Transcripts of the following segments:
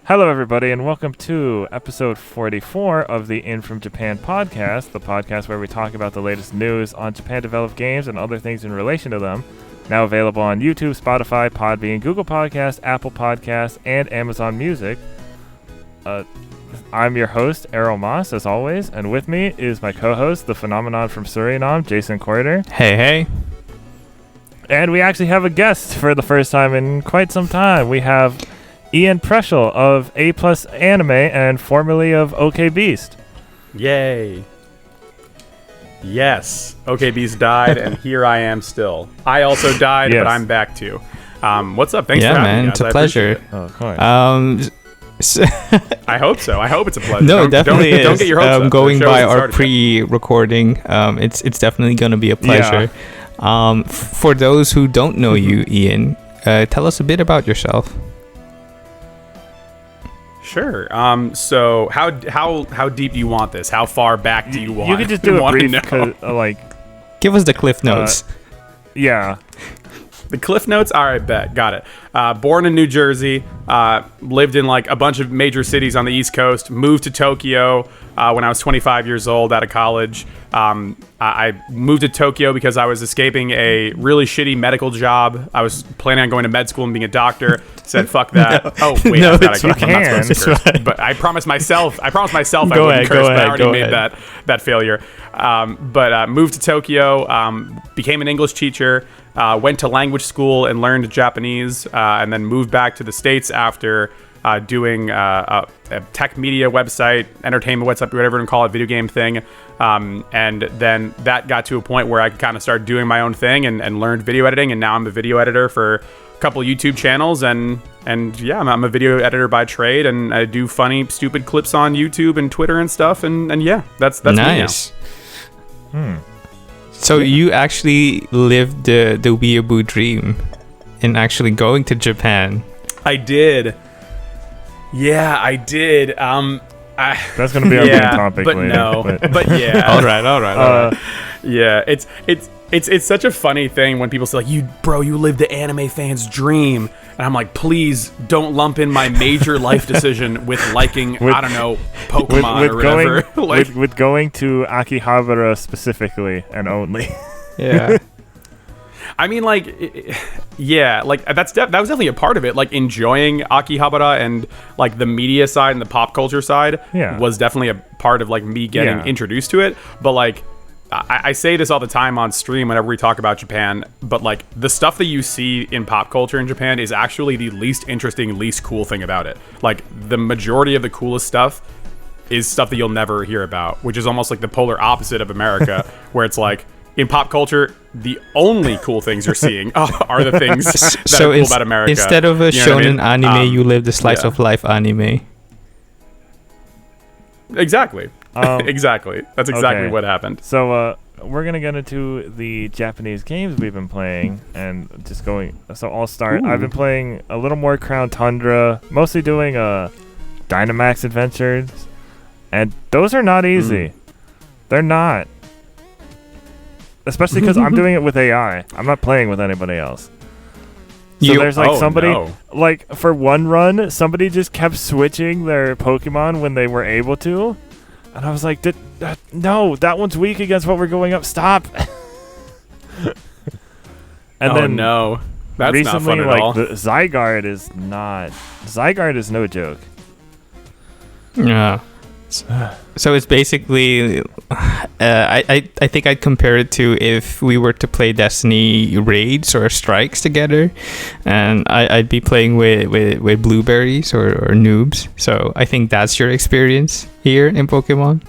Hello, everybody, and welcome to episode 44 of the In From Japan podcast, the podcast where we talk about the latest news on Japan-developed games and other things in relation to them. Now available on YouTube, Spotify, Podbean, Google Podcasts, Apple Podcasts, and Amazon Music. I'm your host, Errol Moss, as always, and with me is my co-host, the phenomenon from Suriname, Jason Corder. Hey. And we actually have a guest for the first time in quite some time. We have Ian Preschel of A+ Anime and formerly of OKBeast. Yay. Yes. OKBeast died, and here I am still. I also died, Yes. but I'm back too. What's up? Thanks for having me, guys. It's a pleasure. Oh, of course. I hope so. I hope it's a pleasure. No, definitely is. Don't get your hopes up. Going by our started yet. pre-recording, it's definitely going to be a pleasure. For those who don't know you, Ian, tell us a bit about yourself. Sure. So how deep do you want this? How far back do you want? You could just do a want to brief, know? Give us the cliff notes. Yeah. The Cliff Notes? All right, bet. Got it. Born in New Jersey, lived in like a bunch of major cities on the East Coast, moved to Tokyo when I was 25 years old out of college. I moved to Tokyo because I was escaping a really shitty medical job. I was planning on going to med school and being a doctor. Said, fuck that. No. Oh, wait. No, I'm it's not supposed to curse. fine. But I promised myself I Go wouldn't ahead, curse, but I go already made ahead. that failure. But moved to Tokyo, became an English teacher, went to language school and learned Japanese, and then moved back to the States after doing a tech media website, entertainment website, whatever you want to call it, video game thing. And then that got to a point where I could kind of start doing my own thing and learned video editing. And now I'm a video editor for a couple YouTube channels. And yeah, I'm a video editor by trade. And I do funny, stupid clips on YouTube and Twitter and stuff. And yeah, that's Nice. me now. So you actually lived the weeaboo dream in actually going to Japan. I did. Yeah, I did. That's going to be our main topic but later. No, but yeah. All right. Yeah, it's such a funny thing when people say like, you lived the anime fan's dream, and I'm like, please don't lump in my major life decision with liking I don't know, Pokemon or whatever. With going to Akihabara specifically and only. Yeah. I mean, like, yeah, like that was definitely a part of it. Like enjoying Akihabara and like the media side and the pop culture side was definitely a part of like me getting introduced to it. But like, I say this all the time on stream whenever we talk about Japan, but like the stuff that you see in pop culture in Japan is actually the least interesting, least cool thing about it. Like the majority of the coolest stuff is stuff that you'll never hear about, which is almost like the polar opposite of America, where it's like, in pop culture, the only cool things you're seeing are the things that are cool about America. Instead of a shonen anime, you live the slice yeah. of life anime. Exactly. Exactly. That's exactly what happened. So we're going to get into the Japanese games we've been playing and just going. So I'll start. I've been playing a little more Crown Tundra, mostly doing Dynamax adventures. And those are not easy. They're not. Especially because I'm doing it with AI. I'm not playing with anybody else. So there's like somebody, like for one run, somebody just kept switching their Pokemon when they were able to. And I was like, no, that one's weak against what we're going up. Stop. And then no. That's recently, not fun at all. The Zygarde is no joke. Yeah. So it's basically, I think I'd compare it to if we were to play Destiny raids or strikes together, and I'd be playing with blueberries or noobs. So I think that's your experience here in Pokemon.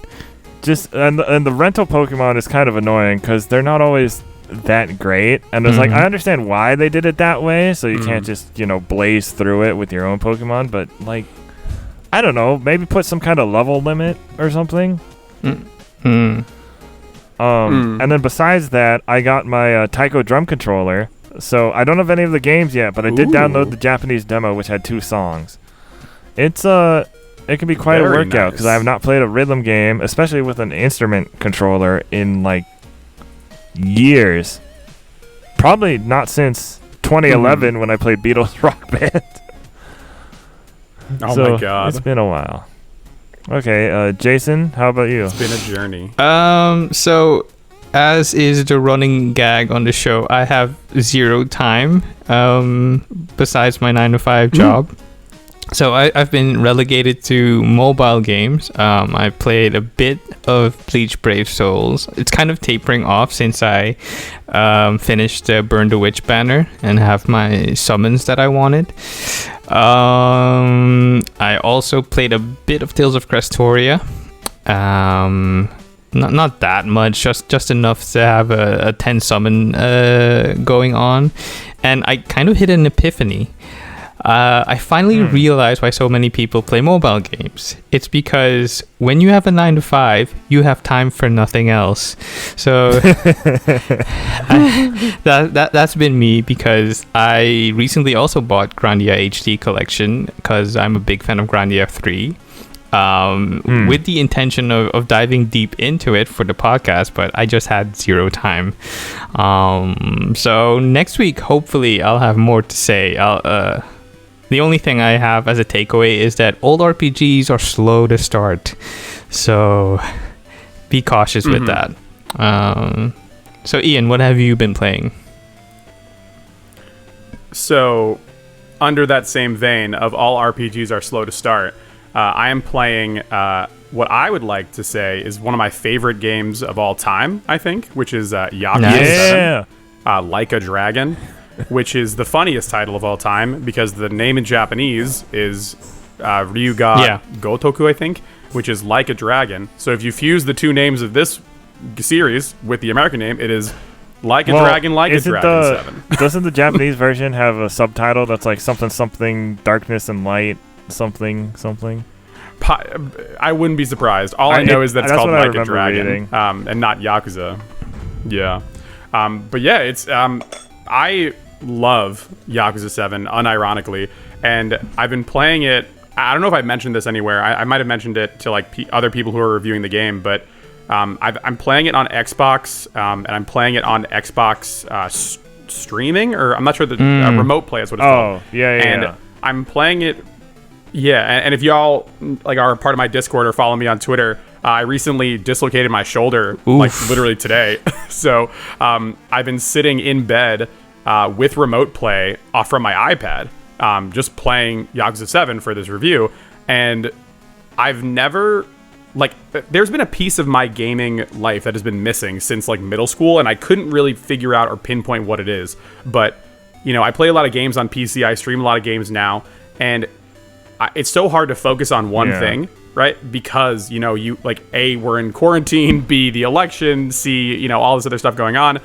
And the rental Pokemon is kind of annoying because they're not always that great. And it's like, I understand why they did it that way, so you can't just blaze through it with your own Pokemon, but like, I don't know, maybe put some kind of level limit or something. And then besides that, I got my Taiko drum controller. So I don't have any of the games yet, but I did download the Japanese demo, which had 2 songs. It can be quite a workout because I have not played a rhythm game, especially with an instrument controller, in like years. Probably not since 2011 when I played Beatles Rock Band. Oh my god. It's been a while. Okay, Jason, how about you? It's been a journey. So as is the running gag on the show, I have zero time besides my 9 to 5 job. So I've been relegated to mobile games. I played a bit of Bleach Brave Souls. It's kind of tapering off since I finished the Burn the Witch banner and have my summons that I wanted. I also played a bit of Tales of Crestoria. Not that much, just enough to have a 10 summon going on. And I kind of hit an epiphany. I finally realized why so many people play mobile games. It's because when you have a 9 to 5, you have time for nothing else. So that's been me, because I recently also bought Grandia HD collection because I'm a big fan of Grandia 3. With the intention of diving deep into it for the podcast, but I just had zero time. So next week, hopefully, I'll have more to say. The only thing I have as a takeaway is that old RPGs are slow to start, so be cautious with that. So Ian, what have you been playing? So, under that same vein of all RPGs are slow to start, I am playing what I would like to say is one of my favorite games of all time, I think, which is Yakuza 7, Like a Dragon, which is the funniest title of all time because the name in Japanese is Ryuga Gotoku, I think, which is Like a Dragon. So if you fuse the two names of this series with the American name, it is Like a Dragon, Like a Dragon 7. Doesn't the Japanese version have a subtitle that's like something darkness and light something? I wouldn't be surprised. All I know is that it's called Like a Dragon, and not Yakuza. Yeah. But yeah, it's I love Yakuza 7 unironically, and I've been playing it. I don't know if I mentioned this anywhere. I might have mentioned it to like other people who are reviewing the game, but I'm playing it on Xbox, and I'm playing it on Xbox streaming, or I'm not sure, the remote play is what it's called. And I'm playing it. Yeah, and if y'all like are part of my Discord or follow me on Twitter, I recently dislocated my shoulder, like literally today. So I've been sitting in bed with remote play from my iPad, just playing Yakuza 7 for this review. And I've never, like, there's been a piece of my gaming life that has been missing since like middle school, and I couldn't really figure out or pinpoint what it is. But, you know, I play a lot of games on PC, I stream a lot of games now, and it's so hard to focus on one thing, right? Because, you know, you like A, we're in quarantine, B, the election, C, you know, all this other stuff going on.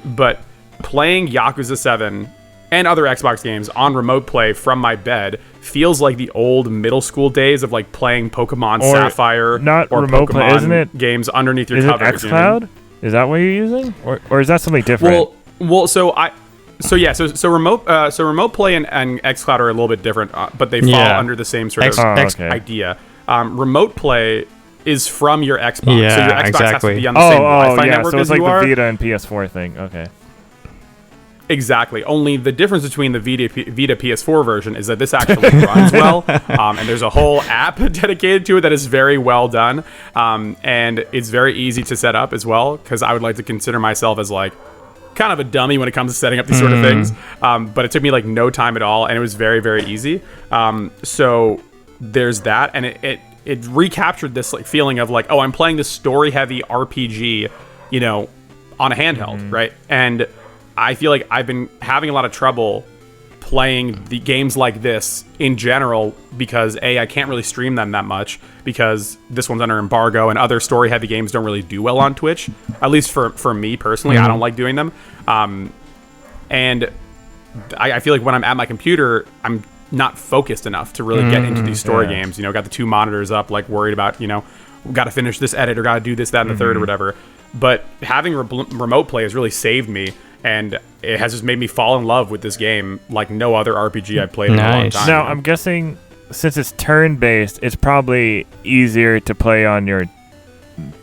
But playing Yakuza 7 and other Xbox games on remote play from my bed feels like the old middle school days of like playing Pokemon Sapphire not or remote Pokemon play, isn't it? Games underneath your is cover. Is it xCloud? Is that what you're using? Or is that something different? So remote play and xCloud are a little bit different, but they fall under the same sort of idea. Remote play is from your Xbox, so your Xbox has to be on the same Wi-Fi network so it's as like you the are. Vita and PS4 thing. Okay. Exactly. Only the difference between the Vita PS4 version is that this actually runs well, and there's a whole app dedicated to it that is very well done, and it's very easy to set up as well, because I would like to consider myself as like kind of a dummy when it comes to setting up these sort of things, but it took me like no time at all, and it was very, very easy. So there's that, and it recaptured this like feeling of like, oh, I'm playing this story-heavy RPG, you know, on a handheld, right? And I feel like I've been having a lot of trouble playing the games like this in general because A, I can't really stream them that much because this one's under embargo, and other story-heavy games don't really do well on Twitch. At least for me personally, I don't like doing them. And I feel like when I'm at my computer, I'm not focused enough to really get into these story games. You know, got the two monitors up, like worried about, you know, got to finish this edit or got to do this, that, and the third or whatever. But having remote play has really saved me, and it has just made me fall in love with this game like no other RPG I've played in a long time. Now, I'm guessing since it's turn-based, it's probably easier to play on your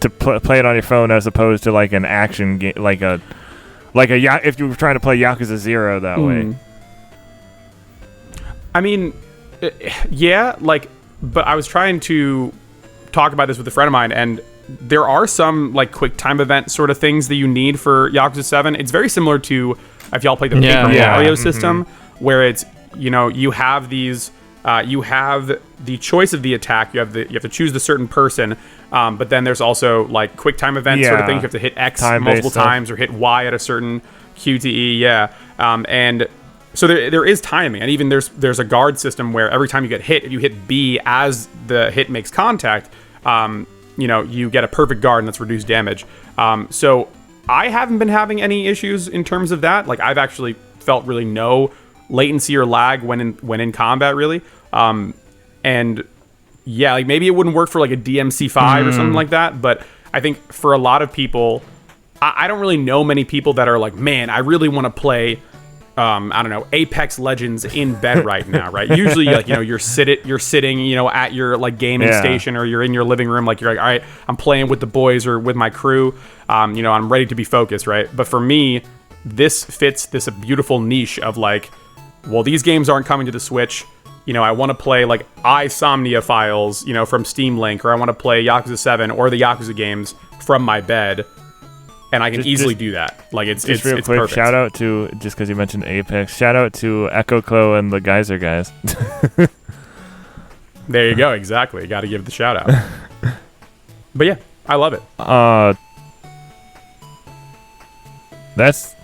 play it on your phone as opposed to like an action game, like a if you were trying to play Yakuza 0 that way. I mean, Yeah, like, but I was trying to talk about this with a friend of mine, and there are some like quick time event sort of things that you need for Yakuza 7. It's very similar to if y'all play the Paper Mario system, where it's, you know, you have these, you have the choice of the attack. You have to choose the certain person, but then there's also like quick time event sort of things. You have to hit X multiple times or hit Y at a certain QTE. And so there is timing, and even there's a guard system where every time you get hit, if you hit B as the hit makes contact, you know, you get a perfect guard and that's reduced damage. So I haven't been having any issues in terms of that. Like, I've actually felt really no latency or lag when in combat, really. And yeah, like maybe it wouldn't work for like a DMC5 or something like that, but I think for a lot of people, I don't really know many people that are like, man, I really want to play I don't know, Apex Legends in bed right now, right? Usually, like, you know, you're sitting, you know, at your like gaming station, or you're in your living room, like you're like, all right, I'm playing with the boys or with my crew, you know, I'm ready to be focused, right? But for me, this fits this beautiful niche of like, well, these games aren't coming to the Switch. You know, I want to play like Insomnia Files, you know, from Steam Link, or I want to play Yakuza 7 or the Yakuza games from my bed. And I can easily do that. Like, it's real quick, perfect. Shout out to, just because you mentioned Apex, shout out to Echo Clo and the Geyser guys. There you go. Exactly. Got to give the shout out. But yeah, I love it. That's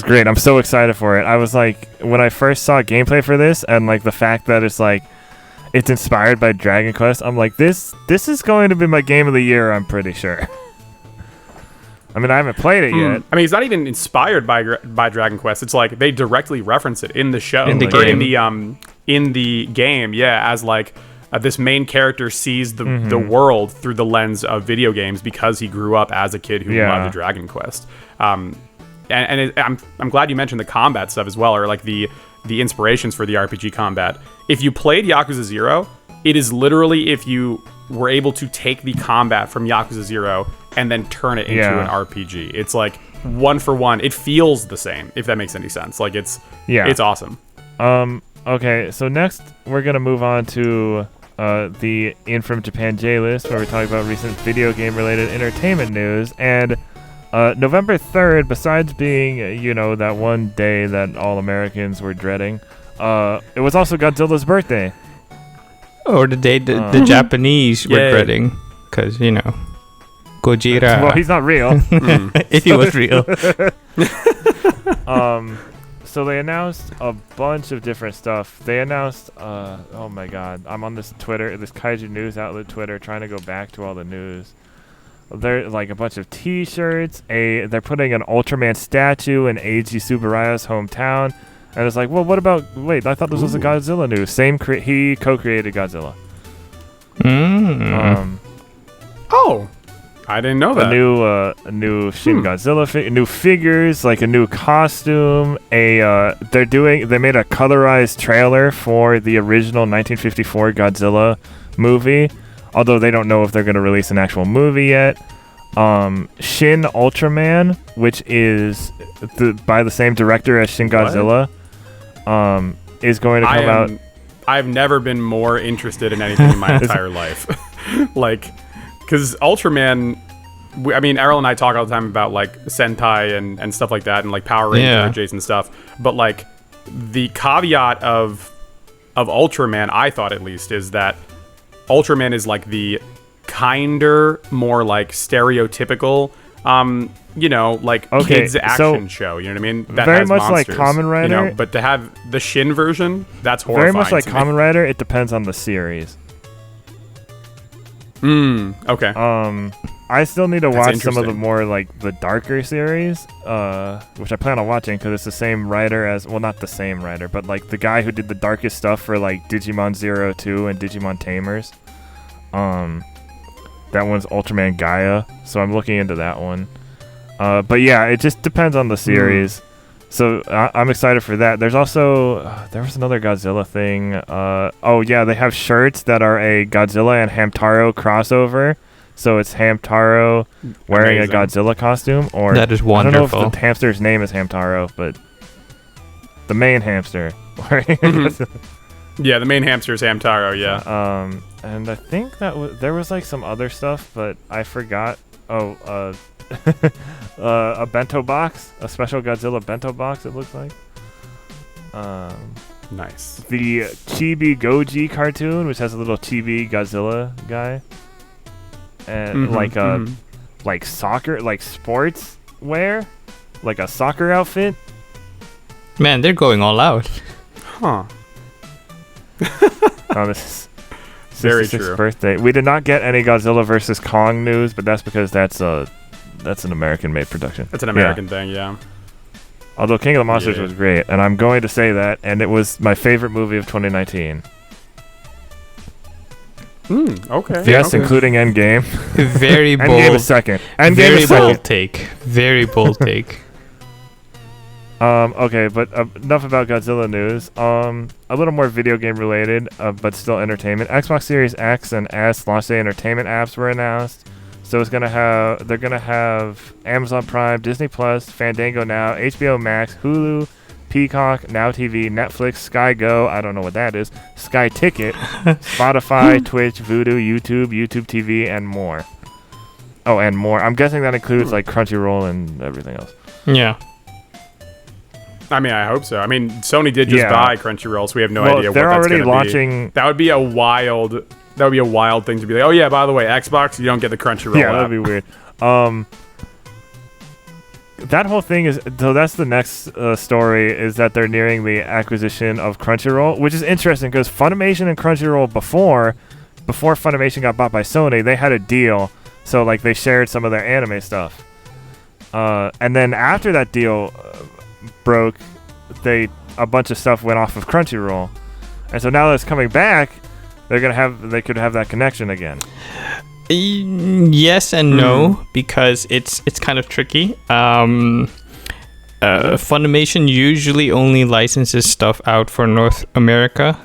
great. I'm so excited for it. I was like, when I first saw gameplay for this, and like the fact that it's like, it's inspired by Dragon Quest, I'm like, this is going to be my game of the year, I'm pretty sure. I mean, I haven't played it yet. I mean, it's not even inspired by Dragon Quest. It's like they directly reference it in the show, in the game. In the game, yeah, as like this main character sees the world through the lens of video games because he grew up as a kid who loved Dragon Quest. I'm glad you mentioned the combat stuff as well, or like the inspirations for the RPG combat. If you played Yakuza 0, it is literally if you were able to take the combat from Yakuza 0 and then turn it into an RPG. It's like one for one. It feels the same, if that makes any sense. Like, it's awesome. Okay, so next we're gonna move on to the In From Japan J list, where we talk about recent video game related entertainment news. And November 3rd, besides being, you know, that one day that all Americans were dreading, it was also Godzilla's birthday. Or the day the Japanese were dreading, because, you know, Gojira. Well, he's not real. If he was real. So they announced a bunch of different stuff. They announced, oh my god, I'm on this Kaiju news outlet Twitter, trying to go back to all the news. They're like a bunch of T-shirts. They're putting an Ultraman statue in Eiji Tsuburaya's hometown. And it's like, well, what about? Wait, I thought this was a Godzilla news. He co-created Godzilla. Oh, I didn't know that. A new Shin Godzilla new figures, like a new costume. They made a colorized trailer for the original 1954 Godzilla movie, although they don't know if they're going to release an actual movie yet. Shin Ultraman, which is by the same director as Shin Godzilla, is going to come out. I've never been more interested in anything in my entire life. Like, because Ultraman, I mean, Erroll and I talk all the time about like Sentai and stuff like that, and like Power Ranger adjacent stuff. But like the caveat of Ultraman, I thought at least, is that Ultraman is like the kinder, more like stereotypical, you know, like kids action show. You know what I mean? That very has much monsters, like Kamen Rider. You know, but to have the Shin version, that's horrifying. Very much like Kamen Rider. It depends on the series. Okay. I still need to watch some of the more like the darker series, which I plan on watching because it's the same writer as, well, not the same writer, but like the guy who did the darkest stuff for like Digimon 02 and Digimon Tamers. That one's Ultraman Gaia, so I'm looking into that one. But yeah, it just depends on the series. So I'm excited for that. There's also there was another Godzilla thing. Oh yeah, they have shirts that are a Godzilla and Hamtaro crossover. So it's Hamtaro wearing a Godzilla costume, or that is wonderful. I don't know if the hamster's name is Hamtaro, but the main hamster wearing Yeah, the main hamster is Hamtaro. Yeah. And I think there was like some other stuff, but I forgot. Oh, a bento box, a special Godzilla bento box. It looks like. Nice. The Chibi Goji cartoon, which has a little Chibi Godzilla guy, and like soccer, like sports wear, like a soccer outfit. Man, they're going all out. Huh. Oh, this is very 66th true. birthday. We did not get any Godzilla versus Kong news, but that's because that's an American-made production. That's an American thing, yeah. Although King of the Monsters was great, and I'm going to say that, and it was my favorite movie of 2019. Okay. Yes, okay. including Endgame. Very bold. Endgame is second. Endgame very is second. bold take. Very bold take. Okay, but enough about Godzilla news. A little more video game related, but still entertainment. Xbox Series X and S launch day entertainment apps were announced. So they're gonna have Amazon Prime, Disney Plus, Fandango Now, HBO Max, Hulu, Peacock, Now TV, Netflix, Sky Go, I don't know what that is, Sky Ticket, Spotify, Twitch, Vudu, YouTube TV, and more. Oh, and more. I'm guessing that includes like Crunchyroll and everything else. Yeah. I mean, I hope so. I mean, Sony did just buy Crunchyroll, so we have no idea what that's going to be. They're already launching. That would be a wild thing to be like, oh yeah, by the way, Xbox, you don't get the Crunchyroll Yeah, app. that'd be weird. That whole thing is, so that's the next story, is that they're nearing the acquisition of Crunchyroll, which is interesting because Funimation and Crunchyroll before Funimation got bought by Sony, they had a deal, so like they shared some of their anime stuff. And then after that deal broke, a bunch of stuff went off of Crunchyroll, and so now that it's coming back, they could have that connection again. Yes and no, because it's kind of tricky. Funimation usually only licenses stuff out for North America,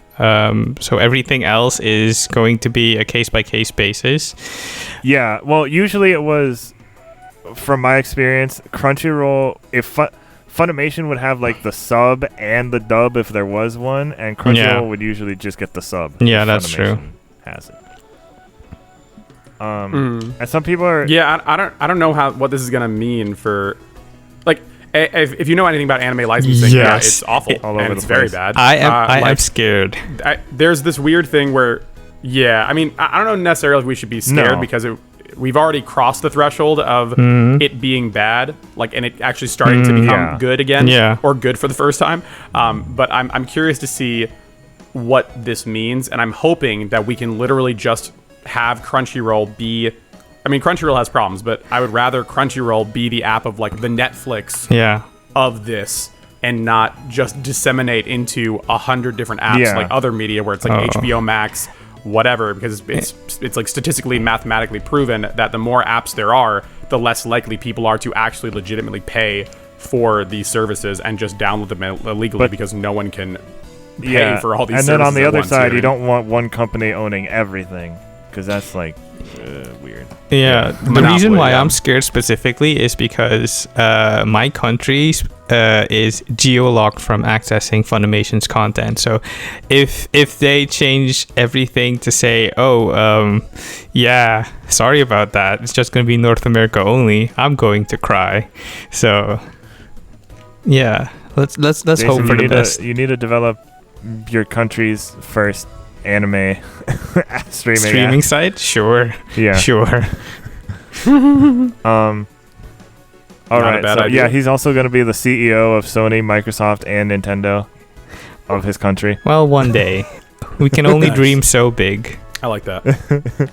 so everything else is going to be a case-by-case basis. Yeah, well, usually it was, from my experience, Crunchyroll, if Funimation would have like the sub and the dub if there was one, and Crunchyroll would usually just get the sub. Yeah, that's true. Has it. And some people are. Yeah, I don't know what this is gonna mean for, like, if you know anything about anime licensing, it's awful and it's very bad. I am scared. There's this weird thing where, I mean, I don't know necessarily if we should be scared because we've already crossed the threshold of it being bad, like, and it actually starting to become good again, or good for the first time. But I'm curious to see what this means, and I'm hoping that we can literally just have Crunchyroll be. I mean, Crunchyroll has problems, but I would rather Crunchyroll be the app of like the Netflix of this, and not just disseminate into 100 different apps like other media where it's like HBO Max, whatever, because it's like statistically and mathematically proven that the more apps there are, the less likely people are to actually legitimately pay for these services and just download them illegally because no one can pay for all these services. And then on the other side, you don't want one company owning everything, because that's like weird. Yeah, the reason why I'm scared specifically is because my country is geo-locked from accessing Funimation's content. So if they change everything to say, sorry about that, it's just going to be North America only, I'm going to cry. So yeah, let's Jason, hope for the best. You need to develop your country's first anime streaming site. Sure. All right. So, he's also going to be the CEO of Sony, Microsoft, and Nintendo of his country. Well, one day. We can only dream so big. I like that.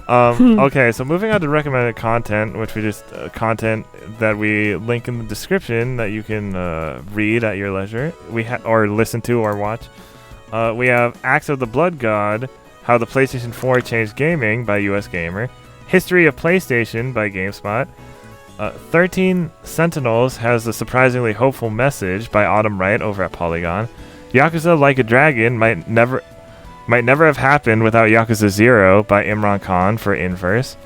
Okay, so moving on to recommended content, which we just content that we link in the description that you can read at your leisure. Or listen to or watch. We have Axe of the Blood God, How the PlayStation 4 Changed Gaming by US Gamer, History of PlayStation by GameSpot, 13 Sentinels has a surprisingly hopeful message by Autumn Wright over at Polygon, Yakuza Like a Dragon might never have happened without Yakuza 0 by Imran Khan for Inverse,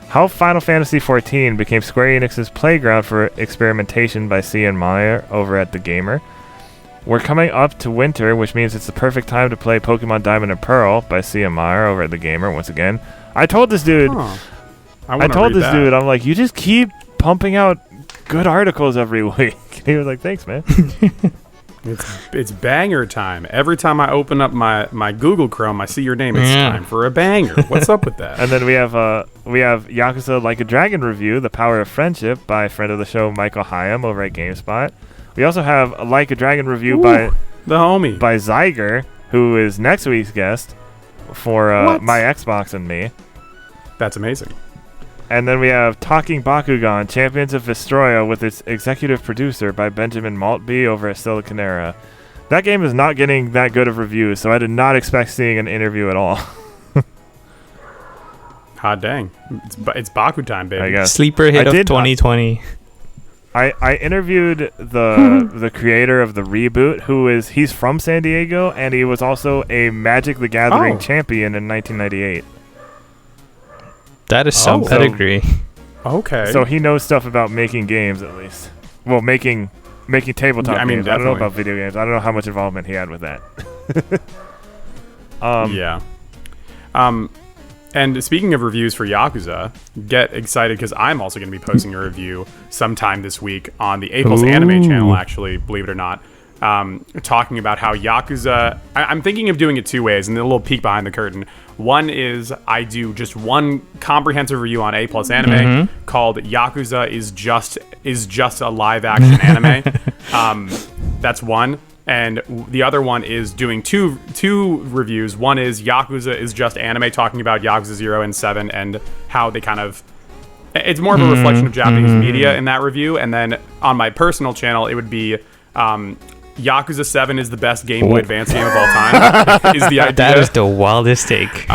How Final Fantasy XIV became Square Enix's playground for experimentation by Cian Maher over at The Gamer, We're coming up to winter, which means it's the perfect time to play Pokemon Diamond and Pearl by Cian Maher over at The Gamer once again. I told this dude, I'm like, you just keep pumping out good articles every week. He was like, thanks, man. It's banger time. Every time I open up my Google Chrome, I see your name. It's time for a banger. What's up with that? And then we have Yakuza Like a Dragon review, The Power of Friendship by friend of the show Michael Hyam over at GameSpot. We also have a Like a Dragon review by the homie by Zyger, who is next week's guest for My Xbox and Me. That's amazing. And then we have Talking Bakugan, Champions of Vestroia, with its executive producer by Benjamin Maltby over at Siliconera. That game is not getting that good of reviews, so I did not expect seeing an interview at all. Hot dang. It's Baku time, baby. I guess. Sleeper hit of 2020. I interviewed the creator of the reboot, he's from San Diego, and he was also a Magic the Gathering champion in 1998. That is some pedigree. Okay. So he knows stuff about making games, at least. Well, making tabletop games. Definitely. I don't know about video games. I don't know how much involvement he had with that. Yeah. And speaking of reviews for Yakuza, get excited because I'm also going to be posting a review sometime this week on the A+ Anime channel, actually, believe it or not, talking about how Yakuza... I'm thinking of doing it two ways, and a little peek behind the curtain. One is I do just one comprehensive review on A+ Anime called Yakuza is just a live-action anime. That's one. And the other one is doing two reviews. One is Yakuza is just anime, talking about Yakuza 0 and 7 and how they kind of... It's more of a reflection of Japanese media in that review. And then on my personal channel, it would be Yakuza 7 is the best Game Boy Advance game of all time, is the idea. That is the wildest take.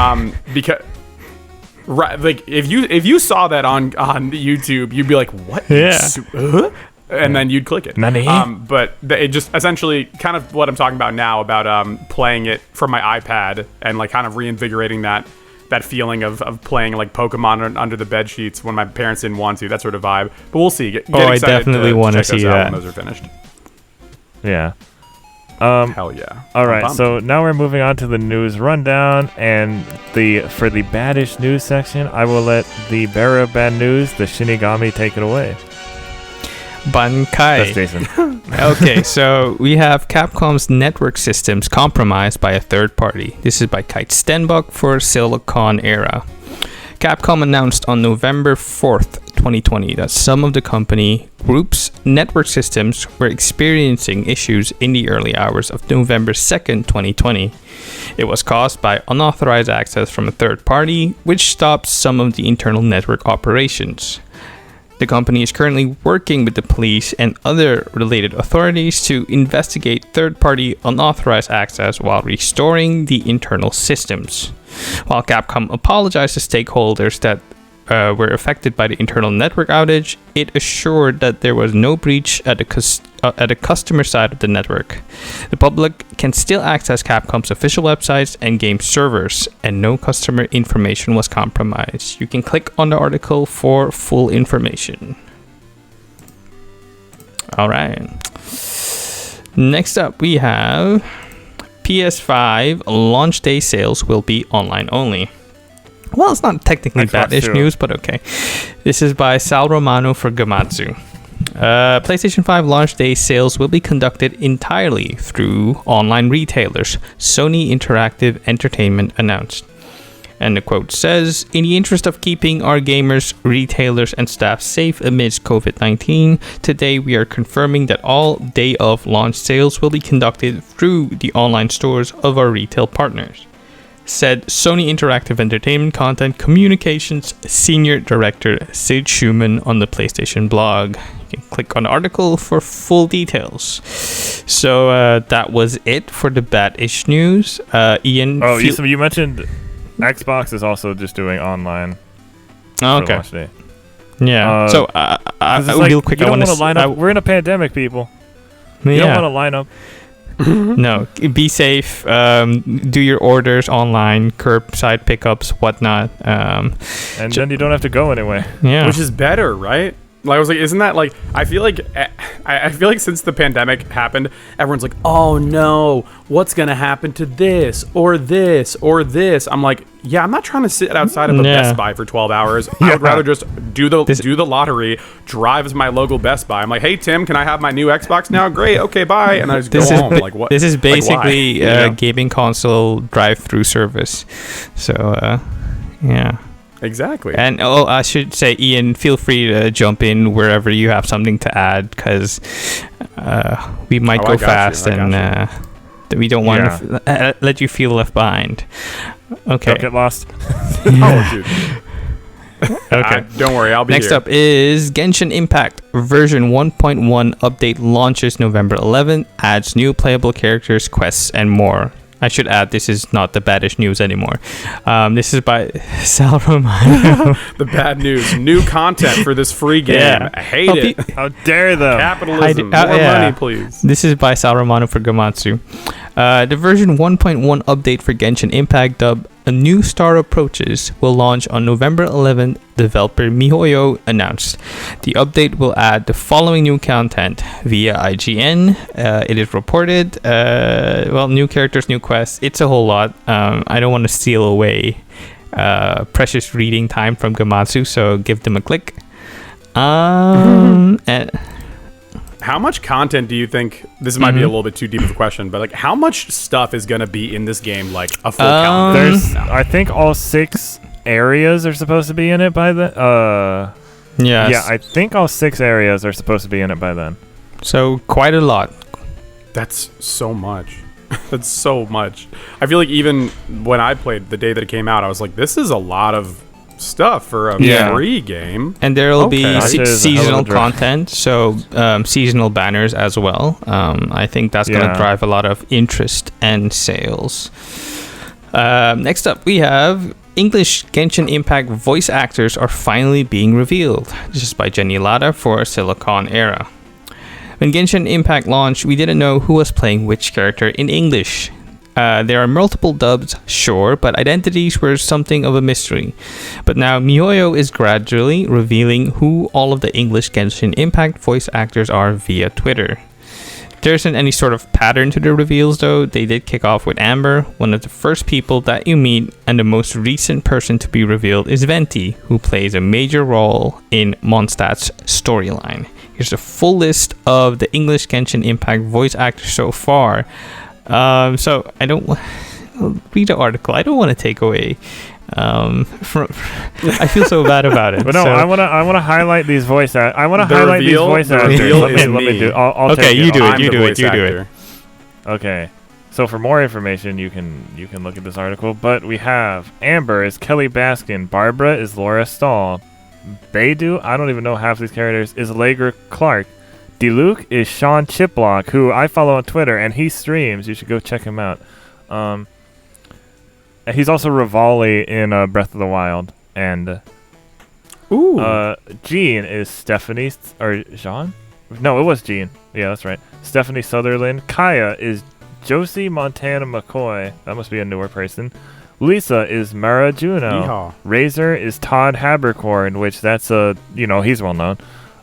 Because... Right, like if you saw that on YouTube, you'd be like, "What?" Yeah. And then you'd click it. Nani? But it just essentially kind of what I'm talking about now about playing it from my iPad and like kind of reinvigorating that feeling of playing like Pokemon under the bed sheets when my parents didn't want to, that sort of vibe. But we'll see. Get excited I definitely want to see that when those are finished. Yeah. Hell yeah. All right, so now we're moving on to the news rundown, and for the baddish news section, I will let the bearer of bad news, the Shinigami, take it away. Bankai. That's Jason. Okay, so we have Capcom's network systems compromised by a third party. This is by Kite Stenbuck for Silicon Era. Capcom announced on November 4th, 2020 that some of the company group's network systems were experiencing issues in the early hours of November 2nd, 2020. It was caused by unauthorized access from a third party, which stopped some of the internal network operations. The company is currently working with the police and other related authorities to investigate third-party unauthorized access while restoring the internal systems. While Capcom apologized to stakeholders that were affected by the internal network outage, it assured that there was no breach at the customer side of the network. The public can still access Capcom's official websites and game servers, and no customer information was compromised. You can click on the article for full information. Alright. Next up, we have PS5 launch day sales will be online only. Well, it's not technically bad-ish news, but okay. This is by Sal Romano for Gamatsu. PlayStation 5 launch day sales will be conducted entirely through online retailers, Sony Interactive Entertainment announced. And the quote says, "In the interest of keeping our gamers, retailers, and staff safe amidst COVID-19, today we are confirming that all day of launch sales will be conducted through the online stores of our retail partners," said Sony Interactive Entertainment Content Communications Senior Director Sid Schumann on the PlayStation blog. You can click on the article for full details. So that was it for the bad-ish news. Ian? Oh, you mentioned Xbox is also just doing online for launch day. Yeah. So real quick, you don't want to line up. We're in a pandemic, people. You don't want to line up. No, be safe. Do your orders online, curbside pickups, whatnot. And then you don't have to go anyway. Yeah, which is better, right? Like, I was like, isn't that like? I feel like since the pandemic happened, everyone's like, oh no, what's gonna happen to this or this or this? I'm like, yeah, I'm not trying to sit outside of a Best Buy for 12 hours. I would rather just do the lottery, drive as my local Best Buy. I'm like, hey Tim, can I have my new Xbox now? Great, okay, bye, and I just go home. Like, what? This is basically a gaming console drive-through service. So, yeah. Exactly. And I should say, Ian, feel free to jump in wherever you have something to add, because we might go fast, and we don't want to let you feel left behind. Okay. Don't get lost. Oh, dude. Okay. Don't worry, I'll be Next here. up is Genshin Impact version 1.1 update launches November 11th, adds new playable characters, quests, and more. I should add, this is not the baddish news anymore. This is by Sal Romano. The bad news. New content for this free game. Yeah. I hate it. How dare them? Capitalism. More money, please. This is by Sal Romano for Gamatsu. The version 1.1 update for Genshin Impact, dubbed A New Star Approaches, will launch on November 11th, developer MiHoYo announced. The update will add the following new content via IGN. It is reported, new characters, new quests. It's a whole lot. I don't want to steal away precious reading time from Gamatsu, so give them a click. And how much content do you think, this might be a little bit too deep of a question, but like how much stuff is going to be in this game, like a full calendar? There's, I think all 6 areas are supposed to be in it by then. yes. Yeah, I think all 6 areas are supposed to be in it by then. So quite a lot. That's so much. That's so much. I feel like even when I played the day that it came out, I was like, this is a lot of stuff for a free game. And there will be seasonal drive. content, so seasonal banners as well. I think that's going to drive a lot of interest and sales. Next up, we have English Genshin Impact voice actors are finally being revealed. This is by Jenny Lada for Silicon Era. When Genshin Impact launched, we didn't know who was playing which character in English. There are multiple dubs, sure, but identities were something of a mystery. But now MiHoYo is gradually revealing who all of the English Genshin Impact voice actors are via Twitter. There isn't any sort of pattern to the reveals, though. They did kick off with Amber, one of the first people that you meet, and the most recent person to be revealed is Venti, who plays a major role in Mondstadt's storyline. Here's a full list of the English Genshin Impact voice actors so far. So I don't read the article. I don't want to take away from. I feel so bad about it. But no, so. I want to highlight these voice actors. I want to highlight these voice actors. Let me do. I'll okay, take you it. do I'm it. You the do it. voice You do actor. it. Okay. So for more information, you can look at this article. But we have Amber is Kelly Baskin, Barbara is Laura Stahl, Beidou, I don't even know half these characters, is Allegra Clark. Diluc is Sean Chiplock, who I follow on Twitter, and he streams. You should go check him out. And he's also Rivali in Breath of the Wild. And Jean is Stephanie, or Jean? No, it was Jean. Yeah, that's right. Stephanie Sutherland. Kaya is Josie Montana McCoy. That must be a newer person. Lisa is Mara Juno. Yeehaw. Razor is Todd Habercorn, which that's he's well known.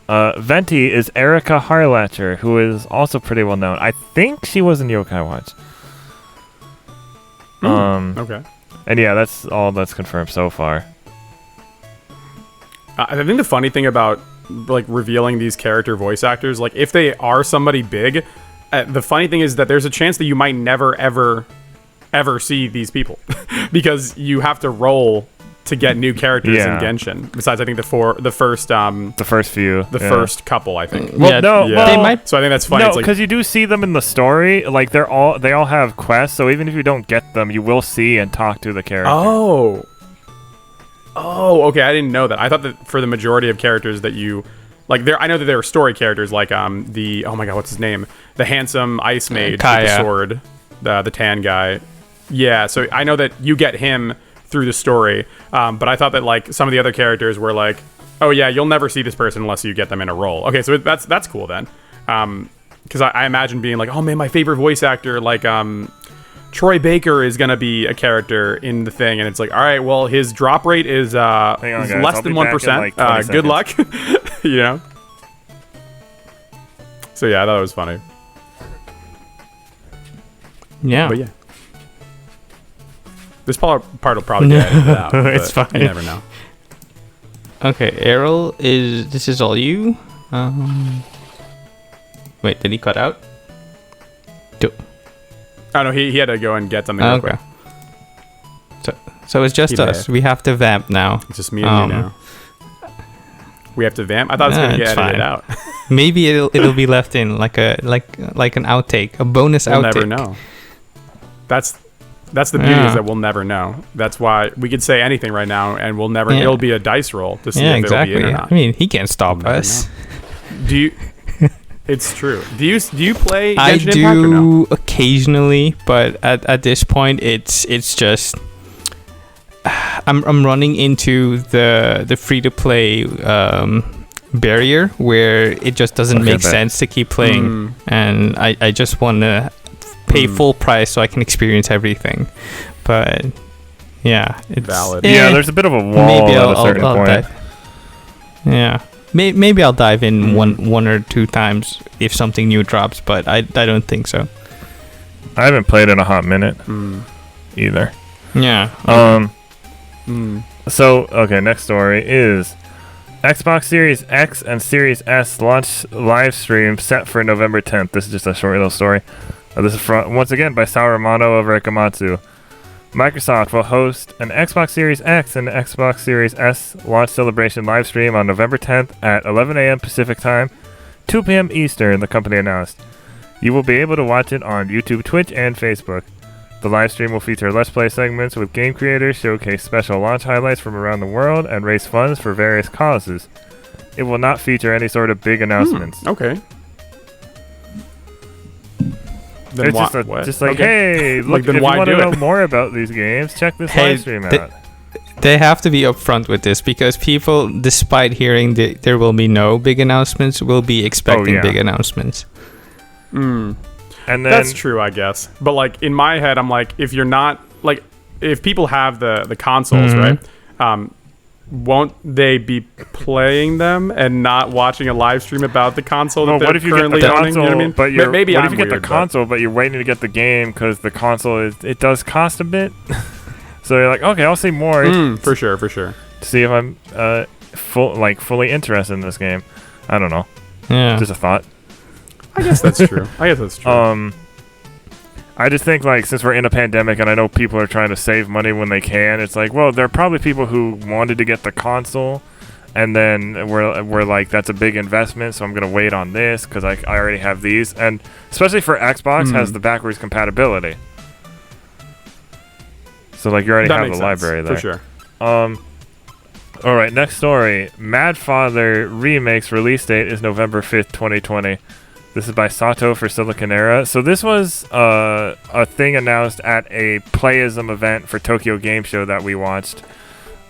Venti is Erica Harlacher, who is also pretty well known. I think she was in Yokai Watch. Okay. And yeah, that's all that's confirmed so far. I think the funny thing about like revealing these character voice actors, like if they are somebody big, the funny thing is that there's a chance that you might never ever see these people because you have to roll to get new characters in Genshin. Besides, I think the first couple, I think. Well, they might. So I think that's funny. No, because you do see them in the story. Like they all have quests. So even if you don't get them, you will see and talk to the character. Oh, okay. I didn't know that. I thought that for the majority of characters that you like, I know that there are story characters like what's his name? The handsome ice mage with the sword, the tan guy. Yeah. So I know that you get him through the story, but I thought that like some of the other characters were like, oh yeah, you'll never see this person unless you get them in a role. Okay, so that's cool then, because I imagine being like, oh man, my favorite voice actor, like Troy Baker is gonna be a character in the thing, and it's like, all right, well his drop rate is less than 1%. Like good luck. you know. So yeah, I thought it was funny. Yeah. But yeah. This part will probably get edited out. It's fine. You never know. Okay, Erroll, this is all you? Wait, did he cut out? Oh no, he had to go and get something real quick. So it's just us. We have to vamp now. It's just me and you now. We have to vamp? I thought it was gonna get edited out. Maybe it'll be left in like an outtake, a bonus outtake. We'll never know. That's the beauty is that we'll never know. That's why we could say anything right now, and we'll never. It'll be a dice roll to see if it'll be in or not. I mean, he can't stop us. Do you? It's true. Do you play Genshin I Impact do or no? occasionally, but at this point, it's just I'm running into the free to play barrier where it just doesn't make sense to keep playing, and I just want to pay full price so I can experience everything. But yeah, it's valid. Yeah, there's a bit of a wall at a certain point. Yeah. Maybe I'll dive in one or two times if something new drops, but I don't think so. I haven't played in a hot minute either. Yeah. So, okay, next story is Xbox Series X and Series S launch live stream set for November 10th. This is just a short little story. This is once again by Sarumono over at Gamatsu. Microsoft will host an Xbox Series X and Xbox Series S launch celebration live stream on November 10th at 11 a.m. Pacific Time, 2 p.m. Eastern, the company announced. You will be able to watch it on YouTube, Twitch, and Facebook. The live stream will feature Let's Play segments with game creators, showcase special launch highlights from around the world, and raise funds for various causes. It will not feature any sort of big announcements. Okay. Then it's just like, hey, look, if you want to know more about these games, check this live stream out. They have to be upfront with this because people, despite hearing that there will be no big announcements, will be expecting big announcements. And then, that's true, I guess. But like in my head, I'm like, if you're not like, if people have the consoles, right? Won't they be playing them and not watching a live stream about the console that they're currently owning? You know what I mean? But maybe what if you get the console, but you're waiting to get the game because the console it does cost a bit. So you're like, okay, I'll see more. For sure. To see if I'm fully interested in this game. I don't know. Yeah, just a thought. I guess that's true. I just think, like, since we're in a pandemic and I know people are trying to save money when they can, it's like, well, there are probably people who wanted to get the console and then we're like, that's a big investment, so I'm going to wait on this because I already have these. And especially for Xbox, has the backwards compatibility. So, like, you already have the library there. For sure. All right, next story. Mad Father Remake's release date is November 5th, 2020. This is by Sato for Silicon Era. So this was a thing announced at a Playism event for Tokyo Game Show that we watched.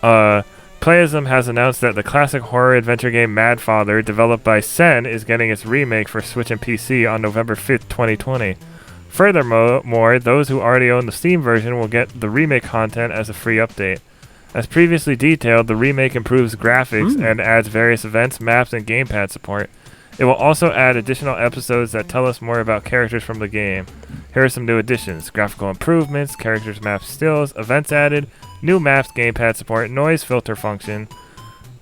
Playism has announced that the classic horror adventure game Mad Father, developed by Sen, is getting its remake for Switch and PC on November 5th, 2020. Furthermore, those who already own the Steam version will get the remake content as a free update. As previously detailed, the remake improves graphics and adds various events, maps, and gamepad support. It will also add additional episodes that tell us more about characters from the game. Here are some new additions: graphical improvements, characters, maps, stills, events added, new maps, gamepad support, noise filter function,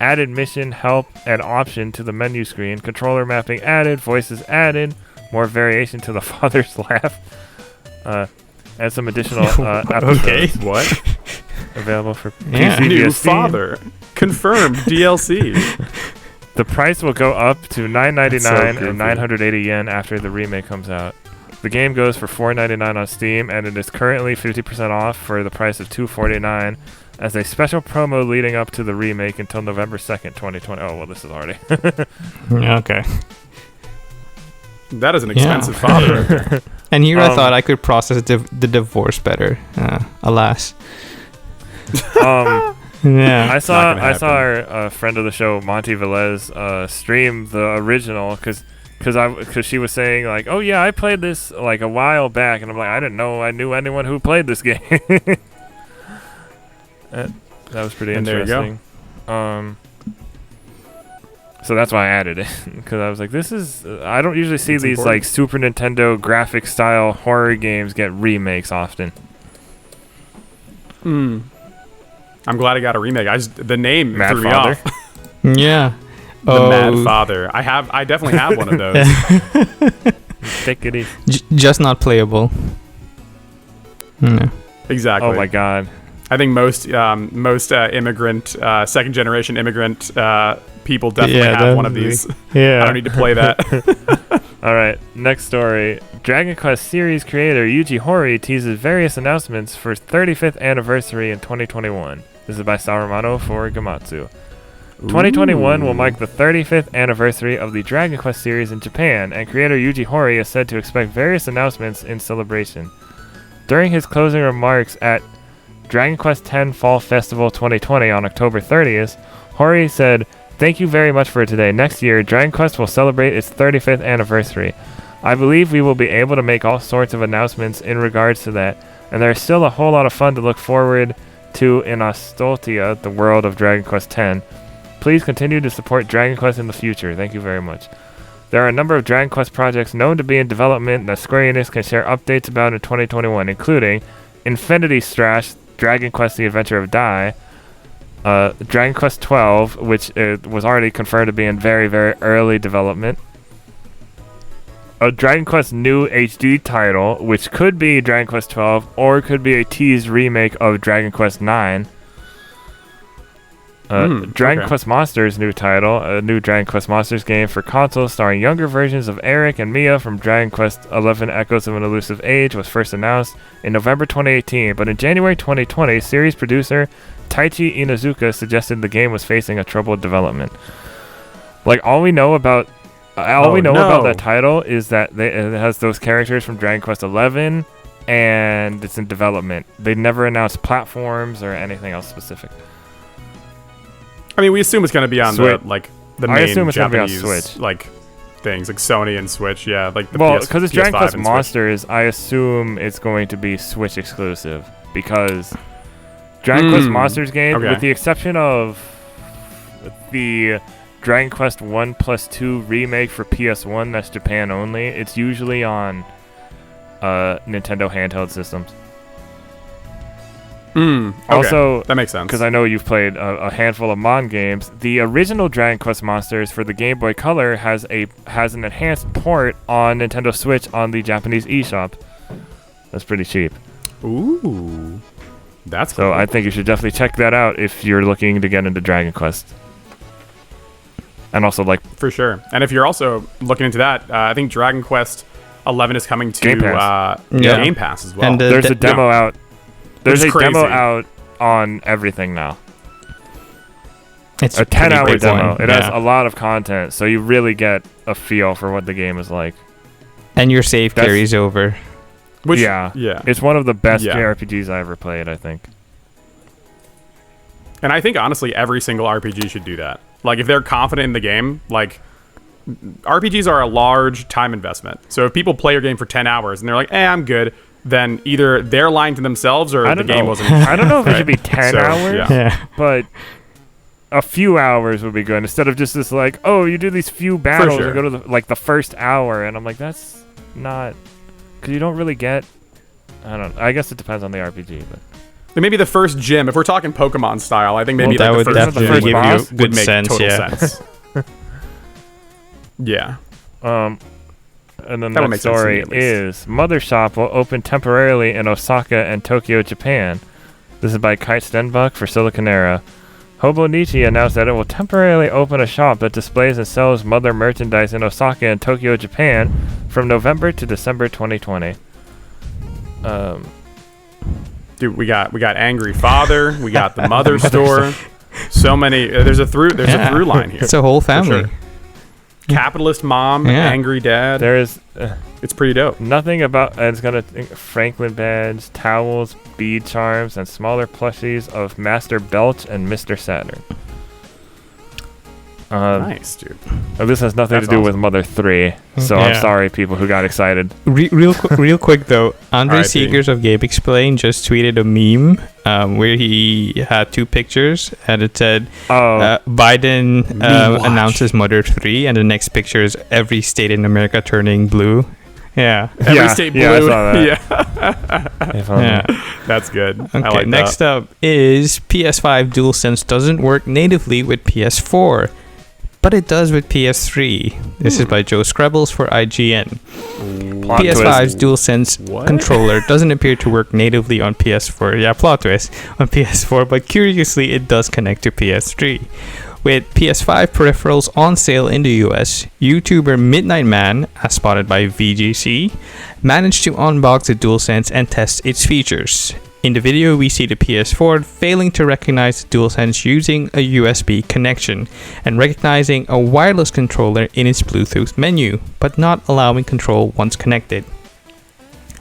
added mission, help, and option to the menu screen, controller mapping added, voices added, more variation to the father's laugh, and some additional episodes. Okay, what? Available for PC New via father. Confirmed DLC. The price will go up to $9.99 and 980 yen after the remake comes out. The game goes for $4.99 on Steam, and it is currently 50% off for the price of $2.49 as a special promo leading up to the remake until November 2nd, 2020. Oh, well, this is already. Okay. That is an expensive father right there. And here I thought I could process the divorce better. Alas. Yeah, I saw our friend of the show, Monty Velez, stream the original because she was saying like, oh yeah, I played this like a while back, and I'm like, I didn't know I knew anyone who played this game. That was pretty interesting. There you go. So that's why I added it, because I was like, this is... I don't usually see these important. like Super Nintendo graphic style horror games get remakes often. I'm glad I got a remake. The name Mad threw me Father? off. Yeah. The Mad Father. I definitely have one of those. Take it easy. Just not playable. No. Exactly. Oh my god. I think most immigrant, second generation immigrant people definitely have one of these. Yeah. I don't need to play that. All right, next story. Dragon Quest series creator Yuji Horii teases various announcements for 35th anniversary in 2021. This is by Sarumato for Gamatsu. 2021 will mark the 35th anniversary of the Dragon Quest series in Japan, and creator Yuji Horii is said to expect various announcements in celebration. During his closing remarks at Dragon Quest X Fall Festival 2020 on October 30th, Horii said, "Thank you very much for today. Next year, Dragon Quest will celebrate its 35th anniversary. I believe we will be able to make all sorts of announcements in regards to that, and there is still a whole lot of fun to look forward to in Ostoltia, the world of Dragon Quest X. Please continue to support Dragon Quest in the future. Thank you very much. There are a number of Dragon Quest projects known to be in development that Square Enix can share updates about in 2021, including Infinity Strash, Dragon Quest The Adventure of Dai, Dragon Quest 12, which was already confirmed to be in very, very early development, a Dragon Quest new HD title, which could be Dragon Quest 12 or could be a teased remake of Dragon Quest 9, Dragon Quest Monsters new title, a new Dragon Quest Monsters game for consoles starring younger versions of Eric and Mia from Dragon Quest XI Echoes of an Elusive Age was first announced in November 2018, but in January 2020, series producer Taichi Inazuka suggested the game was facing a troubled development. Like, all we know about that title is that it has those characters from Dragon Quest XI, and it's in development. They never announced platforms or anything else specific. I mean, we assume it's going to be on the main assume it's Japanese gonna be on Switch. like things like Sony and Switch. Yeah, like the because it's Dragon PS5 Quest and Switch. Monsters, I assume it's going to be Switch exclusive because Dragon Quest Monsters game, with the exception of the Dragon Quest 1+2 remake for PS1, that's Japan only. It's usually on Nintendo handheld systems. Okay. Also, that makes sense. Because I know you've played a handful of Mon games. The original Dragon Quest Monsters for the Game Boy Color has an enhanced port on Nintendo Switch on the Japanese eShop. That's pretty cheap. Ooh, that's so cool. I think you should definitely check that out if you're looking to get into Dragon Quest. And also, for sure. And if you're also looking into that, I think Dragon Quest 11 is coming to Game Pass, Game Pass as well. And there's a demo out. There's a crazy. demo out on everything now. It's a 10-hour demo. One. It has a lot of content, so you really get a feel for what the game is like. And your save carries over. Yeah. It's one of the best JRPGs I ever played, I think. And I think, honestly, every single RPG should do that. Like, if they're confident in the game, like, RPGs are a large time investment. So if people play your game for 10 hours and they're like, I'm good, then either they're lying to themselves or the game wasn't. I don't know if it should be 10 hours, yeah. but a few hours would be good. Instead of just this, like, oh, you do these few battles and go to the first hour. And I'm like, that's not... Because you don't really get... I guess it depends on the RPG, but... Maybe the first gym, if we're talking Pokemon style, I think maybe that would definitely give boss you good would make sense, total sense. Yeah. And then the next story is Mother Shop will open temporarily in Osaka and Tokyo, Japan. This is by Kite Stenbuck for Siliconera. Hobonichi announced that it will temporarily open a shop that displays and sells Mother merchandise in Osaka and Tokyo, Japan from November to December 2020. Dude, we got Angry Father, we got the Mother store. So many. There's a through line here. It's a whole family. Sure. Capitalist mom, angry dad. There is. It's pretty dope. Nothing about. It's gonna Franklin badge, towels, bead charms, and smaller plushies of Master Belch and Mr. Saturn. Nice, dude. This has nothing to do with Mother 3, so I'm sorry, people who got excited. Real quick though, Andre R.I.P. Seegers of Game Explain just tweeted a meme where he had two pictures, and it said Biden announces Mother 3, and the next picture is every state in America turning blue. Yeah. Every state blue. Yeah, I saw that. Yeah. That's good. Okay, I like next up is PS5 DualSense doesn't work natively with PS4, but it does with PS3. This is by Joe Screbbles for IGN. PS5's DualSense controller doesn't appear to work natively on PS4. Yeah, plot twist on PS4, but curiously, it does connect to PS3. With PS5 peripherals on sale in the US, YouTuber Midnight Man, as spotted by VGC, managed to unbox the DualSense and test its features. In the video, we see the PS4 failing to recognize the DualSense using a USB connection and recognizing a wireless controller in its Bluetooth menu, but not allowing control once connected.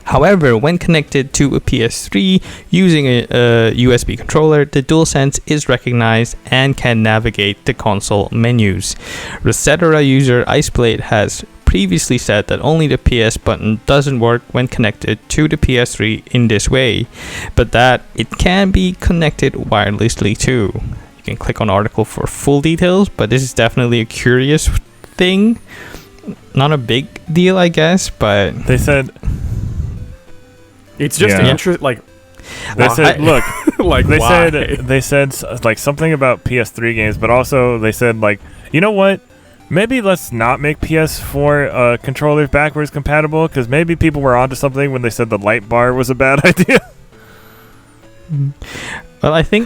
However, when connected to a PS3 using a USB controller, the DualSense is recognized and can navigate the console menus. Resetera user Iceblade has previously said that only the PS button doesn't work when connected to the PS3 in this way, but that it can be connected wirelessly too. You can click on the article for full details, but this is definitely a curious thing. Not a big deal, I guess, but they said it's just an interest. Like they said, look, like they said like something about PS3 games, but also they said like, you know what? Maybe let's not make PS4 controllers backwards compatible, because maybe people were onto something when they said the light bar was a bad idea. Well, I think,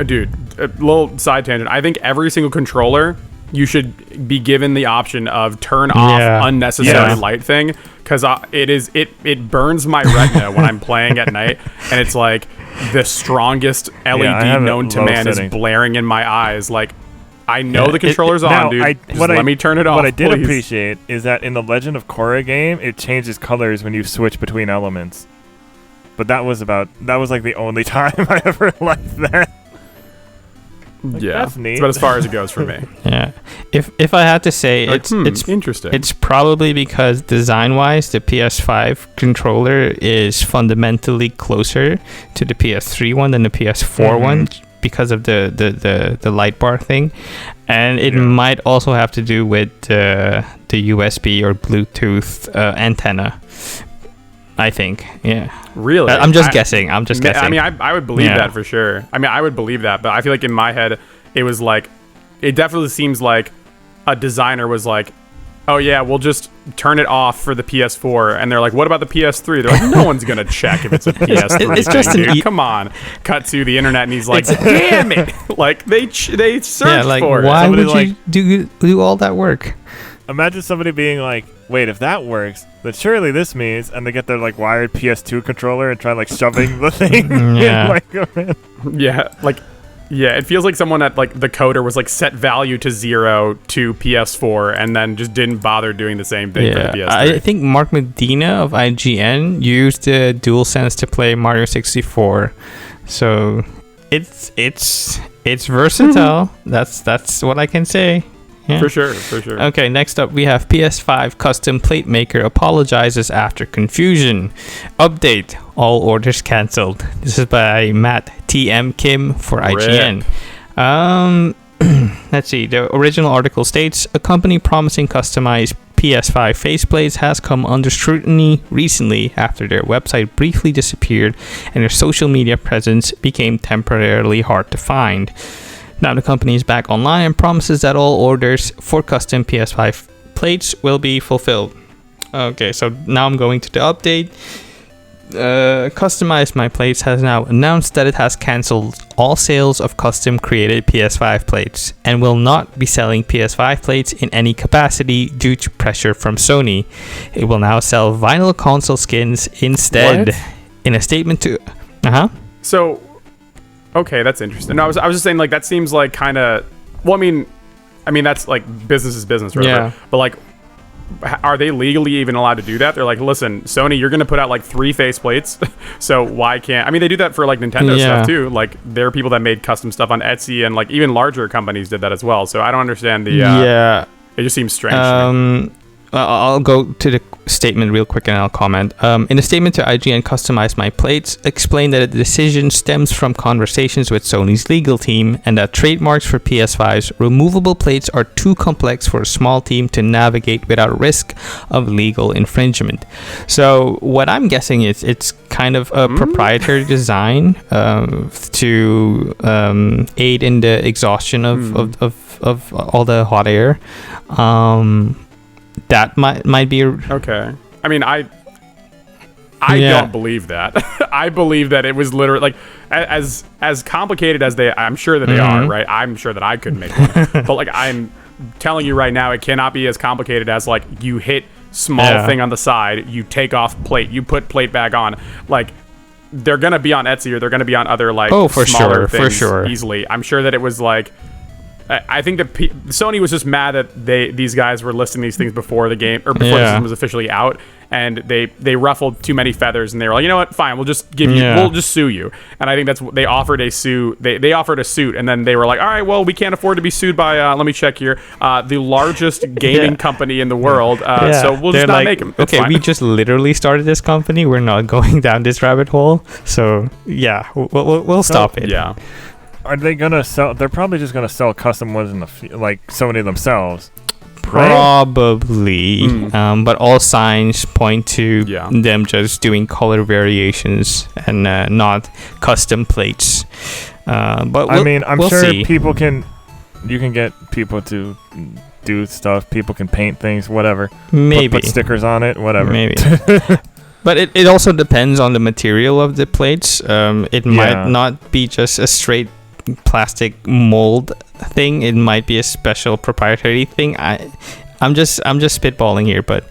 dude, a little side tangent. I think every single controller you should be given the option of turn off unnecessary light thing, because it burns my retina when I'm playing at night, and it's like the strongest LED known to man is blaring in my eyes. Like, I know the controller's on, dude. Let me turn it off. What I did please. appreciate is that in the Legend of Korra game, it changes colors when you switch between elements. But that was like the only time I ever liked that. Like, yeah, that's neat. It's about as far as it goes for me. Yeah, if I had to say, like, it's interesting. It's probably because design-wise, the PS5 controller is fundamentally closer to the PS3 one than the PS4 one, because of the light bar thing, and it might also have to do with the USB or Bluetooth antenna. I think, Really? I'm just guessing. I mean, I would believe that for sure. I mean, I would believe that, but I feel like in my head, it was like, it definitely seems like a designer was like, oh yeah, we'll just turn it off for the PS4, and they're like, what about the PS3? They're like, no one's gonna check if it's a PS3 it's just dude. Come on. Cut to the internet, and he's like, damn it! Like they searched for it. Why would you do all that work? Imagine somebody being like, wait, if that works, then surely this means, and they get their like wired PS2 controller and try like shoving the thing in like it feels like someone at like the coder was like set value to 0 to PS4 and then just didn't bother doing the same thing for the PS3. I think Mark Medina of IGN used the DualSense to play Mario 64, so it's versatile. That's what I can say. Yeah. For sure. Okay, next up we have PS5 custom plate maker apologizes after confusion. Update, all orders cancelled. This is by Matt TM Kim for IGN. Let's see, the original article states, a company promising customized PS5 faceplates has come under scrutiny recently after their website briefly disappeared and their social media presence became temporarily hard to find. Now the company is back online and promises that all orders for custom PS5 plates will be fulfilled. Okay, so now I'm going to the update. Customized My Plates has now announced that it has cancelled all sales of custom created PS5 plates and will not be selling PS5 plates in any capacity due to pressure from Sony. It will now sell vinyl console skins instead. What? In a statement to... So... Okay, that's interesting. No, I was just saying, like, that seems like kind of... Well, I mean, that's, like, business is business, right? Yeah. But, like, are they legally even allowed to do that? They're like, listen, Sony, you're going to put out like 3 faceplates, so why can't? I mean, they do that for like Nintendo stuff too. Like, there are people that made custom stuff on Etsy, and like even larger companies did that as well. So I don't understand the. It just seems strange. To me. I'll go to the statement real quick and I'll comment. In a statement to IGN, Customize My Plates explained that the decision stems from conversations with Sony's legal team and that trademarks for PS5's removable plates are too complex for a small team to navigate without risk of legal infringement. So what I'm guessing is it's kind of a proprietary design to aid in the exhaustion of all the hot air. That might be okay. I mean, I don't believe that. I believe that it was literally like as complicated as I'm sure that they are, right? I'm sure that I could make one, but like I'm telling you right now, it cannot be as complicated as like you hit small thing on the side, you take off plate, you put plate back on. Like, they're gonna be on Etsy or they're gonna be on other like smaller things easily. I'm sure that it was like. I think that Sony was just mad that these guys were listing these things before the game or before the system was officially out, and they ruffled too many feathers, and they were like, you know what, fine, we'll just give you, we'll just sue you. And I think that's what they offered a sue. They offered a suit, and then they were like, all right, well, we can't afford to be sued by. Let me check here, the largest gaming company in the world. So we'll just not make them. It's okay, fine. we just literally started this company. We're not going down this rabbit hole. So yeah, we'll stop it. Yeah. Are they gonna sell? They're probably just gonna sell custom ones in like Sony themselves. Probably, but all signs point to them just doing color variations and not custom plates. But I mean, I'm sure you can get people to do stuff. People can paint things, whatever. Maybe put stickers on it, whatever. Maybe. But it also depends on the material of the plates. It might not be just a straight plastic mold thing. It might be a special proprietary thing. I'm just spitballing here, but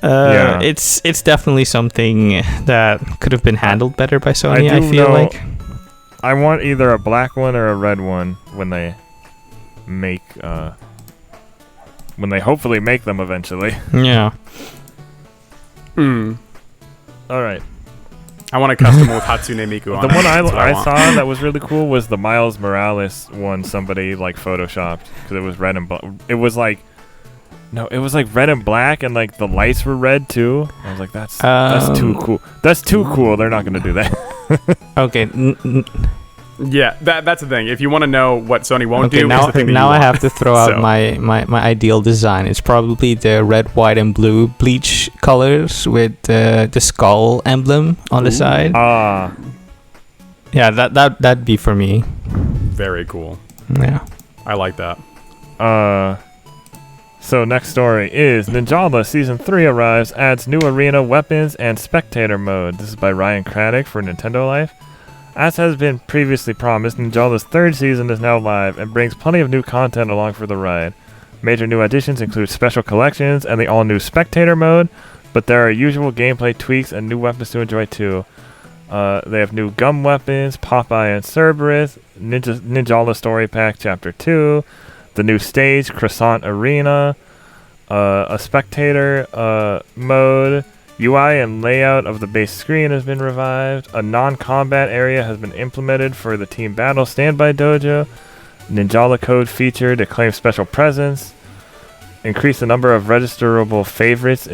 it's definitely something that could have been handled better by Sony. I feel like I want either a black one or a red one when they make hopefully make them eventually. Yeah. All right. I want a custom with Hatsune Miku on it. The one I saw that was really cool was the Miles Morales one. Somebody like photoshopped because it was red and it was like red and black, and like the lights were red too. I was like, that's too cool. That's too cool. They're not gonna do that. Okay. Yeah, that's the thing. If you want to know what Sony won't do, now, it's the thing that now you I want. have to throw out my ideal design. It's probably the red, white, and blue Bleach colors with the skull emblem on the side. Yeah, that'd be for me. Very cool. Yeah, I like that. So next story is Ninjala Season 3 arrives, adds new arena weapons and spectator mode. This is by Ryan Craddock for Nintendo Life. As has been previously promised, Ninjala's 3rd season is now live and brings plenty of new content along for the ride. Major new additions include special collections and the all-new spectator mode, but there are usual gameplay tweaks and new weapons to enjoy too. They have new gum weapons, Popeye and Cerberus, Ninjala Story Pack Chapter 2, the new stage, Croissant Arena, a spectator mode, UI and layout of the base screen has been revived. A non-combat area has been implemented for the Team Battle Standby Dojo. Ninjala code feature to claim special presents. Increase the number of registerable favorites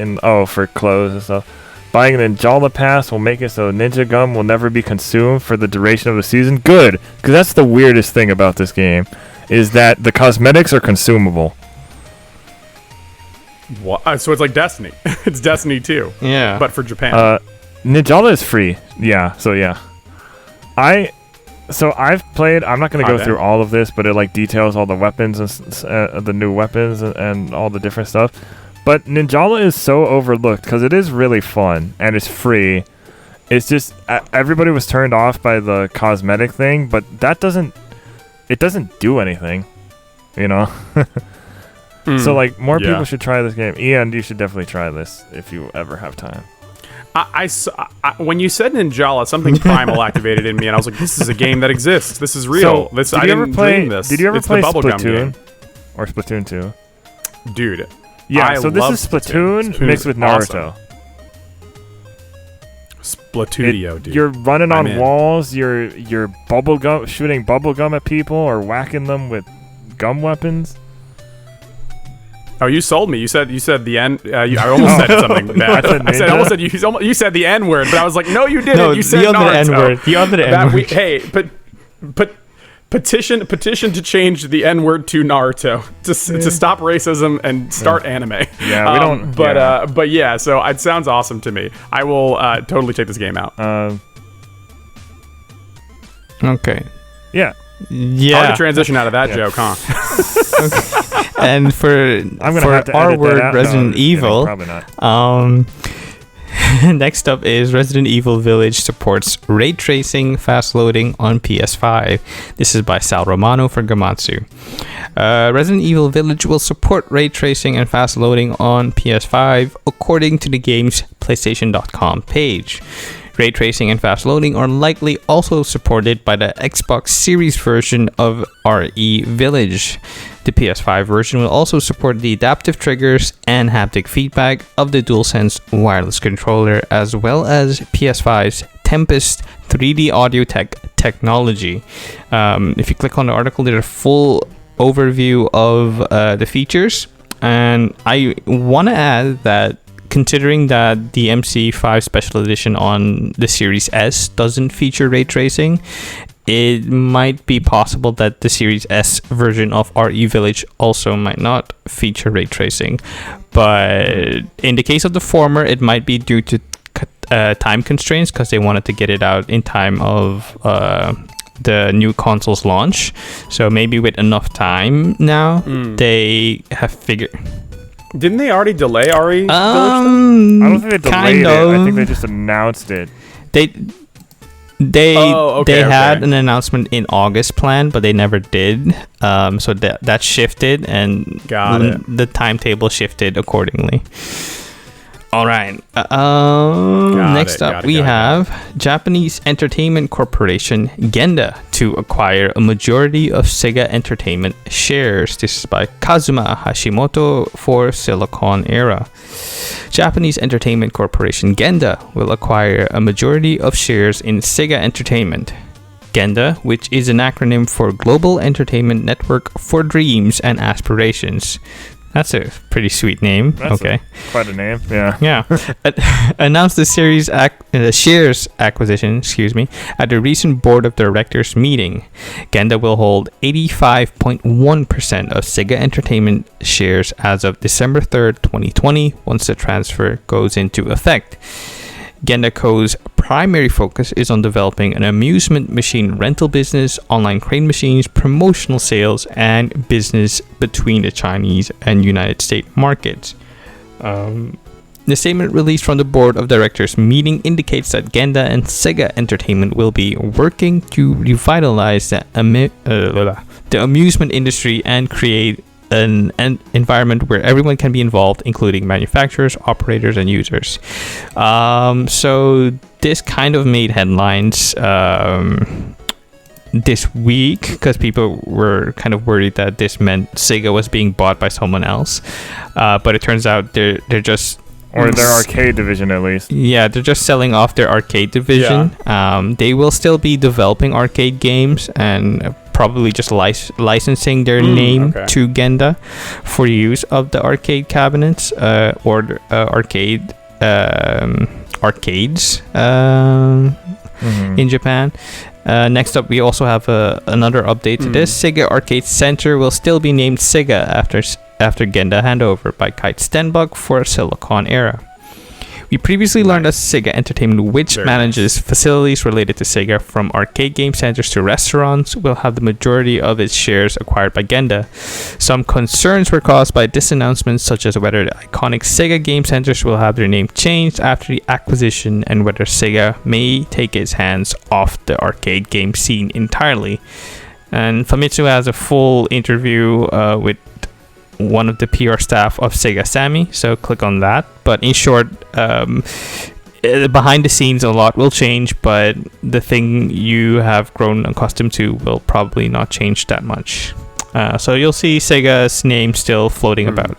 for clothes and stuff. Buying an Ninjala pass will make it so Ninja Gum will never be consumed for the duration of the season. Good, because that's the weirdest thing about this game, is that the cosmetics are consumable. What? So it's like Destiny. It's Destiny 2. Yeah. But for Japan. Ninjala is free. Yeah, so yeah. I've played, I'm not going to go through all of this, but it like details all the weapons and the new weapons and all the different stuff. But Ninjala is so overlooked because it is really fun and it's free. It's just everybody was turned off by the cosmetic thing, but it doesn't do anything, you know? So like more people should try this game. Ian, you should definitely try this if you ever have time. I when you said Ninjala, something primal activated in me, and I was like, "This is a game that exists. This is real." Did you ever play Splatoon or Splatoon 2? Dude, Yeah, so this is Splatoon mixed with Naruto. Awesome. Splatudio, dude. You're running on walls. You're shooting bubble gum at people or whacking them with gum weapons. Oh, you sold me. You said the N. I almost said something bad. You said the N word, but I was like, no, you didn't. No, you said the other Naruto. N word. The other N word. Hey, but petition to change the N word to Naruto to stop racism and start anime. Yeah, we don't. But yeah, so it sounds awesome to me. I will totally check this game out. Okay. Yeah. Hard to transition out of that joke, huh? Okay. And for our word, Resident Evil. Probably not. Next up is Resident Evil Village supports ray tracing fast loading on PS5. This is by Sal Romano for Gamatsu. Resident Evil Village will support ray tracing and fast loading on PS5 according to the game's PlayStation.com page. Ray tracing and fast loading are likely also supported by the Xbox Series version of RE Village. The PS5 version will also support the adaptive triggers and haptic feedback of the DualSense wireless controller, as well as PS5's Tempest 3D audio technology. If you click on the article, there's a full overview of the features. And I want to add that considering that the MC5 Special Edition on the Series S doesn't feature ray tracing, it might be possible that the Series S version of RE Village also might not feature ray tracing. But in the case of the former, it might be due to time constraints because they wanted to get it out in time of the new console's launch. So maybe with enough time now, they have figured... Didn't they already delay RE? I don't think they delayed it. I think they just announced it. They had an announcement in August planned, but they never did. So that shifted, and the timetable shifted accordingly. All right. Next up, we have Japanese Entertainment Corporation Genda to acquire a majority of Sega Entertainment shares. This is by Kazuma Hashimoto for Silicon Era. Japanese Entertainment Corporation Genda will acquire a majority of shares in Sega Entertainment. Genda, which is an acronym for Global Entertainment Network for Dreams and Aspirations. That's a pretty sweet name. That's quite a name. Yeah. Yeah. Announced the shares acquisition, at the recent board of directors meeting. Genda will hold 85.1% of Sega Entertainment shares as of December 3rd, 2020, once the transfer goes into effect. Genda Co.'s primary focus is on developing an amusement machine rental business, online crane machines, promotional sales, and business between the Chinese and United States markets. The statement released from the board of directors meeting indicates that Genda and Sega Entertainment will be working to revitalize the amusement industry and create an environment where everyone can be involved, including manufacturers, operators, and users. So this kind of made headlines this week because people were kind of worried that this meant Sega was being bought by someone else. But it turns out they're just... Or their arcade division, at least. Yeah, they're just selling off their arcade division. Yeah. They will still be developing arcade games and probably just licensing their name to Genda for use of the arcade cabinets or arcades in Japan. Next up, we also have another update to this. Sega Arcade Center will still be named Sega after Genda handover by Kite Stenbuck for Silicon Era. We previously learned that Sega Entertainment, which manages facilities related to Sega from arcade game centers to restaurants, will have the majority of its shares acquired by Genda. Some concerns were caused by this announcement, such as whether the iconic Sega game centers will have their name changed after the acquisition and whether Sega may take its hands off the arcade game scene entirely. And Famitsu has a full interview with one of the PR staff of Sega Sammy, so click on that. But in short, behind the scenes a lot will change, but the thing you have grown accustomed to will probably not change that much. So you'll see Sega's name still floating about.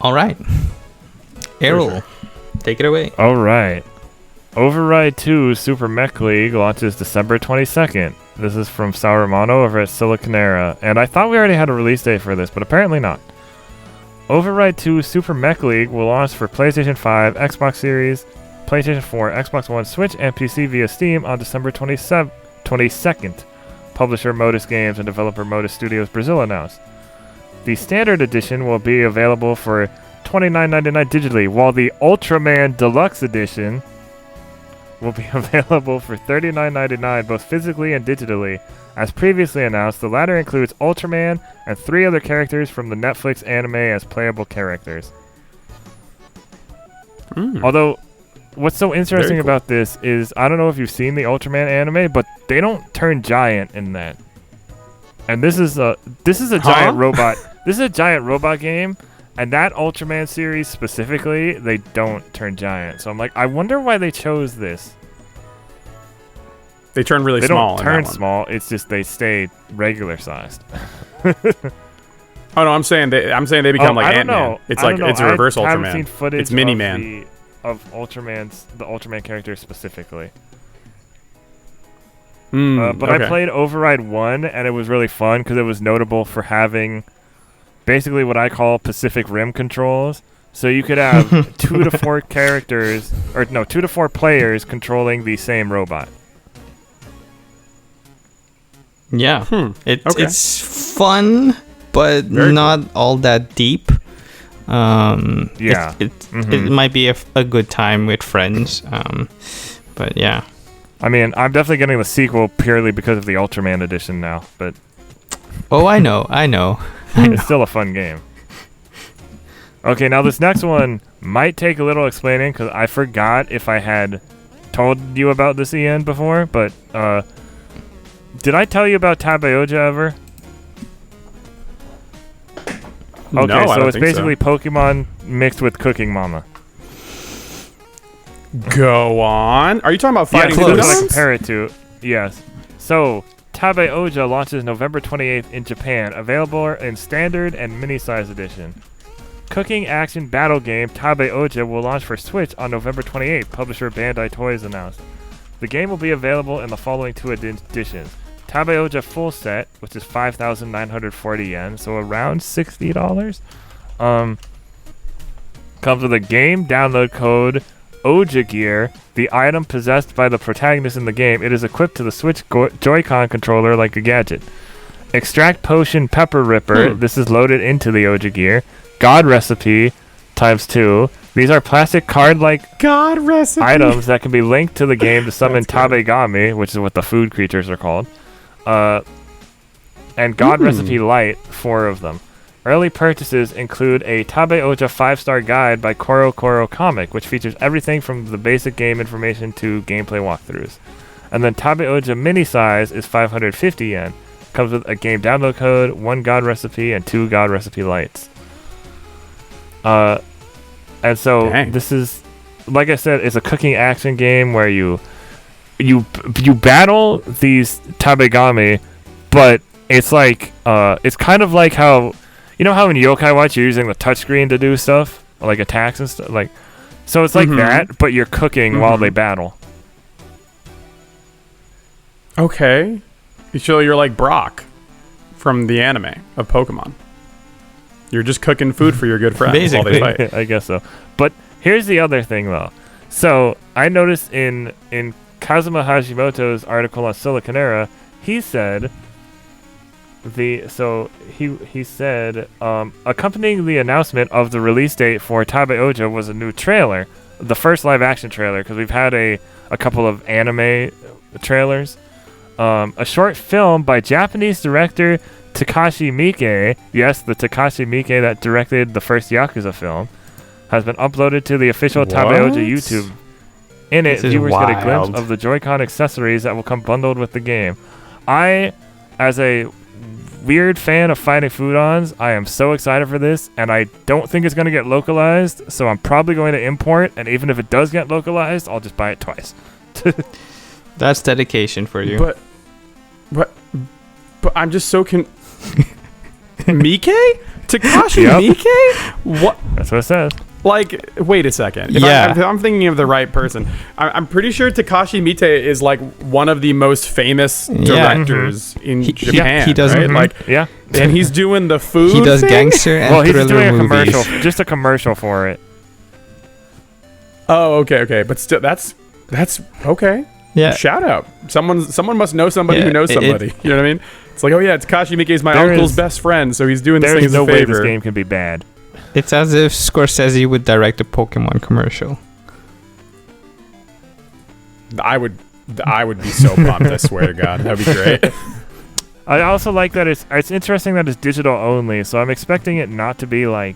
All right. Erroll, take it away. All right. Override 2 Super Mech League launches December 22nd. This is from Sauermano over at Siliconera. And I thought we already had a release date for this, but apparently not. Override 2 Super Mech League will launch for PlayStation 5, Xbox Series, PlayStation 4, Xbox One, Switch, and PC via Steam on December 22nd. Publisher Modus Games and developer Modus Studios Brazil announced. The standard edition will be available for $29.99 digitally, while the Ultraman Deluxe Edition will be available for $39.99 both physically and digitally. As previously announced, the latter includes Ultraman and 3 other characters from the Netflix anime as playable characters. Although, what's so interesting about this is, I don't know if you've seen the Ultraman anime, but they don't turn giant in that. And this is a giant robot. This is a giant robot game, and that Ultraman series specifically, they don't turn giant. So I'm like, I wonder why they chose this. They turn really small. They don't turn small. It's just they stay regular sized. Oh no, I'm saying they become like Ant-Man. It's like it's a reverse Ultraman. I haven't seen footage. It's Mini-Man of the Ultraman character specifically. But I played Override 1, and it was really fun because it was notable for having basically what I call Pacific Rim controls. So you could have 2 to 4 characters, 2 to 4 players controlling the same robot. Yeah, it's fun, but not all that deep. It might be a good time with friends. But yeah. I mean, I'm definitely getting the sequel purely because of the Ultraman edition now, but... Oh, I know. It's still a fun game. Okay, now this next one might take a little explaining, because I forgot if I had told you about this, Ian, before, but, did I tell you about Tabeoja ever? Okay, no, so it's basically Pokemon mixed with Cooking Mama. Go on. Are you talking about fighting food? Yeah, I compare it to. Yes. So, Tabeoja launches November 28th in Japan, available in Standard and Mini-Size Edition. Cooking action battle game Tabeoja will launch for Switch on November 28th, publisher Bandai Toys announced. The game will be available in the following 2 editions. Tabeoja Full Set, which is 5,940 yen, so around $60. Comes with a game download code Oja Gear, the item possessed by the protagonist in the game. It is equipped to the Switch Joy-Con controller like a gadget. Extract Potion Pepper Ripper. This is loaded into the Oja Gear. God Recipe ×2. These are plastic card-like God Recipe items that can be linked to the game to summon Tabegami, which is what the food creatures are called. And God Recipe Light, 4 of them. Early purchases include a Tabeoja 5-star guide by Koro Koro Comic, which features everything from the basic game information to gameplay walkthroughs. And then Tabeoja Mini Size is 550 yen. Comes with a game download code, 1 God Recipe, and 2 God Recipe Lights. And so this is, like I said, it's a cooking action game where you battle these Tabegami, but it's like it's kind of like how, you know how in Yokai Watch you're using the touchscreen to do stuff, like attacks and stuff, like, so it's like that, but you're cooking while they battle. Okay, so you're like Brock from the anime of Pokemon. You're just cooking food for your good friends basically while they fight. I guess so. But here's the other thing, though. So I noticed in Kazuma Hashimoto's article on Siliconera, he said he said accompanying the announcement of the release date for Tabeoja was a new trailer, the first live action trailer, because we've had a couple of anime trailers. A short film by Japanese director Takashi Miike, yes, the Takashi Miike that directed the first Yakuza film, has been uploaded to the official Tabeoja YouTube. In it, viewers get a glimpse of the Joy-Con accessories that will come bundled with the game. I, as a weird fan of fighting foodons, I am so excited for this, and I don't think it's going to get localized, so I'm probably going to import, and even if it does get localized, I'll just buy it twice. That's dedication for you. But I'm just so Miike? Takashi Miike? What? That's what it says. Like, wait a second. If I'm thinking of the right person. I'm pretty sure Takashi Miike is like one of the most famous directors in Japan. He does, right? Like, and he's doing the food. He does thing? gangster and he's thriller doing a movies. commercial, just a commercial for it. Oh, okay, but still, that's okay. Yeah. Shout out. Someone must know somebody who knows somebody. You know what I mean? It's like, oh yeah, Takashi Miike is my uncle's best friend, so he's doing this thing as a favor. There is no way this game can be bad. It's as if Scorsese would direct a Pokemon commercial. I would be so pumped. I swear to God, that'd be great. I also like that it's interesting that it's digital only, so I'm expecting it not to be like.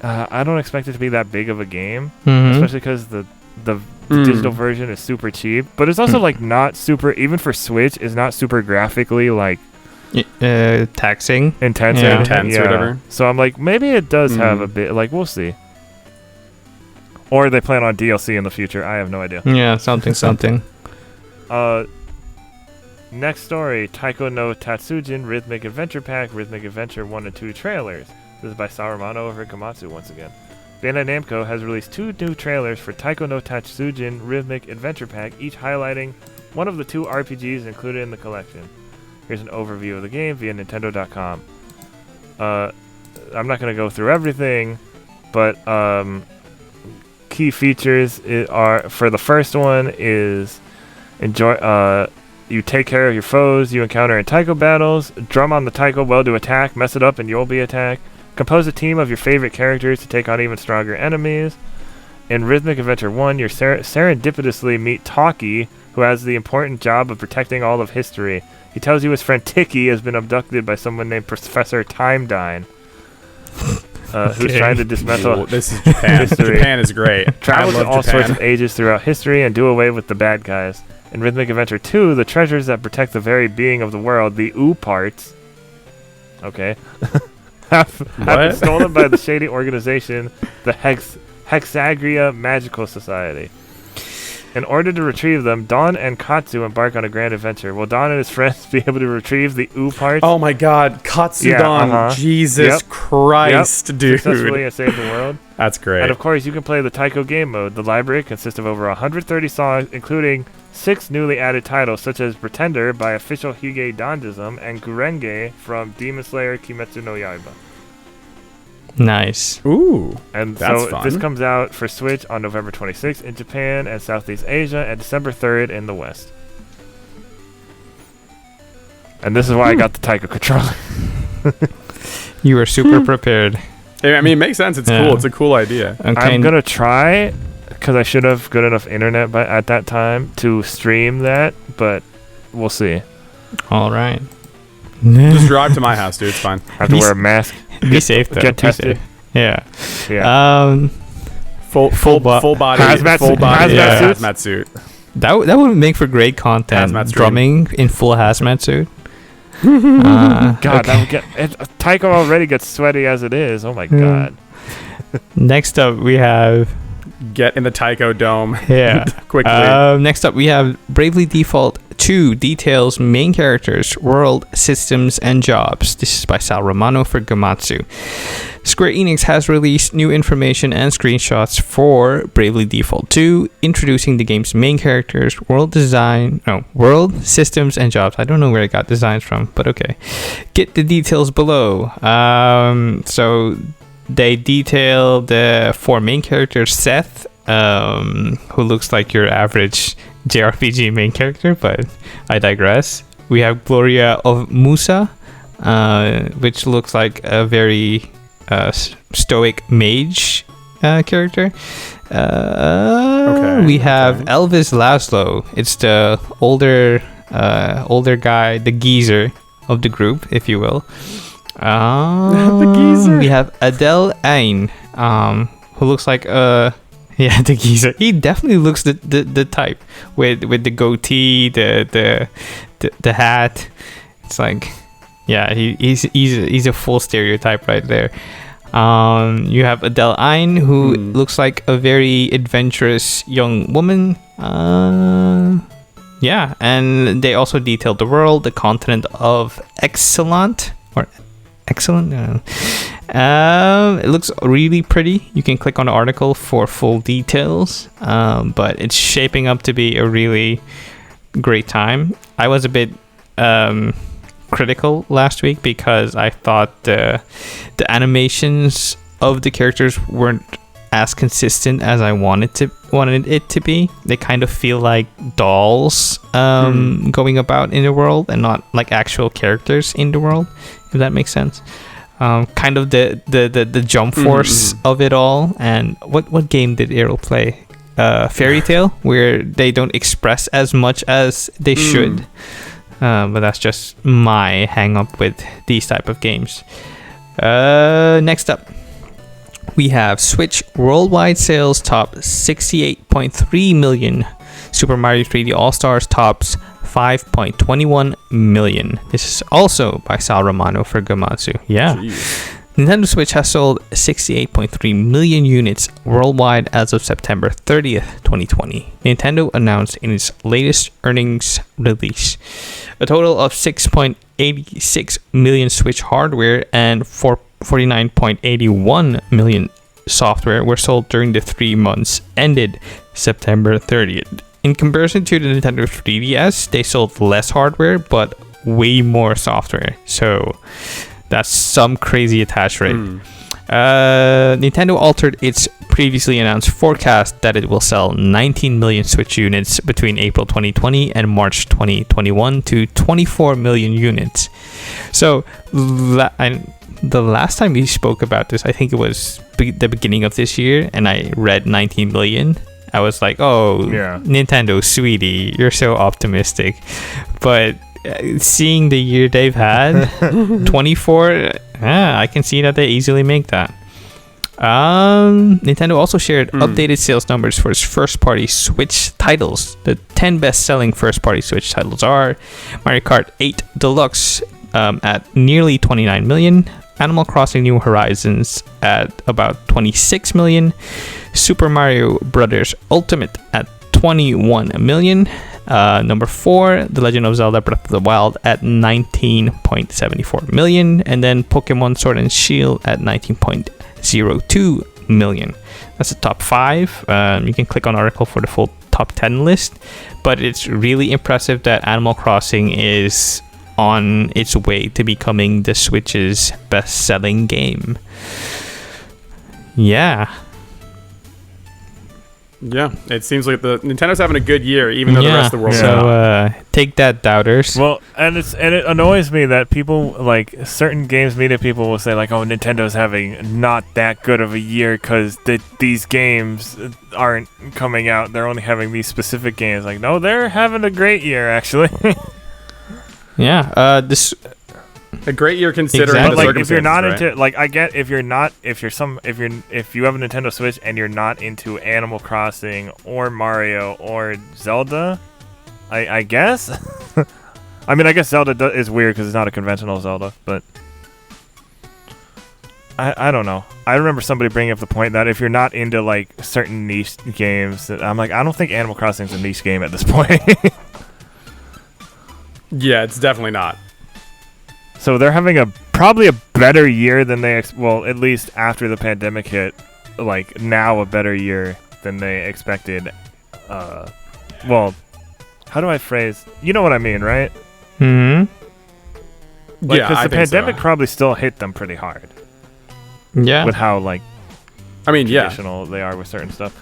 I don't expect it to be that big of a game, especially because the digital version is super cheap. But it's also like not super, even for Switch, is not super graphically like taxing, intense or whatever. So I'm like, maybe it does have a bit. Like, we'll see. Or they plan on DLC in the future. I have no idea. Yeah, something. Next story: Taiko no Tatsujin Rhythmic Adventure Pack, Rhythmic Adventure 1 and 2 trailers. This is by Saruman over at Komatsu once again. Bandai Namco has released 2 new trailers for Taiko no Tatsujin Rhythmic Adventure Pack, each highlighting one of the 2 RPGs included in the collection. Here's an overview of the game via Nintendo.com. I'm not going to go through everything, but key features are, for the first one is you take care of your foes you encounter in Taiko battles, drum on the Taiko well to attack, mess it up and you'll be attacked. Compose a team of your favorite characters to take on even stronger enemies. In Rhythmic Adventure 1, you serendipitously meet Taki, who has the important job of protecting all of history. He tells you his friend Tiki has been abducted by someone named Professor Timedine, who's trying to dismantle this is Japan. history. Japan is great. Travel to all sorts of ages throughout history and do away with the bad guys. In Rhythmic Adventure 2, the treasures that protect the very being of the world, the OO parts, have been stolen by the shady organization, the Hexagria Magical Society. In order to retrieve them, Dawn and Katsu embark on a grand adventure. Will Dawn and his friends be able to retrieve the OO parts? Oh my God, Katsu-dan. Jesus Christ, dude. Successfully and save the world. That's great. And of course, you can play the Taiko game mode. The library consists of over 130 songs, including 6 newly added titles, such as Pretender by Official Hige Dandism and Gurenge from Demon Slayer Kimetsu no Yaiba. Nice. Ooh, and that's so fun. This comes out for Switch on November 26th in Japan and Southeast Asia, and December 3rd in the West. And this is why I got the Taiko controller. You were super prepared. I mean, it makes sense. It's cool. It's a cool idea. Okay. I'm gonna try, because I should have good enough internet at that time to stream that, but we'll see. All right. Just drive to my house, dude. It's fine. I have to wear a mask. Be safe though. Get tested. Yeah. Full body hazmat suit. That would make for great content. Hazmat drumming in full hazmat suit. God, that would get. Taiko already gets sweaty as it is. Oh my God. Next up, we have. Get in the Taiko dome. Yeah. Quickly. Next up, we have Bravely Default 2 details main characters, world, systems, and jobs. This is by Sal Romano for Gamatsu. Square Enix has released new information and screenshots for Bravely Default 2, introducing the game's main characters, world, systems, and jobs. I don't know where I got designs from, but okay. Get the details below. So they detail the 4 main characters. Seth, who looks like your average JRPG main character, but I digress. We have Gloria of Musa, which looks like a very stoic mage character. We have Elvis Laszlo. It's the older guy, the geezer of the group, if you will. The geezer. We have Adele Ain, who looks like the geezer. He definitely looks the type with the goatee, the hat. It's like, yeah, he's a full stereotype right there. You have Adele Ain, who looks like a very adventurous young woman. Yeah, and they also detailed the world, the continent of Excellent, or excellent. It looks really pretty. You can click on the article for full details, but it's shaping up to be a really great time. I was a bit critical last week because I thought the animations of the characters weren't as consistent as I wanted it to be. They kind of feel like dolls going about in the world and not like actual characters in the world, if that makes sense. Kind of the jump force of it all. And what game did Erroll play? Fairy Tail, where they don't express as much as they should. But that's just my hang up with these type of games. Next up, we have Switch worldwide sales top 68.3 million. Super Mario 3D All-Stars tops 5.21 million. This is also by Sal Romano for Gamatsu. Yeah. Jeez. Nintendo Switch has sold 68.3 million units worldwide as of September 30th, 2020. Nintendo announced in its latest earnings release a total of 6.86 million Switch hardware and 49.81 million software were sold during the 3 months ended September 30th. In comparison to the Nintendo 3DS, they sold less hardware but way more software. So that's some crazy attach rate. Nintendo altered its previously announced forecast that it will sell 19 million Switch units between April 2020 and March 2021 to 24 million units. So the last time we spoke about this, I think it was the beginning of this year, and I read 19 million. I was like, oh, yeah. Nintendo, sweetie, you're so optimistic. But seeing the year they've had, 24, I can see that they easily make that. Nintendo also shared updated sales numbers for its first-party Switch titles. The 10 best-selling first-party Switch titles are Mario Kart 8 Deluxe at nearly 29 million, Animal Crossing New Horizons at about 26 million, Super Mario Bros. Ultimate at 21 million, number 4, The Legend of Zelda Breath of the Wild at 19.74 million, and then Pokemon Sword and Shield at 19.02 million. That's the top 5. You can click on article for the full top 10 list, but it's really impressive that Animal Crossing is on its way to becoming the Switch's best-selling game. Yeah, it seems like the Nintendo's having a good year, even though the rest of the world. So take that, doubters. Well, and it annoys me that people, like certain games media people, will say like, "Oh, Nintendo's having not that good of a year because these games aren't coming out. They're only having these specific games." Like, no, they're having a great year actually. Yeah, this a great year considering the like circumstances, if you're not right? into, like, I get if you have a Nintendo Switch and you're not into Animal Crossing or Mario or Zelda, I guess. I mean, I guess Zelda is weird because it's not a conventional Zelda, but I don't know. I remember somebody bringing up the point that if you're not into like certain niche games, I'm like, I don't think Animal Crossing is a niche game at this point. Yeah, it's definitely not. So they're having probably a better year than they well, at least after the pandemic hit, like now a better year than they expected. Well, how do I phrase? You know what I mean, right? Hmm. Like, because the pandemic probably still hit them pretty hard. Yeah. With how traditional they are with certain stuff.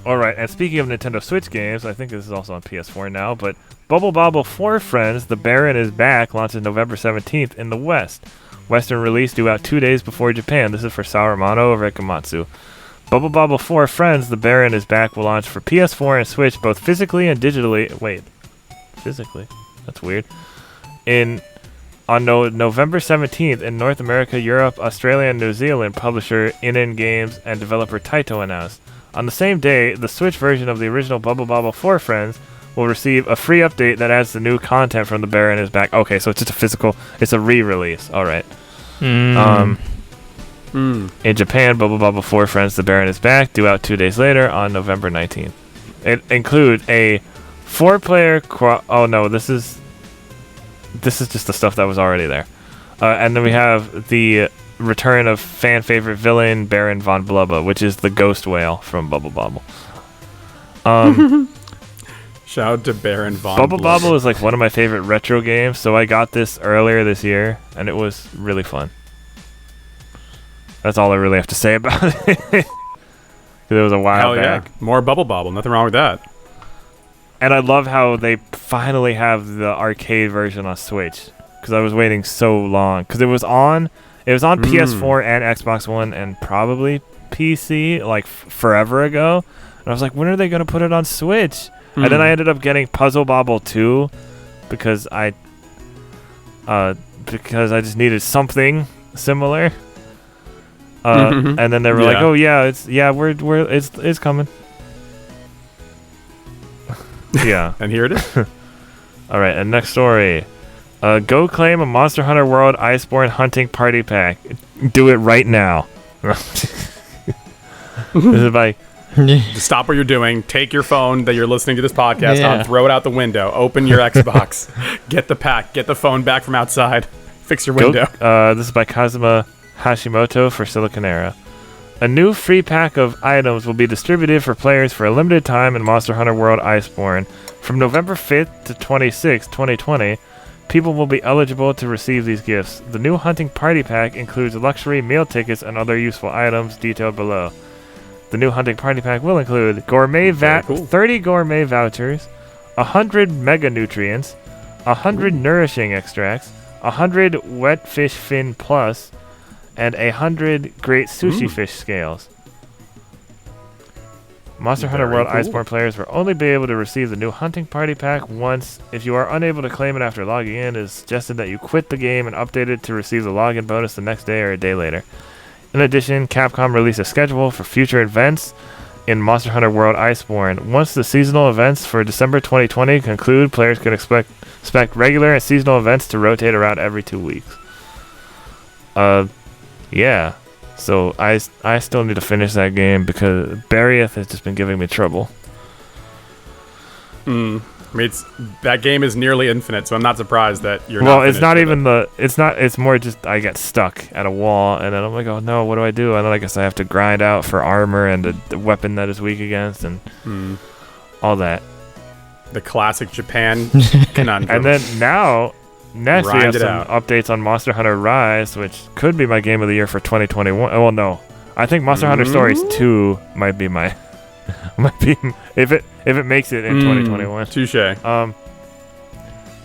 All right, and speaking of Nintendo Switch games, I think this is also on PS4 now, but Bubble Bobble 4 Friends, The Baron is Back, launches November 17th in the West. Western release due out 2 days before Japan. This is for Sal Romano over at Gamatsu. Bubble Bobble 4 Friends, The Baron is Back will launch for PS4 and Switch, both physically and digitally. Wait, physically? That's weird. On November 17th in North America, Europe, Australia, and New Zealand, publisher INN Games and developer Taito announced. On the same day, the Switch version of the original Bubble Bobble 4 Friends will receive a free update that adds the new content from The Baron is Back. Okay, so it's just a physical, it's a re-release. All right. In Japan, Bubble Bobble 4 Friends, The Baron is Back, due out 2 days later on November 19th. It includes a 4-player this is just the stuff that was already there. And then we have the return of fan favorite villain Baron von Blubba, which is the ghost whale from Bubble Bobble. Shout out to Baron von Bubble Blubba. Bobble is like one of my favorite retro games, so I got this earlier this year, and it was really fun. That's all I really have to say about it. It was a while back. Yeah. More Bubble Bobble. Nothing wrong with that. And I love how they finally have the arcade version on Switch, because I was waiting so long. Because it was on PS4 and Xbox One and probably PC like forever ago. And I was like, when are they going to put it on Switch? And then I ended up getting Puzzle Bobble 2 because I just needed something similar. And then they were like, "Oh yeah, it's coming." Yeah. And here it is. All right, and next story. Go claim a Monster Hunter World Iceborne Hunting Party Pack. Do it right now. This is by... Stop what you're doing. Take your phone that you're listening to this podcast on, throw it out the window, open your Xbox, get the pack, get the phone back from outside, fix your window. This is by Kazuma Hashimoto for Siliconera. A new free pack of items will be distributed for players for a limited time in Monster Hunter World Iceborne. From November 5th to 26th, 2020, people will be eligible to receive these gifts. The new hunting party pack includes luxury meal tickets and other useful items detailed below. The new hunting party pack will include 30 gourmet vouchers, 100 mega nutrients, 100 nourishing extracts, 100 wet fish fin plus, and 100 great sushi fish scales. Monster Hunter World Iceborne players will only be able to receive the new hunting party pack once. If you are unable to claim it after logging in, it is suggested that you quit the game and update it to receive the login bonus the next day or a day later. In addition, Capcom released a schedule for future events in Monster Hunter World Iceborne. Once the seasonal events for December 2020 conclude, players can expect regular and seasonal events to rotate around every 2 weeks. Yeah. So I still need to finish that game because Barrieth has just been giving me trouble. I mean, that game is nearly infinite, so I'm not surprised that you're Well, it's not even it's more just I get stuck at a wall, and then I'm like, oh no, what do I do? And then I guess I have to grind out for armor and the weapon that is weak against, and all that. The classic Japan conundrum. And then next we have some updates on Monster Hunter Rise, which could be my game of the year for 2021. Oh, well, no. I think Monster Hunter Stories 2 might be my... if it makes it in 2021. Touche.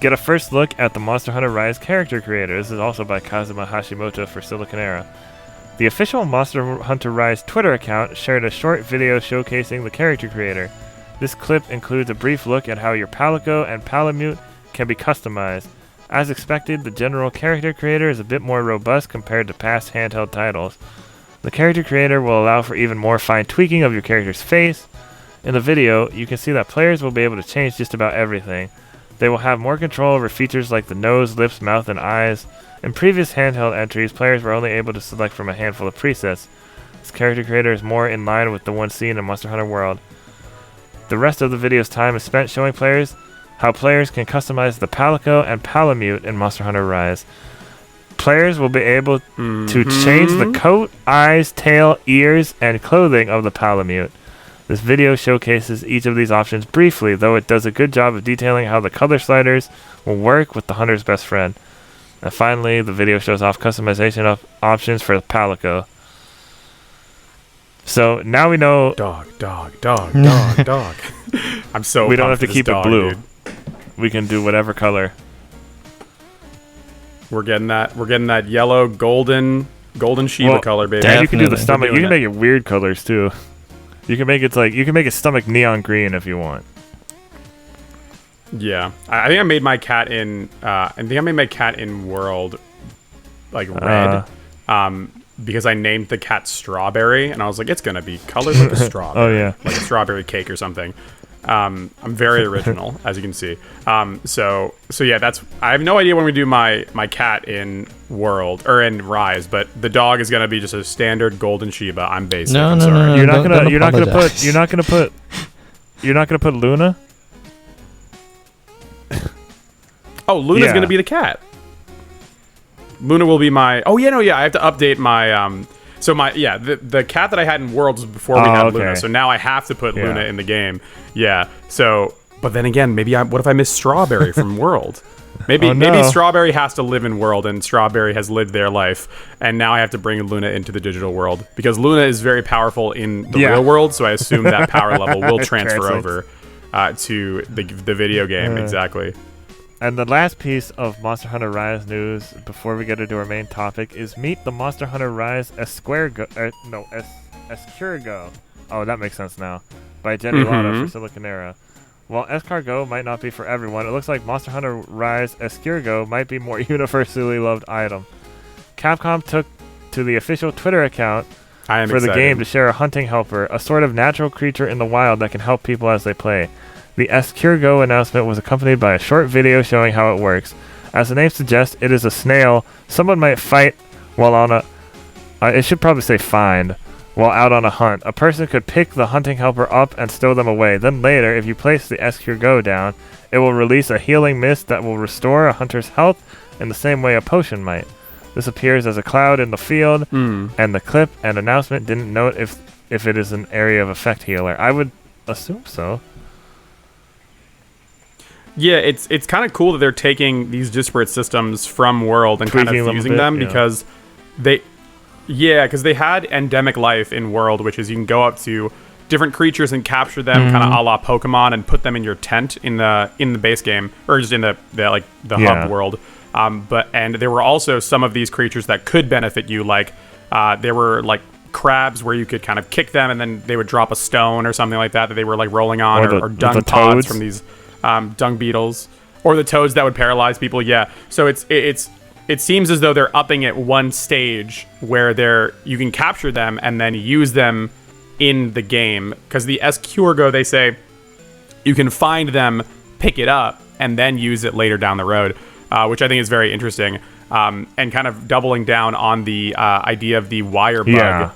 Get a first look at the Monster Hunter Rise character creator. This is also by Kazuma Hashimoto for Siliconera. The official Monster Hunter Rise Twitter account shared a short video showcasing the character creator. This clip includes a brief look at how your Palico and Palamute can be customized. As expected, the general character creator is a bit more robust compared to past handheld titles. The character creator will allow for even more fine tweaking of your character's face. In the video, you can see that players will be able to change just about everything. They will have more control over features like the nose, lips, mouth, and eyes. In previous handheld entries, players were only able to select from a handful of presets. This character creator is more in line with the one seen in Monster Hunter World. The rest of the video's time is spent showing players how players can customize the Palico and Palamute in Monster Hunter Rise. Players will be able to change the coat, eyes, tail, ears, and clothing of the Palamute. This video showcases each of these options briefly, though it does a good job of detailing how the color sliders will work with the hunter's best friend. And finally, the video shows off customization options for the Palico. So now we know... Dog. I'm so we don't have to keep it blue. Dude. We can do whatever color. We're getting that yellow, golden Shiba color, baby. And you can do the stomach. You can make it weird colors too. You can make it stomach neon green if you want. Yeah, I think I made my cat in. World, like red. Because I named the cat Strawberry, and I was like, it's gonna be colored like a strawberry. Oh yeah, like a strawberry cake or something. I'm very original, as you can see. So yeah, I have no idea when we do my cat in World or in Rise, but the dog is gonna be just a standard golden Shiba. I'm basic. No. You're not gonna put Luna. Oh, Luna's gonna be the cat. Luna will be my. Oh yeah, no, yeah. I have to update my. So the cat that I had in Worlds was before we had Luna. So now I have to put Luna in the game. Yeah. So, but then again, what if I miss Strawberry from World? Maybe Strawberry has to live in World, and Strawberry has lived their life, and now I have to bring Luna into the digital world because Luna is very powerful in the real world. So I assume that power level will transfer over to the video game. Exactly. And the last piece of Monster Hunter Rise news before we get into our main topic is meet the Monster Hunter Rise Escurgo. Oh, that makes sense now. By Jenny Lada for Silicon Era. While Escargot might not be for everyone, it looks like Monster Hunter Rise Escurgo might be more universally loved item. Capcom took to the official Twitter account for the game to share a hunting helper, a sort of natural creature in the wild that can help people as they play. The Escurgo announcement was accompanied by a short video showing how it works. As the name suggests, it is a snail someone might fight while on a... it should probably say find. While out on a hunt, a person could pick the hunting helper up and stow them away. Then later, if you place the Escurgo down, it will release a healing mist that will restore a hunter's health in the same way a potion might. This appears as a cloud in the field, and the clip and announcement didn't note if it is an area of effect healer. I would assume so. Yeah, it's kind of cool that they're taking these disparate systems from World and kind of fusing them because they... Yeah, because they had endemic life in World, which is you can go up to different creatures and capture them, kind of a la Pokemon, and put them in your tent in the base game, or just in the hub world. And there were also some of these creatures that could benefit you, like there were like crabs where you could kind of kick them, and then they would drop a stone or something like that they were like rolling on, or dung pods from these dung beetles, or the toads that would paralyze people. Yeah, so it seems as though they're upping it one stage where you can capture them and then use them in the game. Because the Escurgo, they say, you can find them, pick it up, and then use it later down the road, which I think is very interesting. And kind of doubling down on the idea of the wire bug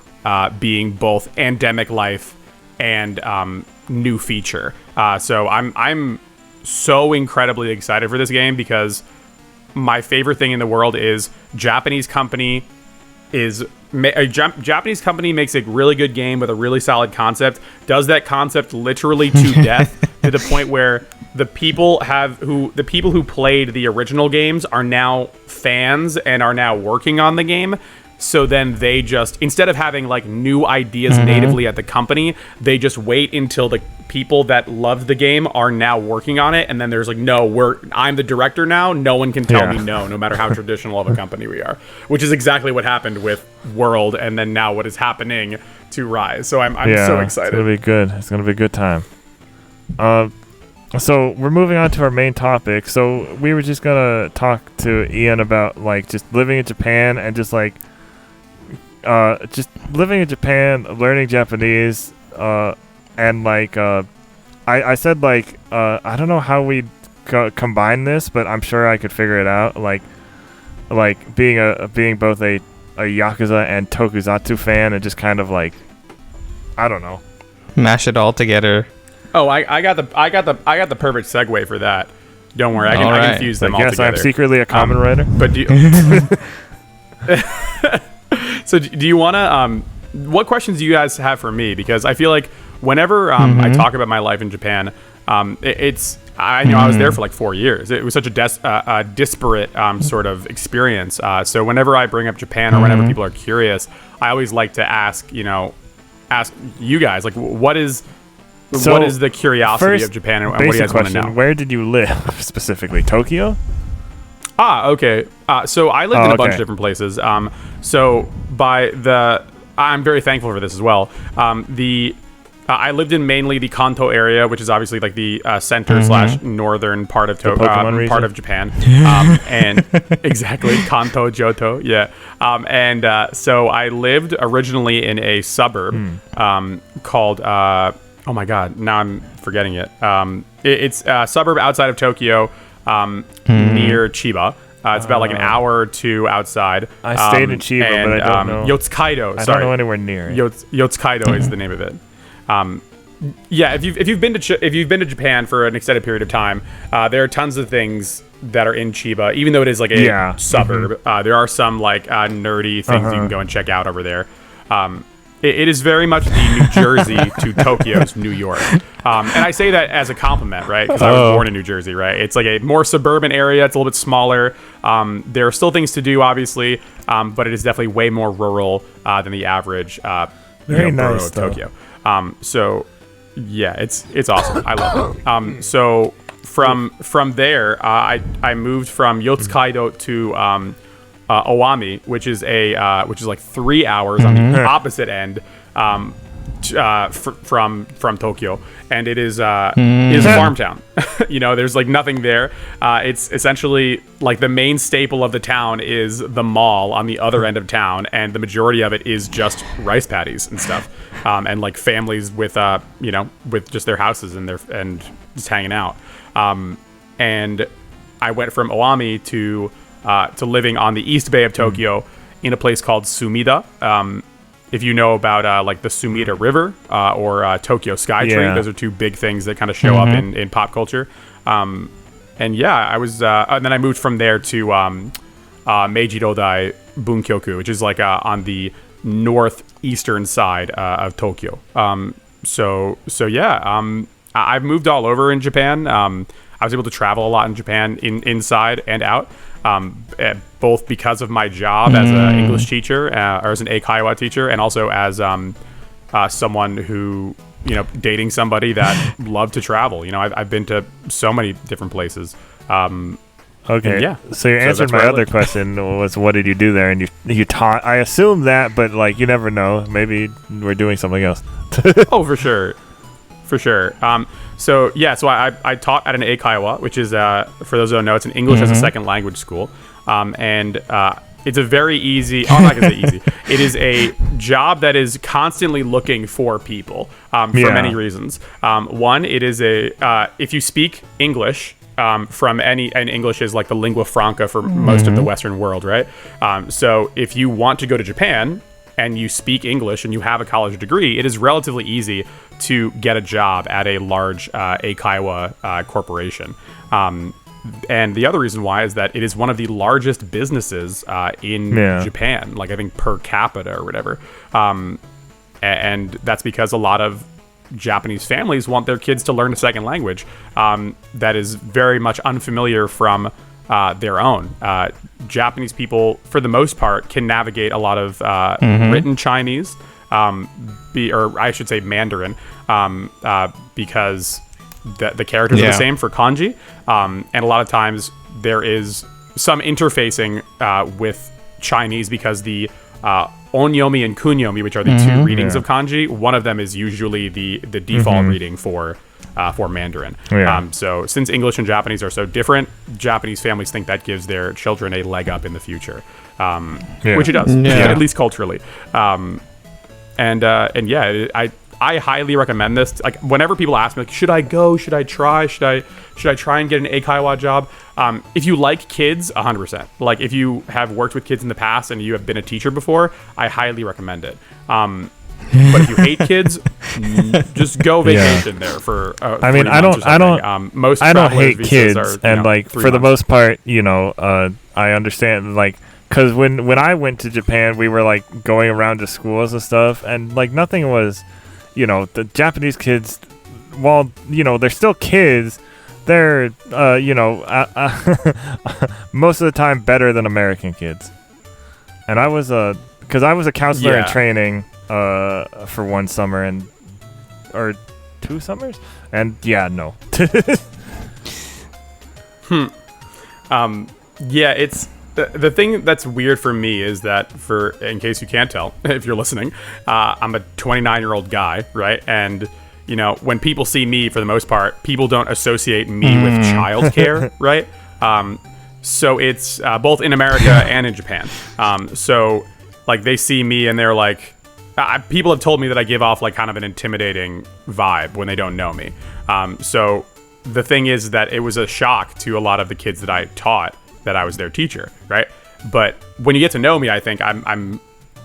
being both endemic life and new feature. So I'm so incredibly excited for this game because... My favorite thing in the world is Japanese company makes a really good game with a really solid concept, does that concept literally to death to the point where the people who played the original games are now fans and are now working on the game. So then they just, instead of having like new ideas natively at the company, they just wait until the people that loved the game are now working on it. And then there's like, I'm the director now. No one can tell me no matter how traditional of a company we are, which is exactly what happened with World. And then now what is happening to Rise. So I'm so excited. It's going to be good. It's going to be a good time. So we're moving on to our main topic. So we were just going to talk to Ian about like just living in Japan and just like, just living in Japan, learning Japanese, and like I said like I don't know how we combine this, but I'm sure I could figure it out. Like being both a Yakuza and Tokusatsu fan, and just kind of like I don't know, mash it all together. Oh, I got the perfect segue for that. Don't worry, I can fuse them all together. Yes, I'm secretly a Kamen Rider. But do you So do you want to, what questions do you guys have for me? Because I feel like whenever I talk about my life in Japan, I was there for like 4 years. It was such a disparate sort of experience. So whenever I bring up Japan or whenever people are curious, I always like to ask you guys, like, what is the curiosity of Japan and what do you guys want to know? Where did you live specifically? Tokyo? Okay. So I lived in a bunch of different places. I'm very thankful for this as well. I lived in mainly the Kanto area, which is obviously like the center / northern part of Japan. And exactly Kanto, Johto, yeah. So I lived originally in a suburb called. Oh my God! Now I'm forgetting it. It's a suburb outside of Tokyo. Near Chiba. It's about like an hour or two outside. I stayed in Chiba, but I don't know. Yotsukaido. I don't know anywhere near it. Yotsukaido is the name of it. Yeah, if you've been to Japan for an extended period of time, there are tons of things that are in Chiba, even though it is like a suburb. There are some like nerdy things you can go and check out over there. It is very much the New Jersey to Tokyo's New York. And I say that as a compliment, right? Because I was born in New Jersey, right? It's like a more suburban area. It's a little bit smaller. There are still things to do, obviously, but it is definitely way more rural than the average Very borough nice, of Tokyo. So, yeah, it's awesome. I love it. So from there, I moved from Yotsukaido to Owami, which is like 3 hours on the opposite end from Tokyo, and it is a farm town. There's like nothing there. It's essentially like the main staple of the town is the mall on the other end of town, and the majority of it is just rice paddies and stuff, and like families with with just their houses and just hanging out. And I went from Owami to living on the East Bay of Tokyo in a place called Sumida. If you know about like the Sumida River or Tokyo Skytree, those are two big things that kind of show up in pop culture. And yeah, I was, and then I moved from there to Meiji Rodai Bunkyoku, which is like on the northeastern side of Tokyo. So yeah, I've moved all over in Japan. I was able to travel a lot in Japan, inside and out. Both because of my job as an English teacher or as an Eikaiwa teacher, and also as someone who, dating somebody that loved to travel. I've been to so many different places. Okay. Yeah. So you answered my other question was, what did you do there? And you taught. I assume that, but like you never know. Maybe we're doing something else. Oh, for sure. So I taught at an Eikaiwa, which is for those who don't know, it's an English as a second language school, and it's a very easy. I'm not gonna say easy. It is a job that is constantly looking for people for many reasons. One, it is if you speak English. And English is like the lingua franca for most of the Western world, right? So if you want to go to Japan and you speak English and you have a college degree, it is relatively easy to get a job at a large Eikaiwa corporation. And the other reason why is that it is one of the largest businesses in Japan, like I think per capita or whatever. And that's because a lot of Japanese families want their kids to learn a second language that is very much unfamiliar from their own. Japanese people, for the most part, can navigate a lot of written Chinese, or I should say Mandarin, because the characters are the same for kanji, and a lot of times there is some interfacing with Chinese because the onyomi and kunyomi, which are the two readings of kanji, one of them is usually the default reading for Mandarin. So since English and Japanese are so different, Japanese families think that gives their children a leg up in the future, which it does, at least culturally. I highly recommend this. Like whenever people ask me, like, should I go? Should I try? Should I try and get an Eikaiwa job? If you like kids, 100%. Like if you have worked with kids in the past and you have been a teacher before, I highly recommend it. But if you hate kids, just go vacation there for. I mean, I don't hate kids, and like for the most part, I understand like. Because when I went to Japan, we were like going around to schools and stuff, and like nothing was, the Japanese kids, while they're still kids, they're most of the time better than American kids. And I was a counselor in training for one summer or 2 summers, and no. It's. The thing that's weird for me is that, in case you can't tell, if you're listening, I'm a 29-year-old guy, right? And, when people see me, for the most part, people don't associate me with childcare, right? So it's both in America and in Japan. So, like, they see me and they're like... people have told me that I give off, like, kind of an intimidating vibe when they don't know me. So the thing is that it was a shock to a lot of the kids that I taught that I was their teacher, right? But when you get to know me, I think I'm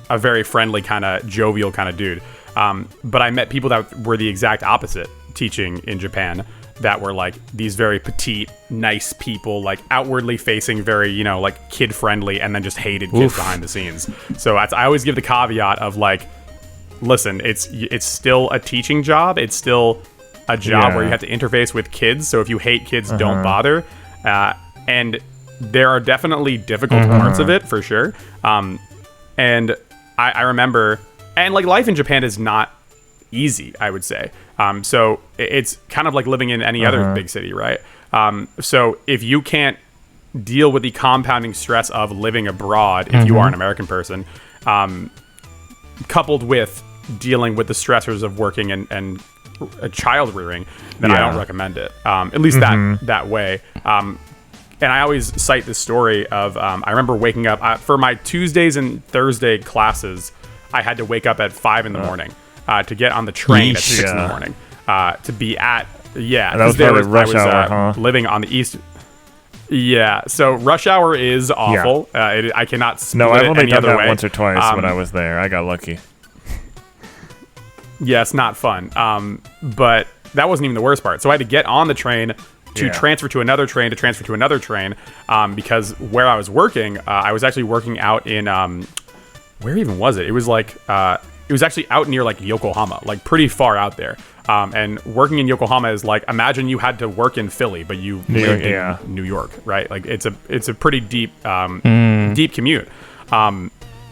a very friendly, kind of jovial kind of dude. But I met people that were the exact opposite teaching in Japan, that were like these very petite, nice people, like outwardly facing, very, you know, like kid friendly, and then just hated kids behind the scenes. So I always give the caveat of like, listen, it's still a teaching job. It's still a job where you have to interface with kids. So if you hate kids, don't bother. And there are definitely difficult parts of it, for sure. And I remember, and like life in Japan is not easy, I would say. So it's kind of like living in any other big city, right? So if you can't deal with the compounding stress of living abroad, if you are an American person, coupled with dealing with the stressors of working and a child rearing, then I don't recommend it. At least that way. And I always cite this story of, I remember waking up for my Tuesdays and Thursday classes. I had to wake up at 5 in the morning to get on the train at 6 in the morning to be at, and that was probably rush hour, living on the east. Yeah, so rush hour is awful. I cannot split I've only any done other that way. once or twice when I was there. I got lucky. Yeah, it's not fun. But that wasn't even the worst part. So I had to get on the train to transfer to another train to transfer to another train, because where I was working, I was actually working out in where even was it? It was like it was actually out near like Yokohama, like pretty far out there. And working in Yokohama is like, imagine you had to work in Philly, but you lived in New York, right? Like it's a pretty deep deep commute.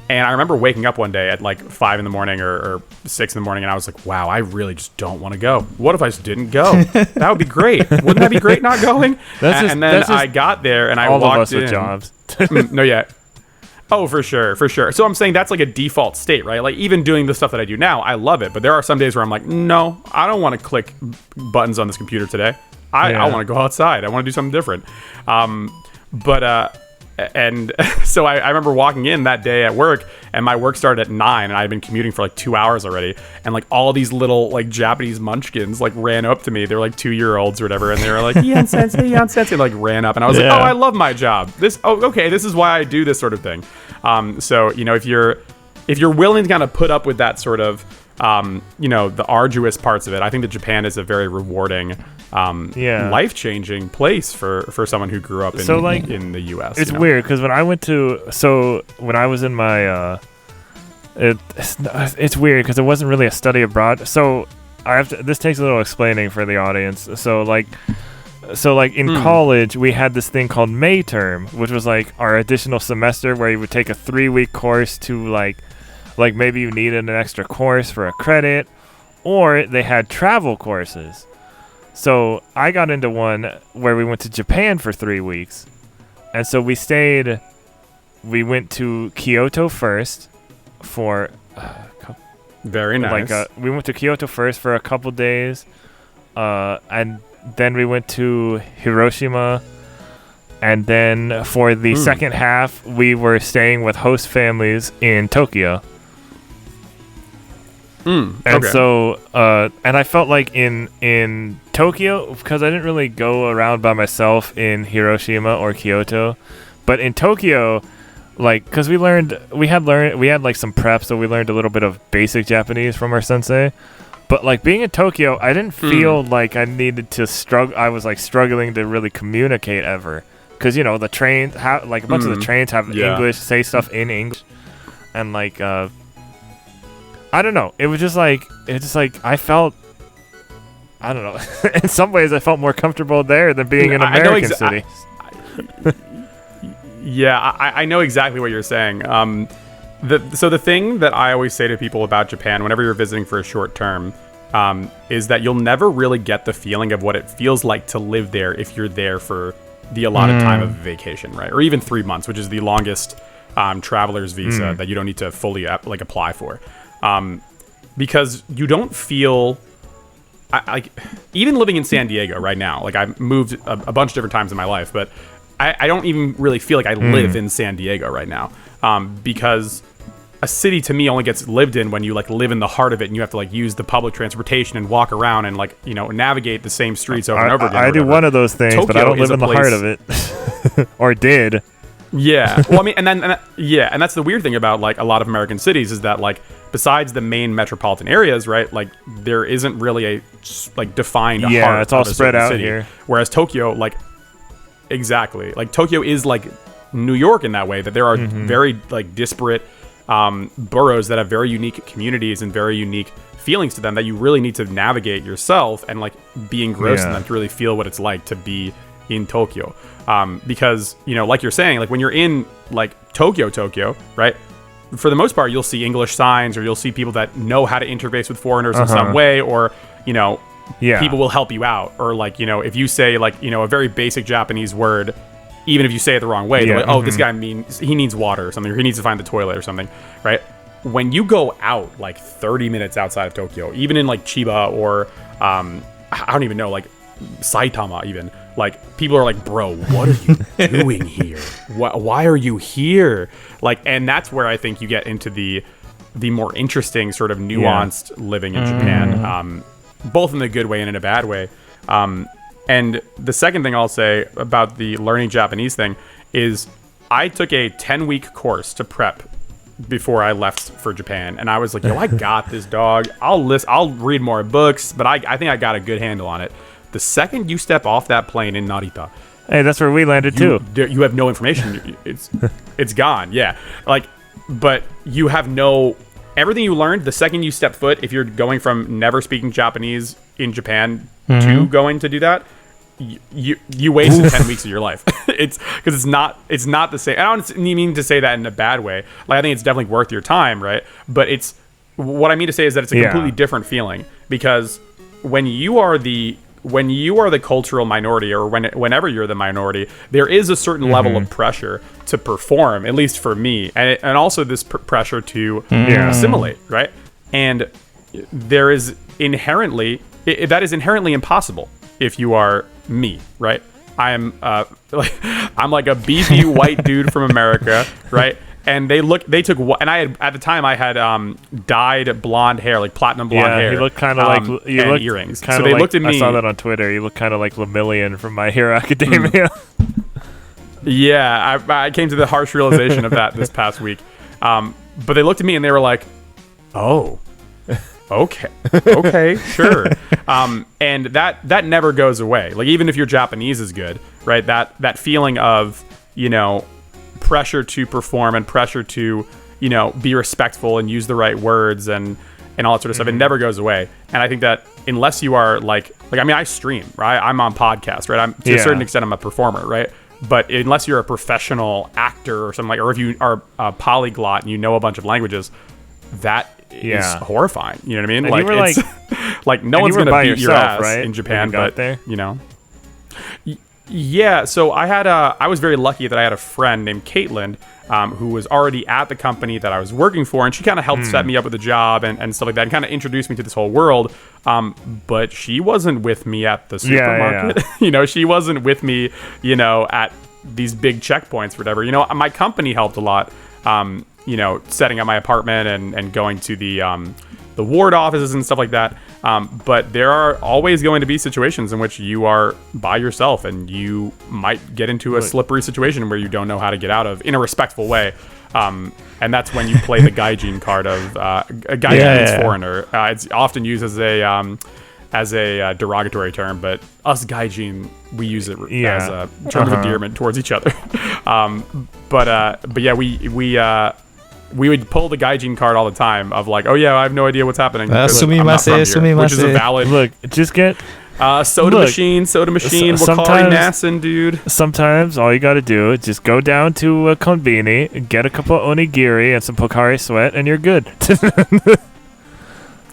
And I remember waking up one day at like 5 in the morning or 6 in the morning, and I was like, wow, I really just don't want to go. What if I just didn't go? That would be great. Wouldn't that be great not going? And then I got there and I walked in. All of us with jobs. Oh, for sure. So I'm saying that's like a default state, right? Like even doing the stuff that I do now, I love it. But there are some days where I'm like, no, I don't want to click buttons on this computer today. I want to go outside. I want to do something different. And so I remember walking in that day at work, and my work started at 9, and I had been commuting for like 2 hours already. And like all these little like Japanese munchkins like ran up to me. They were like 2-year-olds or whatever, and they were like, Ian Sensei, like ran up, and I was like, oh, I love my job. This is why I do this sort of thing. So you know, if you're willing to kind of put up with that sort of you know, the arduous parts of it, I think that Japan is a very rewarding, life-changing place for someone who grew up in the U.S. It's weird because when I was in my it's weird because it wasn't really a study abroad. So this takes a little explaining for the audience. So in college we had this thing called May term, which was like our additional semester where you would take a 3-week course to like maybe you needed an extra course for a credit, or they had travel courses. So I got into one where we went to Japan for 3 weeks. And so we went to Kyoto first for very nice. We went to Kyoto first for a couple days. And then we went to Hiroshima. And then for the second half, we were staying with host families in Tokyo. And so, and I felt like in Tokyo, because I didn't really go around by myself in Hiroshima or Kyoto, but in Tokyo, like, because we had like some prep, so we learned a little bit of basic Japanese from our sensei. But like being in Tokyo, I didn't feel like I needed to struggle. I was like struggling to really communicate ever, because you know the trains have like a bunch of the trains have English, say stuff in English, and like I don't know. It was just like I felt. I don't know. In some ways, I felt more comfortable there than being in American cities. I know exactly what you're saying. So the thing that I always say to people about Japan, whenever you're visiting for a short term, is that you'll never really get the feeling of what it feels like to live there if you're there for the allotted time of vacation, right? Or even 3 months, which is the longest traveler's visa that you don't need to fully apply for. Because you don't feel like even living in San Diego right now, like I've moved a bunch of different times in my life, but I don't even really feel like I live in San Diego right now, because a city to me only gets lived in when you like live in the heart of it and you have to like use the public transportation and walk around and like, you know, navigate the same streets over and over again. I do one of those things, Tokyo, but I don't live in the heart of it or did. Yeah. Well, I mean, and that's the weird thing about like a lot of American cities is that like besides the main metropolitan areas, right? Like there isn't really a like defined heart. It's all of a spread out city. here. Whereas Tokyo, like exactly, like Tokyo is like New York in that way that there are very like disparate boroughs that have very unique communities and very unique feelings to them that you really need to navigate yourself and like be engrossed in them to really feel what it's like to be in Tokyo. Because, you know, like you're saying, like when you're in like Tokyo, right? For the most part, you'll see English signs or you'll see people that know how to interface with foreigners in some way, or, you know, people will help you out. Or like, you know, if you say like, you know, a very basic Japanese word, even if you say it the wrong way, they're like, oh, this guy he needs water or something, or he needs to find the toilet or something, right? When you go out like 30 minutes outside of Tokyo, even in like Chiba or I don't even know, like Saitama even, like people are like, bro, what are you doing here? Why are you here? Like, and that's where I think you get into the more interesting sort of nuanced living in Japan, both in a good way and in a bad way. And the second thing I'll say about the learning Japanese thing is I took a 10-week course to prep before I left for Japan, and I was like, yo, I got this, dog. I'll read more books, but I think I got a good handle on it. The second you step off that plane in Narita, hey, that's where we landed too. You have no information. It's gone. Yeah, like, but you have everything you learned the second you step foot. If you're going from never speaking Japanese in Japan to going to do that, you wasted 10 weeks of your life. It's because it's not the same. I don't mean to say that in a bad way. Like I think it's definitely worth your time, right? But it's what I mean to say is that it's a completely different feeling, because when you are the cultural minority, or whenever you're the minority, there is a certain level of pressure to perform, at least for me, and also this pressure to assimilate, right? And there is inherently that is inherently impossible if you are me, right? I'm like a beefy white dude from America, right? And and I had, at the time I had dyed blonde hair, like platinum blonde hair. He looked kind of like and earrings. So they looked at me. I saw that on Twitter. You look kind of like Lemillion from My Hero Academia. Yeah, I came to the harsh realization of that this past week. But they looked at me and they were like, "Oh, okay, sure." And that never goes away. Like even if your Japanese is good, right? That feeling of, you know, pressure to perform and pressure to, you know, be respectful and use the right words and all that sort of stuff, it never goes away. And I think that unless you are like I mean, I stream, right? I'm on podcast, right? I'm to a certain extent I'm a performer, right? But unless you're a professional actor or something like, or if you are a polyglot and you know a bunch of languages, that is horrifying. You know what I mean? And like you were it's like no one's gonna beat your ass, right? In Japan, but there? You know. Yeah, so I was very lucky that I had a friend named Caitlin, who was already at the company that I was working for, and she kind of helped set me up with a job and stuff like that, and kind of introduced me to this whole world. But she wasn't with me at the supermarket. You know, she wasn't with me, you know, at these big checkpoints or whatever. You know, my company helped a lot, you know, setting up my apartment and going to the ward offices and stuff like that. But there are always going to be situations in which you are by yourself and you might get into a slippery situation where you don't know how to get out of in a respectful way. And that's when you play the gaijin card of a gaijin means foreigner. It's often used as a derogatory term, but us gaijin, we use it as a term of endearment towards each other. But yeah, we would pull the gaijin card all the time of like, oh yeah, I have no idea what's happening. Sumimasen. Which is a valid. Look, just get soda machine. Wakari Nassen, dude. Sometimes all you got to do is just go down to a konbini, get a couple onigiri and some Pocari Sweat, and you're good.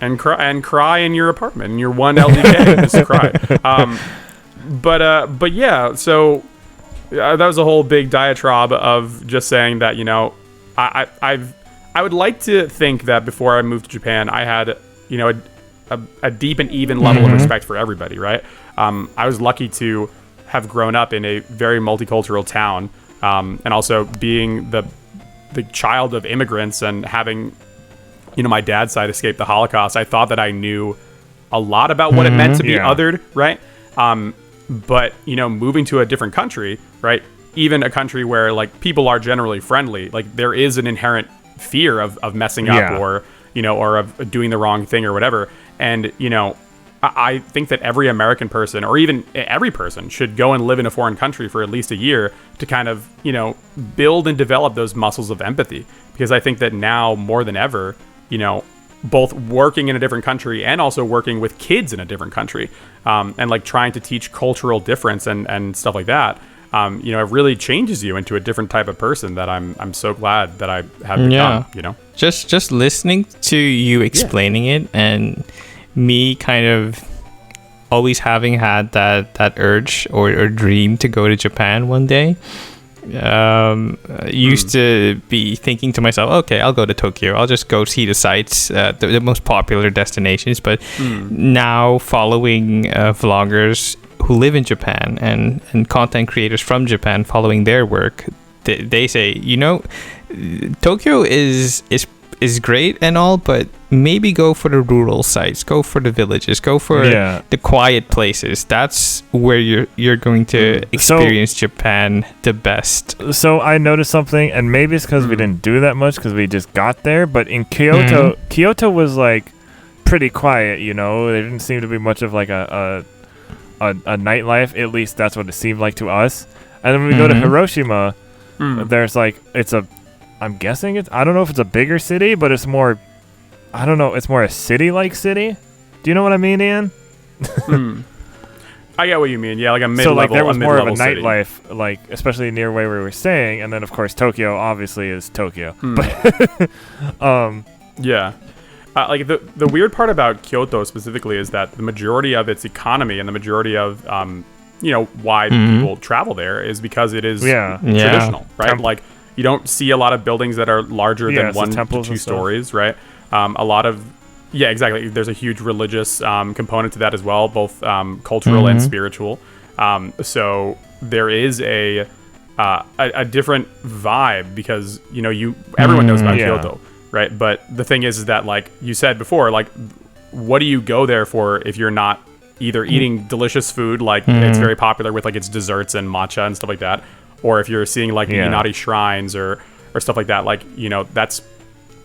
and cry in your apartment in your one LDK. Just cry. But yeah, so that was a whole big diatribe of just saying that, you know, I would like to think that before I moved to Japan, I had, you know, a deep and even level of respect for everybody, right? I was lucky to have grown up in a very multicultural town, and also being the child of immigrants and having, you know, my dad's side escape the Holocaust. I thought that I knew a lot about what it meant to be othered, right? But, you know, moving to a different country, right? even a country where like people are generally friendly, like there is an inherent fear of messing up or or of doing the wrong thing or whatever. And I think that every American person, or even every person, should go and live in a foreign country for at least a year to kind of build and develop those muscles of empathy, because I think that now more than ever, both working in a different country and also working with kids in a different country, and like trying to teach cultural difference and stuff like that, it really changes you into a different type of person that I'm so glad that I have become. Just listening to you explaining it, and me kind of always having had that urge or dream to go to Japan one day. Used to be thinking to myself, okay, I'll go to Tokyo, I'll just go see the sites, the most popular destinations. But now following vloggers who live in Japan and content creators from Japan, following their work, they say, Tokyo is great and all, but maybe go for the rural sites, go for the villages, go for the quiet places. That's where you're going to experience Japan the best. So I noticed something, and maybe it's because we didn't do that much because we just got there, but in Kyoto was like pretty quiet, there didn't seem to be much of like a nightlife. At least that's what it seemed like to us. And then when we go to Hiroshima, there's like, I'm guessing I don't know if it's a bigger city, but it's more, I don't know, it's more a city-like city. Do you know what I mean, Ian? I get what you mean. Yeah, like a mid-level. So like there was more of a city. nightlife, like especially near where we were staying, and then of course Tokyo obviously is Tokyo. But like the weird part about Kyoto specifically is that the majority of its economy and the majority of why people travel there is because it is traditional, right? Like you don't see a lot of buildings that are larger than 1 to 2 stories, right? A lot of exactly. There's a huge religious component to that as well, both cultural and spiritual. So there is a different vibe because everyone knows about Kyoto, right? But the thing is that, like you said before, like what do you go there for if you're not either eating delicious food, like it's very popular with like its desserts and matcha and stuff like that, or if you're seeing like Inari shrines or stuff like that, like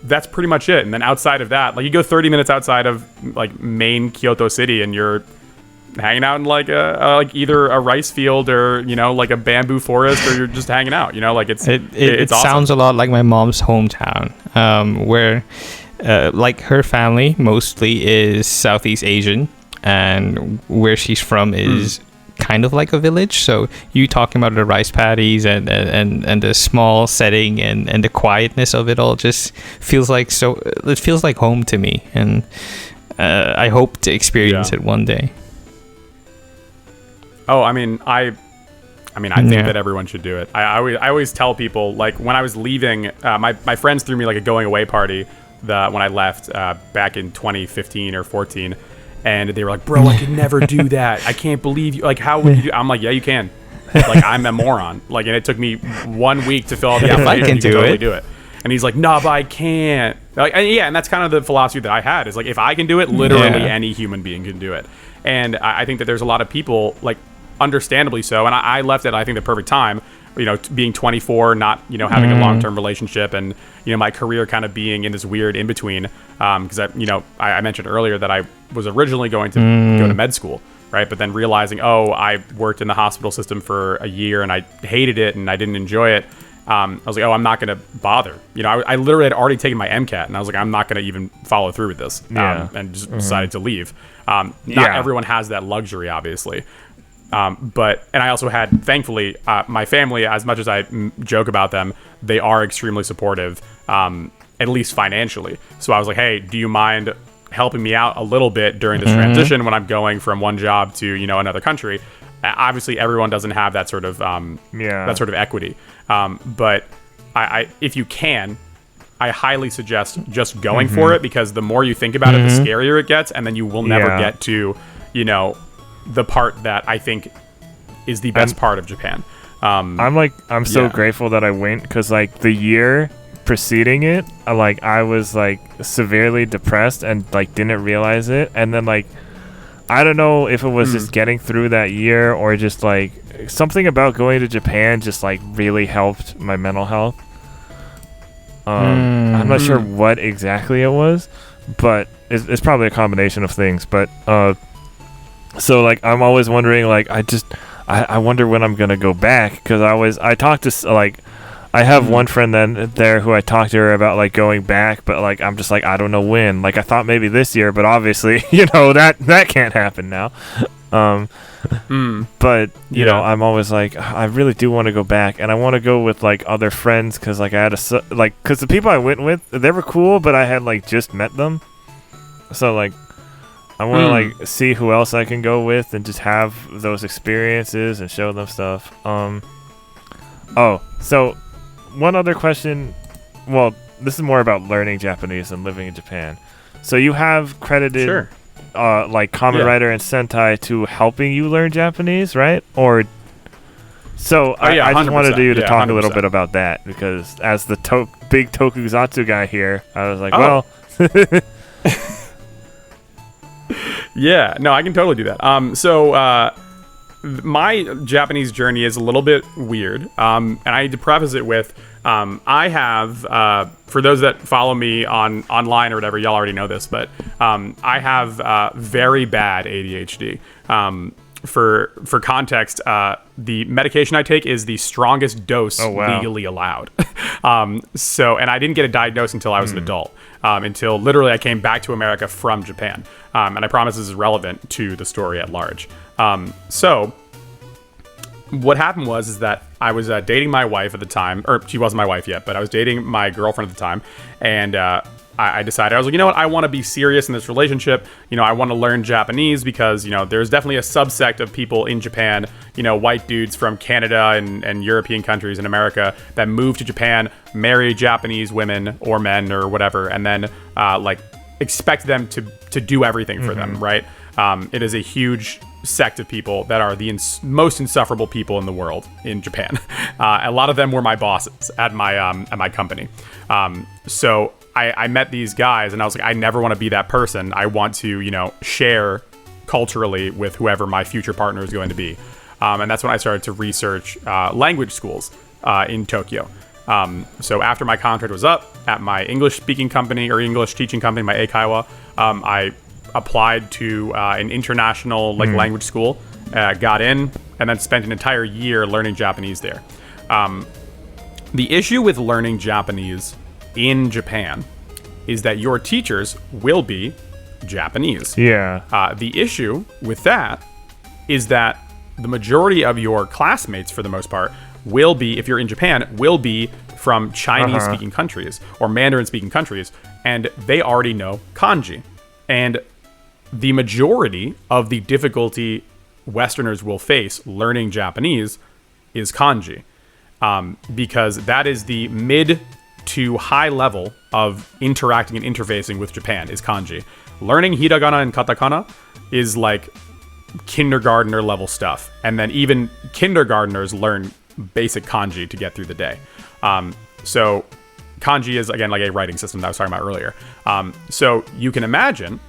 that's pretty much it. And then outside of that, like you go 30 minutes outside of like main Kyoto city and you're hanging out in like like either a rice field or like a bamboo forest, or you're just hanging out. Like it's awesome. Sounds a lot like my mom's hometown, where like her family mostly is Southeast Asian, and where she's from is kind of like a village. So you talking about the rice paddies and the small setting and the quietness of it all just feels like it feels like home to me, and I hope to experience it one day. Oh, I think that everyone should do it. I always tell people, like when I was leaving, my friends threw me like a going away party when I left back in 2015 or 14. And they were like, bro, I could never do that. I can't believe you. Like, how would you do? I'm like, yeah, you can. Like, I'm a moron. Like, and it took me 1 week to fill out the application. I can totally do it. And he's like, no, but I can't. Like, and that's kind of the philosophy that I had, is like, if I can do it, literally any human being can do it. And I think that there's a lot of people, like, understandably so. And I left at, I think, the perfect time. Being 24, not, having a long-term relationship, and, my career kind of being in this weird in-between. Because, I mentioned earlier that I was originally going to go to med school, right? But then realizing, I worked in the hospital system for a year and I hated it and I didn't enjoy it. I was like, I'm not going to bother. I literally had already taken my MCAT, and I was like, I'm not going to even follow through with this. And just decided to leave. Not everyone has that luxury, obviously. And I also had, thankfully, my family, as much as I joke about them, they are extremely supportive, at least financially. So I was like, hey, do you mind helping me out a little bit during this transition when I'm going from one job to, another country? Obviously, everyone doesn't have that sort of equity. But I if you can, I highly suggest just going for it, because the more you think about it, the scarier it gets, and then you will never get to, the part that I think is the best part of Japan. I'm so grateful that I went, because like the year preceding it, I was like severely depressed and like didn't realize it, and then like I don't know if it was just getting through that year or just like something about going to Japan just like really helped my mental health. I'm not sure what exactly it was, but it's probably a combination of things. But so like I'm always wondering, like I wonder when I'm gonna go back, because I talk to like I have one friend there who I talked to her about like going back, but like I'm just like I don't know when. Like I thought maybe this year, but obviously that can't happen now. But you know, I'm always like I really do want to go back, and I want to go with like other friends, because like I had because the people I went with, they were cool, but I had like just met them, so like I want to like see who else I can go with and just have those experiences and show them stuff. So one other question. Well, this is more about learning Japanese and living in Japan. So you have credited like Kamen Rider and Sentai to helping you learn Japanese, right? Or so I just wanted you to talk 100%. A little bit about that, because as the big tokusatsu guy here, I was like, well. Yeah, no, I can totally do that. My Japanese journey is a little bit weird, and I need to preface it with I have, for those that follow me online or whatever, y'all already know this, but I have very bad ADHD. For context, the medication I take is the strongest dose legally allowed. And I didn't get a diagnosis until I was an adult, until literally I came back to America from Japan. And I promise this is relevant to the story at large. So what happened was that I was dating my wife at the time, or she wasn't my wife yet, but I was dating my girlfriend at the time, and I decided, I was like, you know what, I want to be serious in this relationship. You know, I want to learn Japanese because, you know, there's definitely a subsect of people in Japan, you know, white dudes from Canada and European countries in America that move to Japan, marry Japanese women or men or whatever, and then like expect them to do everything for them, right? It is a huge sect of people that are the most insufferable people in the world in Japan. A lot of them were my bosses at my company. So I met these guys, and I was like, I never want to be that person. I want to, you know, share culturally with whoever my future partner is going to be. And that's when I started to research language schools in Tokyo. So after my contract was up at my English speaking company, or English teaching company, my Eikaiwa, I applied to an international language school, got in, and then spent an entire year learning Japanese there. The issue with learning Japanese in Japan is that your teachers will be Japanese. Yeah. The issue with that is that the majority of your classmates, for the most part, will be, if you're in Japan, will be from Chinese-speaking countries or Mandarin-speaking countries, and they already know kanji. And the majority of the difficulty Westerners will face learning Japanese is kanji, because that is the mid to high level of interacting and interfacing with Japan is kanji. Learning hiragana and katakana is like kindergartner level stuff, and then even kindergartners learn basic kanji to get through the day. So kanji is, again, like a writing system that I was talking about earlier. So you can imagine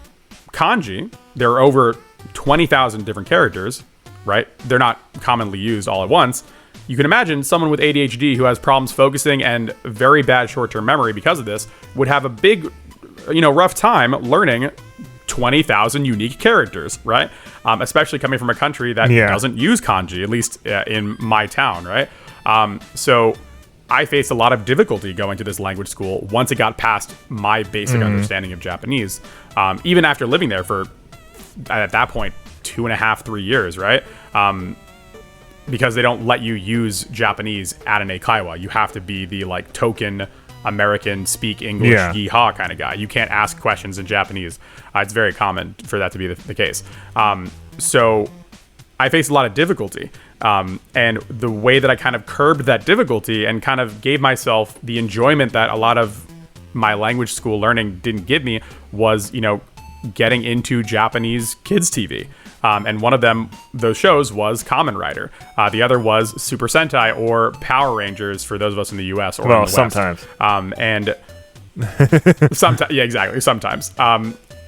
kanji, there are over 20,000 different characters, right? They're not commonly used all at once. You can imagine someone with ADHD who has problems focusing and very bad short-term memory because of this would have a big, rough time learning 20,000 unique characters, right? Especially coming from a country that doesn't use kanji, at least in my town, right? So I faced a lot of difficulty going to this language school once it got past my basic understanding of Japanese. Even after living there for, at that point, 2.5, 3 years, right? Because they don't let you use Japanese at an eikaiwa. You have to be the token American speak English yeehaw kind of guy. You can't ask questions in Japanese. It's very common for that to be the case. So I faced a lot of difficulty. And the way that I kind of curbed that difficulty and kind of gave myself the enjoyment that a lot of my language school learning didn't give me was, getting into Japanese kids TV. And one of those shows was Kamen Rider. The other was Super Sentai or Power Rangers for those of us in the US or in the West. Sometimes. And sometimes, yeah, exactly, sometimes.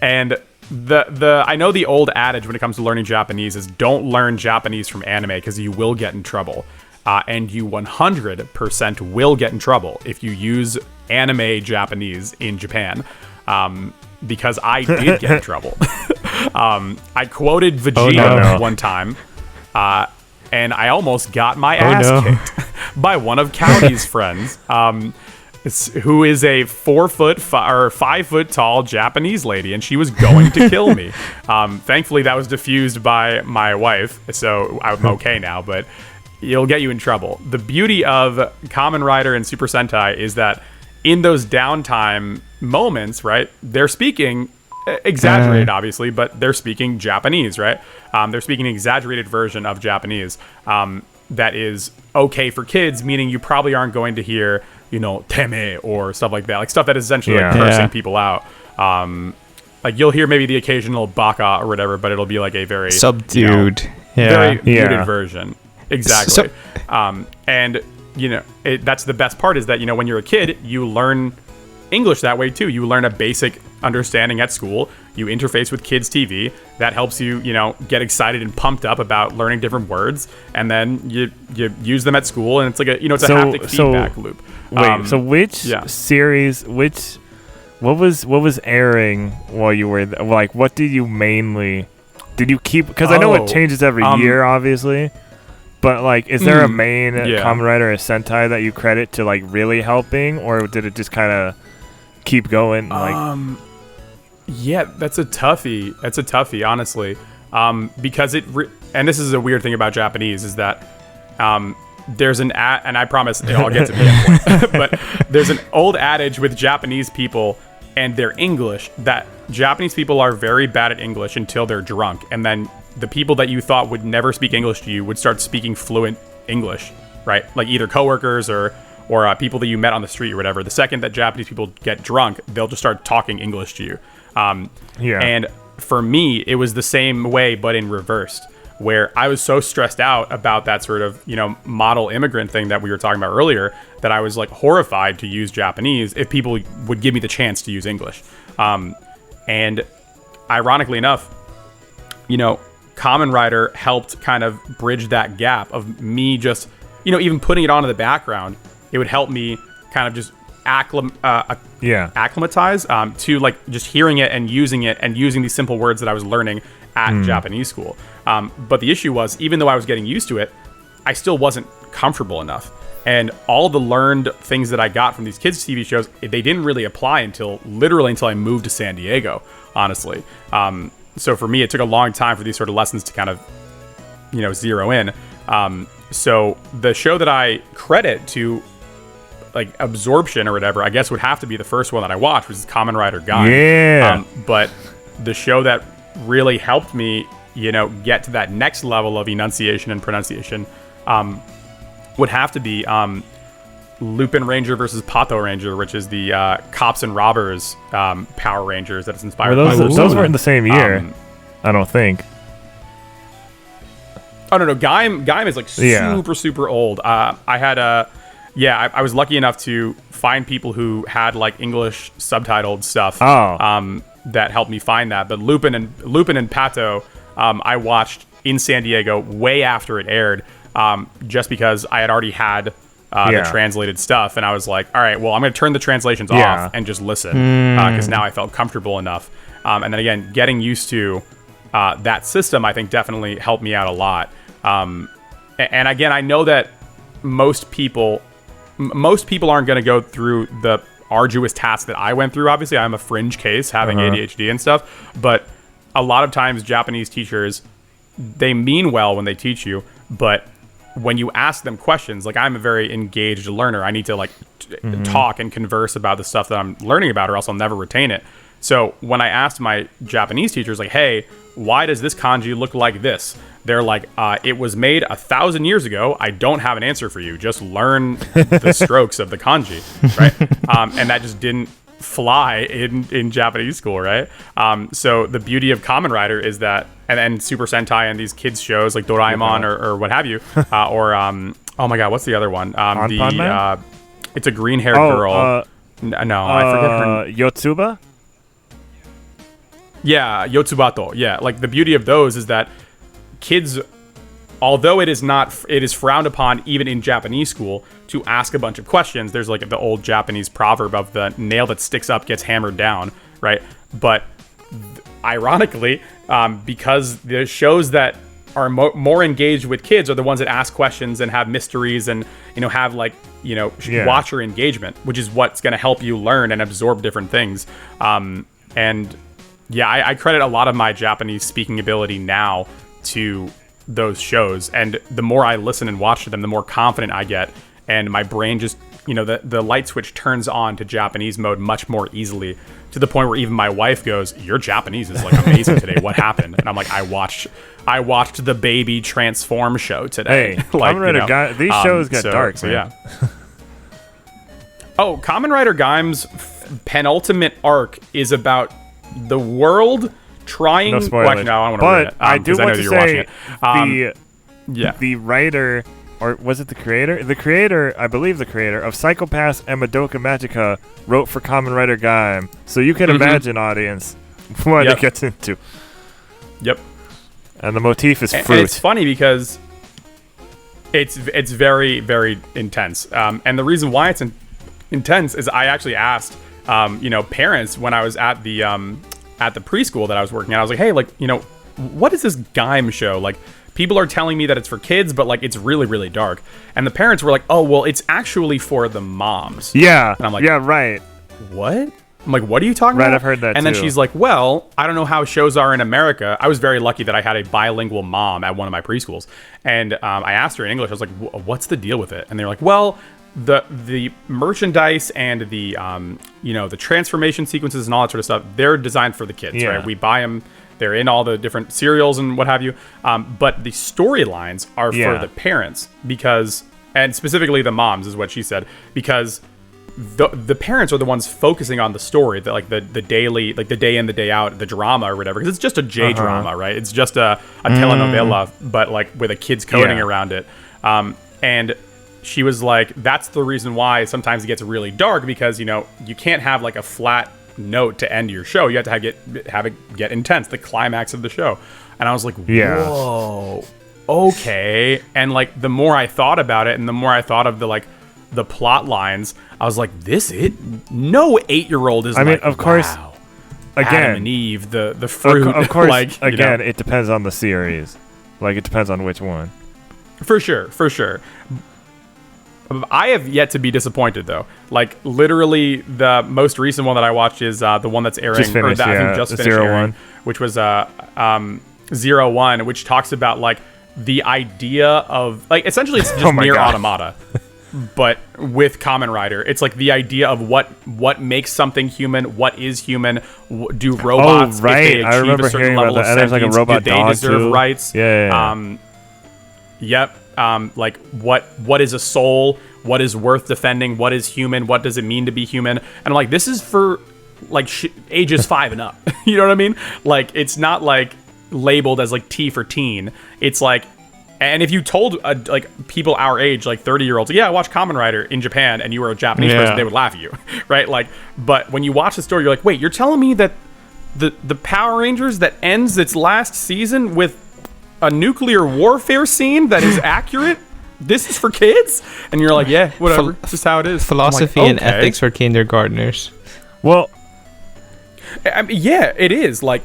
And I know the old adage when it comes to learning Japanese is don't learn Japanese from anime because you will get in trouble. And you 100% will get in trouble if you use anime Japanese in Japan. Because I did get in trouble. I quoted Vegeta one time, and I almost got my ass kicked by one of County's friends, who is a 5 foot tall Japanese lady, and she was going to kill me. Thankfully, that was diffused by my wife, so I'm okay now, but it'll get you in trouble. The beauty of Kamen Rider and Super Sentai is that in those downtime moments, right, they're speaking exaggerated, obviously, but they're speaking Japanese, right? They're speaking an exaggerated version of Japanese that is okay for kids, meaning you probably aren't going to hear, teme or stuff like that, like stuff that is essentially like cursing people out. Like you'll hear maybe the occasional baka or whatever, but it'll be like a very subdued, very muted version. Exactly. And that's the best part is that, when you're a kid, you learn English that way too. You learn a basic understanding at school. You interface with kids' TV. That helps you, get excited and pumped up about learning different words. And then you use them at school, and it's like a haptic feedback loop. Wait, so which series, what was airing while you were like, what did you keep? Because I know it changes every year, obviously. But, like, is there a main Kamen Rider or Sentai that you credit to, like, really helping? Or did it just kind of keep going? Yeah, that's a toughie, honestly. Because and this is a weird thing about Japanese, is that there's and I promise I'll get to the end point. But there's an old adage with Japanese people and their English that Japanese people are very bad at English until they're drunk. And then the people that you thought would never speak English to you would start speaking fluent English, right? Like either coworkers or people that you met on the street or whatever. The second that Japanese people get drunk, they'll just start talking English to you. And for me, it was the same way, but in reversed, where I was so stressed out about that sort of, model immigrant thing that we were talking about earlier, that I was like horrified to use Japanese if people would give me the chance to use English. And ironically enough, Kamen Rider helped kind of bridge that gap of me just, even putting it on in the background. It would help me kind of just acclimatize to like just hearing it and using these simple words that I was learning at Japanese school. But the issue was, even though I was getting used to it, I still wasn't comfortable enough. And all the learned things that I got from these kids' TV shows, they didn't really apply until I moved to San Diego, honestly. So for me, it took a long time for these sort of lessons to kind of, zero in. So the show that I credit to, like, absorption or whatever, I guess would have to be the first one that I watched, which is Kamen Rider Guy. Yeah. But the show that really helped me, get to that next level of enunciation and pronunciation would have to be Lupin Ranger versus Pato Ranger, which is the Cops and Robbers Power Rangers that it's inspired by. Those weren't the same year, I don't think. Oh, no. Gaim is like super old. I was lucky enough to find people who had like English subtitled stuff that helped me find that. But Lupin and Pato, I watched in San Diego way after it aired, just because I had already had the translated stuff, and I was like, all right, well, I'm going to turn the translations off and just listen, because now I felt comfortable enough. And then again, getting used to that system, I think, definitely helped me out a lot. And again, I know that most people aren't going to go through the arduous task that I went through. Obviously, I'm a fringe case, having ADHD and stuff, but a lot of times Japanese teachers, they mean well when they teach you, but when you ask them questions, like, I'm a very engaged learner. I need to like talk and converse about the stuff that I'm learning about, or else I'll never retain it. So when I asked my Japanese teachers, like, hey, why does this kanji look like this? They're like, it was made 1,000 years ago. I don't have an answer for you. Just learn the strokes of the kanji, right? And that just didn't fly in Japanese school, right? So the beauty of Kamen Rider is that, and then Super Sentai and these kids shows like Doraemon or what have you, or oh my god, what's the other one? It's a green-haired girl. No, I forget her. Yotsuba? Yeah, Yotsubato. Yeah, like the beauty of those is that kids, although it is frowned upon even in Japanese school to ask a bunch of questions. There's like the old Japanese proverb of the nail that sticks up gets hammered down, right? But ironically, because the shows that are more engaged with kids are the ones that ask questions and have mysteries and, have watcher engagement, which is what's going to help you learn and absorb different things. I credit a lot of my Japanese speaking ability now to those shows. And the more I listen and watch to them, the more confident I get. And my brain just, the light switch turns on to Japanese mode much more easily, to the point where even my wife goes, "Your Japanese is like amazing today. What happened?" And I'm like, I watched the baby transform show today. Hey, Kamen Rider these shows get dark, so yeah. Oh, Kamen Rider Gaim's penultimate arc is about the world trying. No spoilers. Well, actually, no, I don't want to ruin it. I do want to say it. the writer, or was it the creator? The creator, I believe the creator of Psycho-Pass and Madoka Magica wrote for Kamen Rider Gaim. So you can imagine, audience, what it gets into. Yep. And the motif is fruit. And it's funny because it's very, very intense. And the reason why it's intense is I actually asked parents when I was at the preschool that I was working at. I was like, hey, what is this Gaim show? Like, people are telling me that it's for kids, but like it's really, really dark. And the parents were like, oh, well, it's actually for the moms. Yeah. And I'm like, yeah, right. What? I'm like, what are you talking about? Right, I've heard that and too. Then she's like, well, I don't know how shows are in America. I was very lucky that I had a bilingual mom at one of my preschools. And I asked her in English, I was like, what's the deal with it? And they're like, well, the merchandise and the the transformation sequences and all that sort of stuff, they're designed for the kids, right? We buy them, they're in all the different cereals and what have you, but the storylines are for the parents, because, and specifically the moms is what she said, because the parents are the ones focusing on the story, the daily, like the day in, the day out, the drama or whatever, because it's just a J drama, right? It's just a telenovela, but like with a kid's coding around it. And she was like, that's the reason why sometimes it gets really dark, because you can't have like a flat note to end your show. You have to have it get intense, the climax of the show. And I was like, whoa, okay. And like the more I thought about it, and the more I thought of the plot lines, I was like, no 8-year-old is. I mean, of course, wow, again, Adam and Eve, the fruit. Of course, like, again, it depends on the series. Like, it depends on which one. For sure. I have yet to be disappointed, though. Like, literally, the most recent one that I watched is the one that's airing, just finished, I think just finished airing, which was 01, which talks about like the idea of, like, essentially it's just Nier Automata, but with Kamen Rider. It's like the idea of what makes something human, what is human, do robots, if they achieve a certain level of sentience, like a robot do they deserve rights? Yep. Like what is a soul? What is worth defending? What is human? What does it mean to be human? And I'm like, this is for like ages 5 and up. You know what I mean? Like, it's not like labeled as like T for teen. It's like, and if you told like people our age, like 30-year-olds, I watch Kamen Rider in Japan, and you were a Japanese person, they would laugh at you, right? Like, but when you watch the story, you're like, wait, you're telling me that the Power Rangers that ends its last season with a nuclear warfare scene that is accurate, this is for kids? And you're like, yeah, whatever. This is how it is. Philosophy and ethics for kindergartners. Well, I mean, yeah, it is. Like,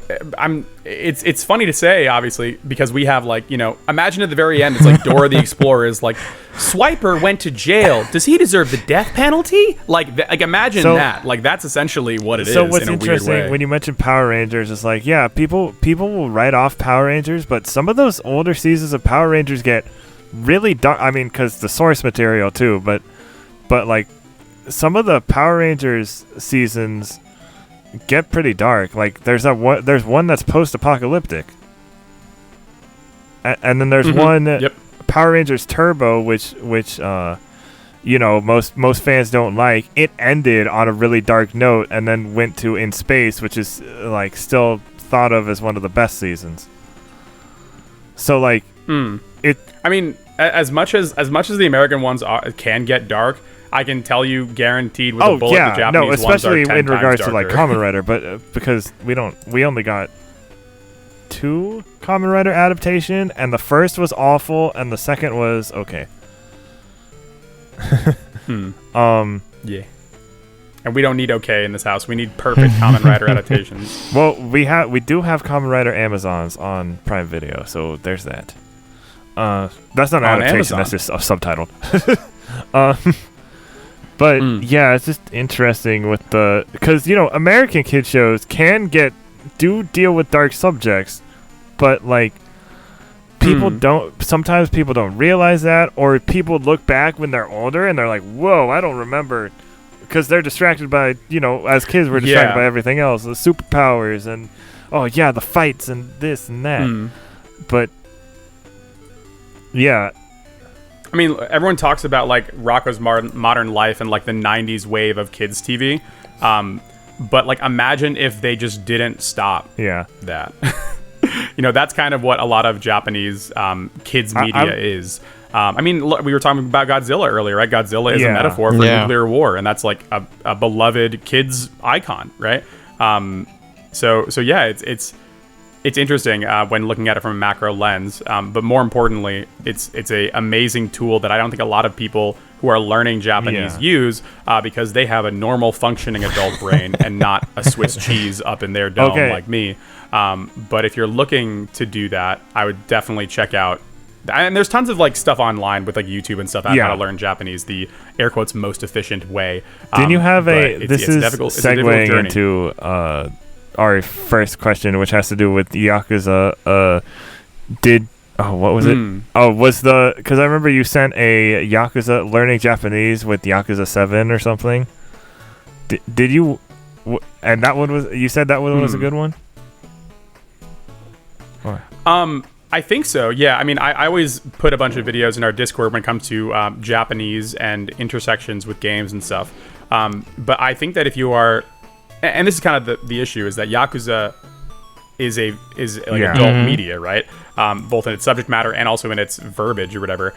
it's funny to say, obviously, because we have, like, imagine at the very end, it's like Dora the Explorer is like, Swiper went to jail. Does he deserve the death penalty? Like imagine that. Like, that's essentially what it is. So what's in a interesting weird way. When you mention Power Rangers, it's like, yeah, people will write off Power Rangers, but some of those older seasons of Power Rangers get really dark. I mean, because the source material too, but like some of the Power Rangers seasons get pretty dark. Like, there's one that's post-apocalyptic, and then there's one Power Rangers Turbo, which most fans don't like. It ended on a really dark note and then went to In Space, which is like still thought of as one of the best seasons. So like it. I mean, as much as the American ones can get dark, I can tell you guaranteed with a bullet the Japanese ones especially are 10 in regards times to like darker. Kamen Rider, but because we only got 2 Kamen Rider adaptation, and the first was awful, and the second was okay. Yeah. And we don't need okay in this house. We need perfect Kamen Rider adaptations. Well, we do have Kamen Rider Amazons on Prime Video, so there's that. That's not an adaptation. Amazon. That's just subtitled. But yeah, it's just interesting with because American kid shows can deal with dark subjects, but like sometimes people don't realize that, or people look back when they're older and they're like, whoa, I don't remember, because they're distracted by, as kids we're distracted by everything else, the superpowers and the fights and this and that. But yeah, I mean, everyone talks about like Rocko's Modern Life and like the 90s wave of kids TV, but like imagine if they just didn't stop that. That's kind of what a lot of Japanese kids media is. I mean, look, we were talking about Godzilla earlier, right? Godzilla is a metaphor for nuclear war, and that's like a beloved kids icon, right? So yeah, it's interesting when looking at it from a macro lens, but more importantly, it's a amazing tool that I don't think a lot of people who are learning Japanese use, because they have a normal functioning adult brain and not a Swiss cheese up in their dome like me. But if you're looking to do that, I would definitely check out. And there's tons of like stuff online with like YouTube and stuff on how to learn Japanese the air quotes most efficient way. Didn't you have this is segueing into our first question, which has to do with Yakuza. What was it? Because I remember you sent a Yakuza learning Japanese with Yakuza 7 or something. Did you? And that one was, you said that one was a good one? I think so. Yeah. I mean, I always put a bunch of videos in our Discord when it comes to Japanese and intersections with games and stuff. But I think that if you are, and this is kind of the issue, is that Yakuza is adult media, right? Both in its subject matter and also in its verbiage or whatever.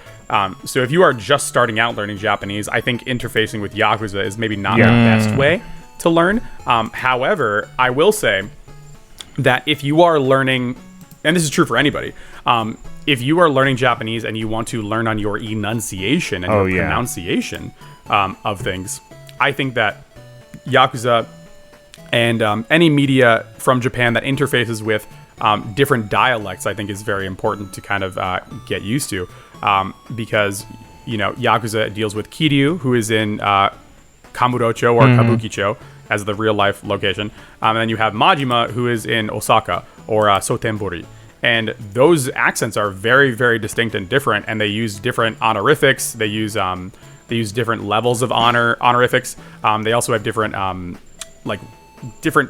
So if you are just starting out learning Japanese, I think interfacing with Yakuza is maybe not the best way to learn. However, I will say that if you are learning, and this is true for anybody, if you are learning Japanese and you want to learn on your enunciation and your pronunciation of things, I think that Yakuza and any media from Japan that interfaces with different dialects, I think is very important to kind of get used to, because Yakuza deals with Kiryu, who is in Kamurocho or Kabukicho as the real life location, and then you have Majima, who is in Osaka or Sotenbori, and those accents are very, very distinct and different, and they use different honorifics. They use different levels of honorifics. They also have different different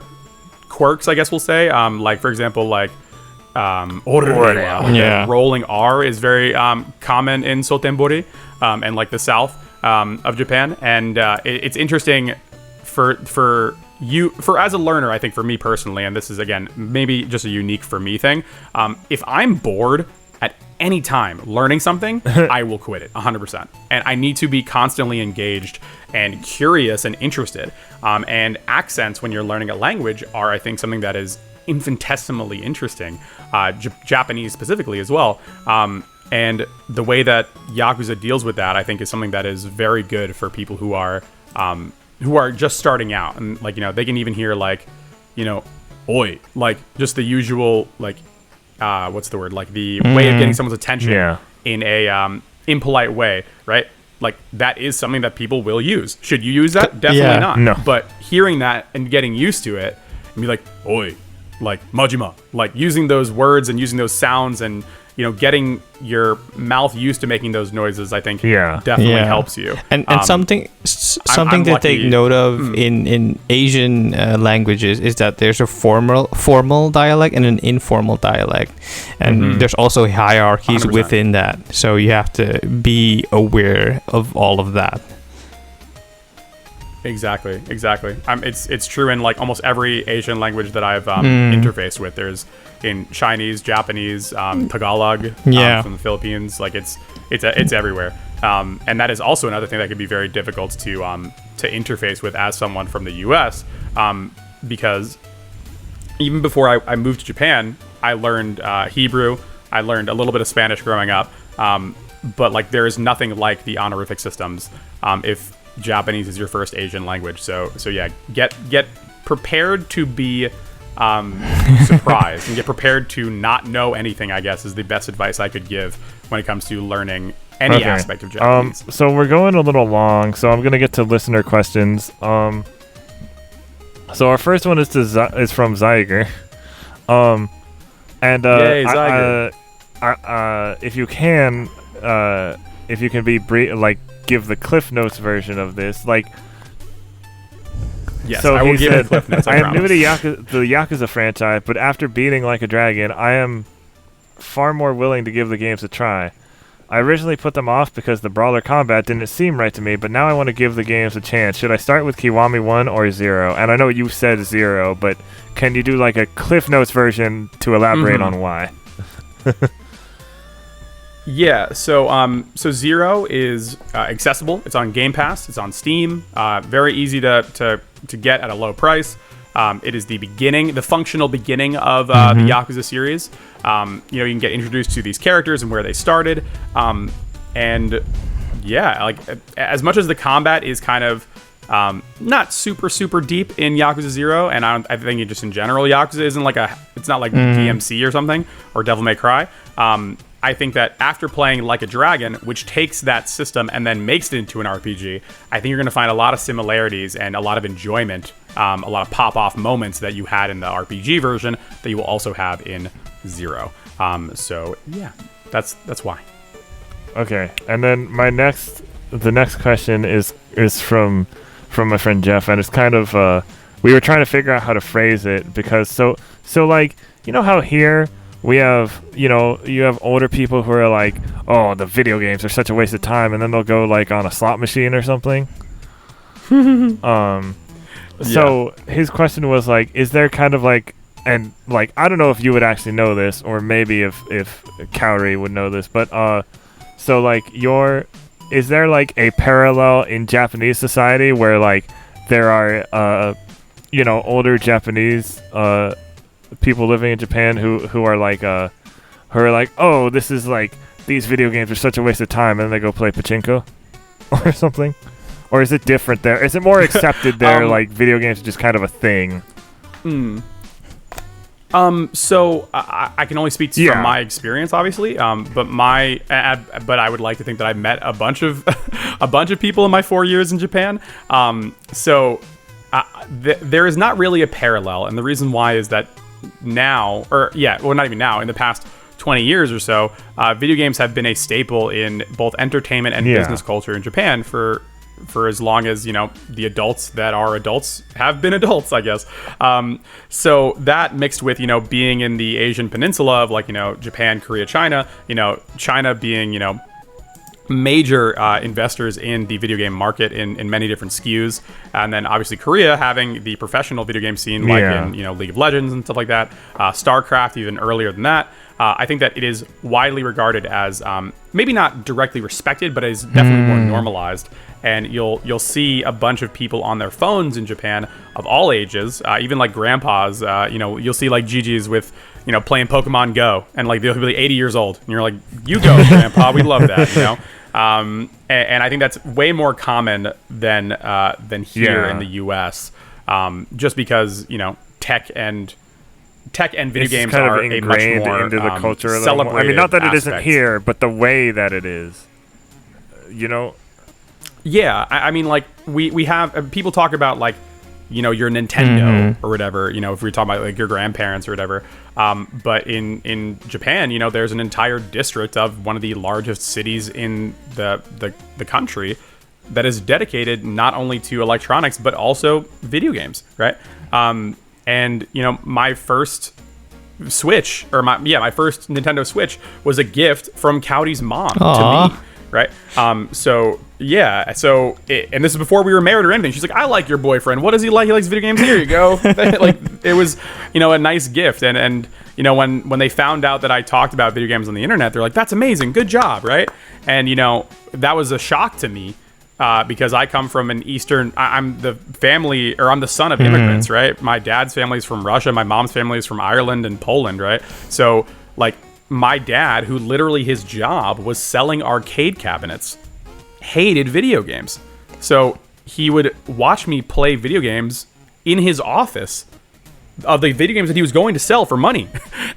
quirks, I guess we'll say. Like for example, like rolling R is very common in Sotenbori and like the south of Japan, and it's interesting for as a learner. I think for me personally, and this is again maybe just a unique for me thing, if I'm bored at any time learning something, I will quit it 100%. And I need to be constantly engaged and curious and interested. And accents, when you're learning a language, are, I think, something that is infinitesimally interesting, Japanese specifically as well. And the way that Yakuza deals with that, I think, is something that is very good for people who are just starting out. And like, they can even hear like, oi, like just the usual, like, what's the word? Like the way of getting someone's attention in a impolite way, right? Like that is something that people will use. Should you use that? Definitely not. No. But hearing that and getting used to it and be like, oi, like Majima, like using those words and using those sounds and, getting your mouth used to making those noises, I think definitely helps you. And something to take note of in Asian languages is that there's a formal dialect and an informal dialect. And there's also hierarchies 100%. within that. So you have to be aware of all of that. Exactly. It's true in like almost every Asian language that I've interfaced with. There's in Chinese, Japanese, Tagalog from the Philippines. Like it's everywhere. And that is also another thing that could be very difficult to interface with as someone from the U.S. Because even before I moved to Japan, I learned Hebrew. I learned a little bit of Spanish growing up. But like there is nothing like the honorific systems if Japanese is your first Asian language. So yeah, get prepared to be surprised and get prepared to not know anything, I guess, is the best advice I could give when it comes to learning any aspect of Japanese. So we're going a little long, so I'm going to get to listener questions. So our first one is from Zyger. And Yay, Zyger. If you can be give the Cliff Notes version of this, like. Yes, so I will give said, Cliff Notes. I am new to the Yakuza franchise, but after beating Like a Dragon, I am far more willing to give the games a try. I originally put them off because the brawler combat didn't seem right to me, but now I want to give the games a chance. Should I start with Kiwami 1 or 0? And I know you said 0, but can you do like a Cliff Notes version to elaborate on why? Yeah, so 0 is accessible. It's on Game Pass. It's on Steam. Very easy to get at a low price. It is the functional beginning of the Yakuza series. You can get introduced to these characters and where they started. And yeah, like as much as the combat is kind of not super deep in Yakuza 0, and I think just in general Yakuza isn't it's not like DMC or something or Devil May Cry. I think that after playing Like a Dragon, which takes that system and then makes it into an RPG, I think you're going to find a lot of similarities and a lot of enjoyment, a lot of pop-off moments that you had in the RPG version that you will also have in 0. So yeah, that's why. Okay, and then the next question is from my friend Jeff, and it's kind of we were trying to figure out how to phrase it because so like how here. We have, you have older people who are like, oh, the video games are such a waste of time, and then they'll go like on a slot machine or something. So his question was like, is there kind of like, and like, I don't know if you would actually know this, or maybe if Kaori would know this, but so like is there like a parallel in Japanese society where like there are older Japanese people living in Japan who are like oh, this is like these video games are such a waste of time, and then they go play pachinko or something? Or is it different there? Is it more accepted there? Like video games are just kind of a thing. So I can only speak from my experience, obviously. But I would like to think that I met a bunch of people in my 4 years in Japan. There is not really a parallel, and the reason why is that now, not even now, in the past 20 years or so, video games have been a staple in both entertainment and business culture in Japan for as long as the adults that are adults have been adults, I guess. So that mixed with being in the Asian peninsula of Japan, Korea, China, China being major investors in the video game market in many different SKUs, and then obviously Korea having the professional video game scene in League of Legends and stuff like that, StarCraft even earlier than that. I think that it is widely regarded as maybe not directly respected, but is definitely more normalized. And you'll see a bunch of people on their phones in Japan of all ages, even like grandpas. You'll see like GGs with playing Pokemon Go, and like they'll be 80 years old, and you're like, you go, grandpa, we love that, And I think that's way more common than here in the U.S. Just because tech and video games kind are of a much more into the culture. Celebrated I mean, not that it isn't aspect. here, but the way that it is. Yeah, I mean, like we have people talk about like your Nintendo or whatever. If we're talking about like your grandparents or whatever. But in Japan, there's an entire district of one of the largest cities in the country that is dedicated not only to electronics but also video games, right? And my first Switch my first Nintendo Switch was a gift from Cowdy's mom to me, right? So yeah, and this is before we were married or anything. She's like, I like your boyfriend. What does he like? He likes video games. Here you go. Like, it was, a nice gift. And when they found out that I talked about video games on the internet, they're like, that's amazing. Good job, right? And, that was a shock to me because I come from an Eastern, I'm the son of immigrants, right? My dad's family is from Russia. My mom's family is from Ireland and Poland, right? So, like, my dad, who literally his job was selling arcade cabinets, hated video games. So he would watch me play video games in his office of the video games that he was going to sell for money.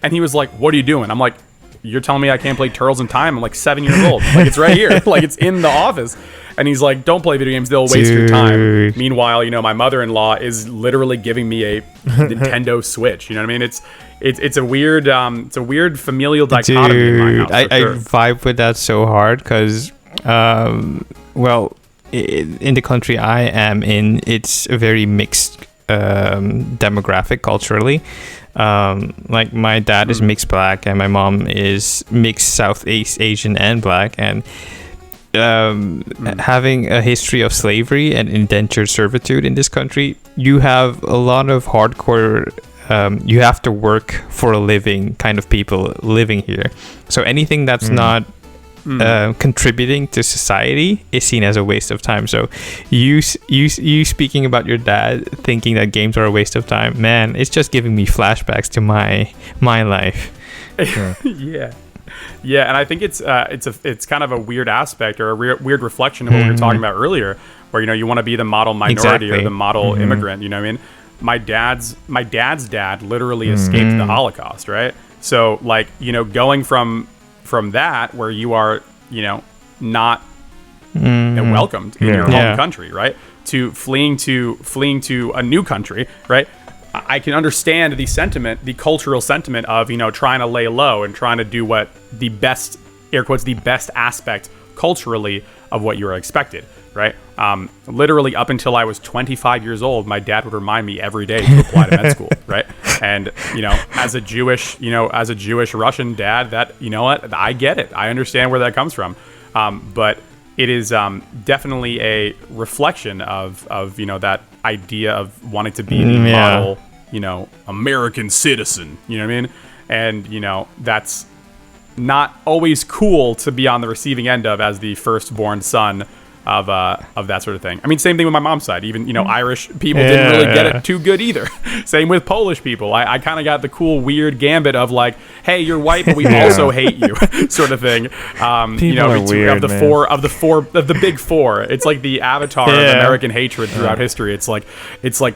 And he was like, what are you doing? I'm like, you're telling me I can't play Turtles in Time? I'm like 7 years old. Like, it's right here. Like, it's in the office. And he's like, don't play video games. They'll waste your time. Meanwhile, my mother-in-law is literally giving me a Nintendo Switch. You know what I mean? It's a weird familial dichotomy in my house. I vibe with that so hard because, in the country I am in, it's a very mixed demographic culturally. Like, my dad is mixed black and my mom is mixed Southeast Asian and black, and having a history of slavery and indentured servitude in this country, you have a lot of hardcore you have to work for a living kind of people living here. So anything that's not contributing to society is seen as a waste of time. So you speaking about your dad thinking that games are a waste of time, man, it's just giving me flashbacks to my life. Yeah, and I think it's kind of a weird aspect or a weird reflection of what we were talking about earlier, where you want to be the model minority or the model immigrant. You know what I mean? My dad's dad literally escaped the Holocaust, right? So, like, going from that, where you are, not welcomed in your home country, right, to fleeing to a new country, right? I can understand the cultural sentiment of, trying to lay low and trying to do what the best, air quotes, the best aspect culturally of what you are expected, right? Literally up until I was 25 years old, my dad would remind me every day to apply to med school, right? And, as a Jewish Russian dad, that, what, I get it. I understand where that comes from. But it is definitely a reflection of that idea of wanting to be the model, American citizen, you know what I mean? And, that's not always cool to be on the receiving end of as the firstborn son of that sort of thing. I mean, same thing with my mom's side. Even, Irish people didn't really get it too good either. Same with Polish people. I kind of got the cool, weird gambit of like, hey, you're white, but we also hate you, sort of thing. Weird, of the big four. It's like the avatar of American hatred throughout history. It's like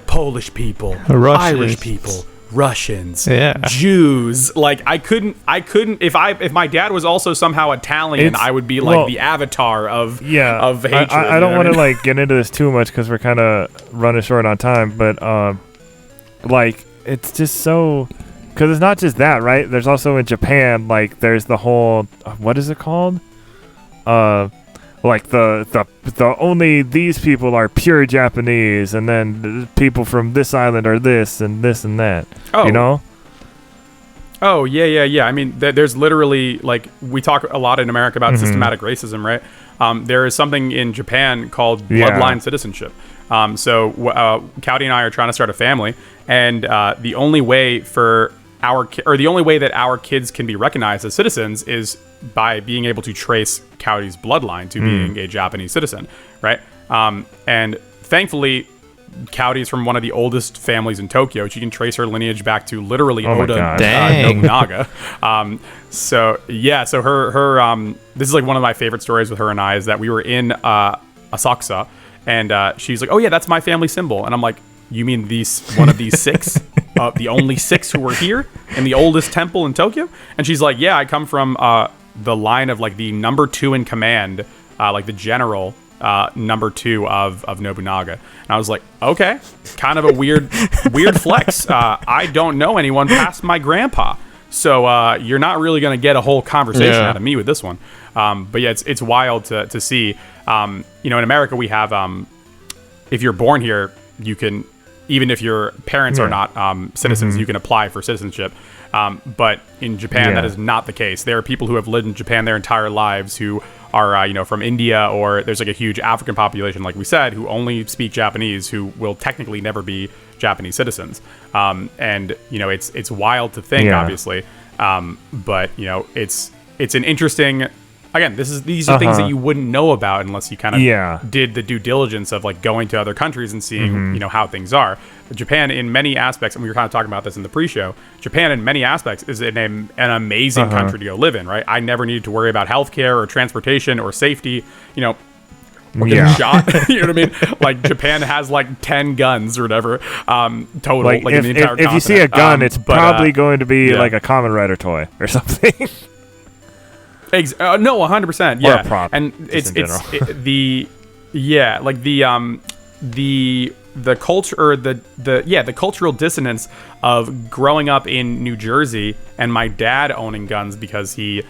Polish people, Russians. Irish people, Russians, Jews. Like, I couldn't if my dad was also somehow Italian, I would be like the avatar of hatred. I don't want to like get into this too much because we're kind of running short on time, but like, it's just so, because it's not just that, right? There's also in Japan, like, there's the whole, what is it called? Like the only these people are pure Japanese, and then the people from this island are this and this and that. Oh. Oh, yeah. I mean, there's literally, like, we talk a lot in America about systematic racism, right? There is something in Japan called bloodline citizenship. So Cowdy and I are trying to start a family, and the only way that our kids can be recognized as citizens is by being able to trace Cowdy's bloodline to being a Japanese citizen, right? And thankfully, Cowdy's from one of the oldest families in Tokyo. She can trace her lineage back to literally Oda Nobunaga. So her this is like one of my favorite stories with her and I, is that we were in Asakusa, and she's like, oh yeah, that's my family symbol. And I'm like, you mean one of these six? The only six who were here in the oldest temple in Tokyo? And she's like, yeah, I come from the line of like the number 2 in command, like the general number 2 of Nobunaga. And I was like, okay, kind of a weird flex. I don't know anyone past my grandpa, so you're not really going to get a whole conversation out of me with this one. But yeah, it's wild to see. In America we have, if you're born here, you can, even if your parents are not citizens, you can apply for citizenship. But in Japan, that is not the case. There are people who have lived in Japan their entire lives who are from India, or there's like a huge African population, like we said, who only speak Japanese, who will technically never be Japanese citizens. And it's wild to think, obviously, but it's an interesting. Again, these are things that you wouldn't know about unless you kind of did the due diligence of like going to other countries and seeing how things are. Japan, in many aspects, and we were kind of talking about this in the pre-show, Japan in many aspects is an amazing country to go live in, right? I never needed to worry about healthcare or transportation or safety, or getting shot. You know what I mean? Like Japan has like 10 guns or whatever total. Like in the entire if you see a gun, it's probably going to be like a Kamen Rider toy or something. No, 100%. Yeah, or a prop, and it's the culture, or the cultural dissonance of growing up in New Jersey and my dad owning guns because he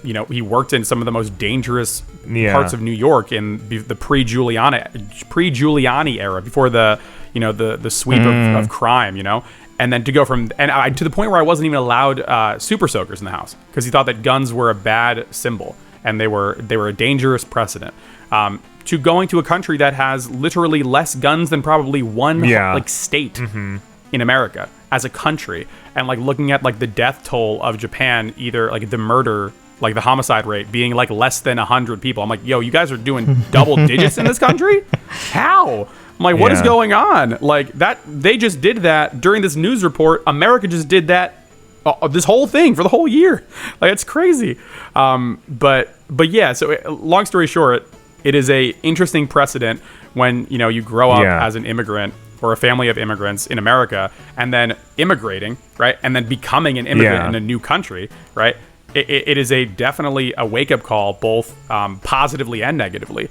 he worked in some of the most dangerous parts of New York in the pre-Giuliani era, before the sweep of crime, And then to go from to the point where I wasn't even allowed super soakers in the house because he thought that guns were a bad symbol and they were a dangerous precedent. To going to a country that has literally less guns than probably one state in America as a country, and like looking at like the death toll of Japan, either like the murder, like the homicide rate being like less than 100 people. I'm like, yo, you guys are doing double digits in this country? How? I'm like, what is going on? Like that, they just did that during this news report. America just did that, this whole thing for the whole year. Like, it's crazy. But yeah, so long story short, it is a interesting precedent when, you grow up as an immigrant or a family of immigrants in America and then immigrating, right? And then becoming an immigrant in a new country, right? It is definitely a wake-up call, both positively and negatively,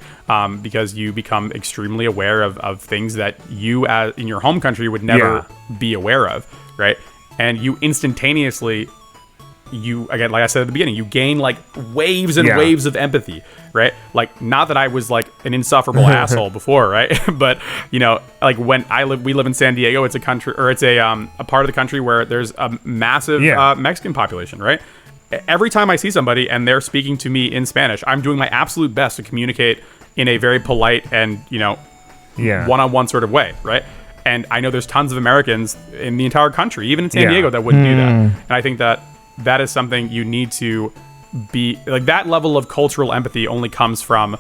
because you become extremely aware of things that you, in your home country, would never be aware of, right? And you instantaneously, again, like I said at the beginning, you gain like waves and waves of empathy, right? Like, not that I was like an insufferable asshole before, right? But like when we live in San Diego, it's a country, or it's a part of the country where there's a massive Mexican population, right? Every time I see somebody and they're speaking to me in Spanish, I'm doing my absolute best to communicate in a very polite and, one-on-one sort of way, right? And I know there's tons of Americans in the entire country, even in San Diego, that wouldn't do that. And I think that is something you need to be, like, that level of cultural empathy only comes from,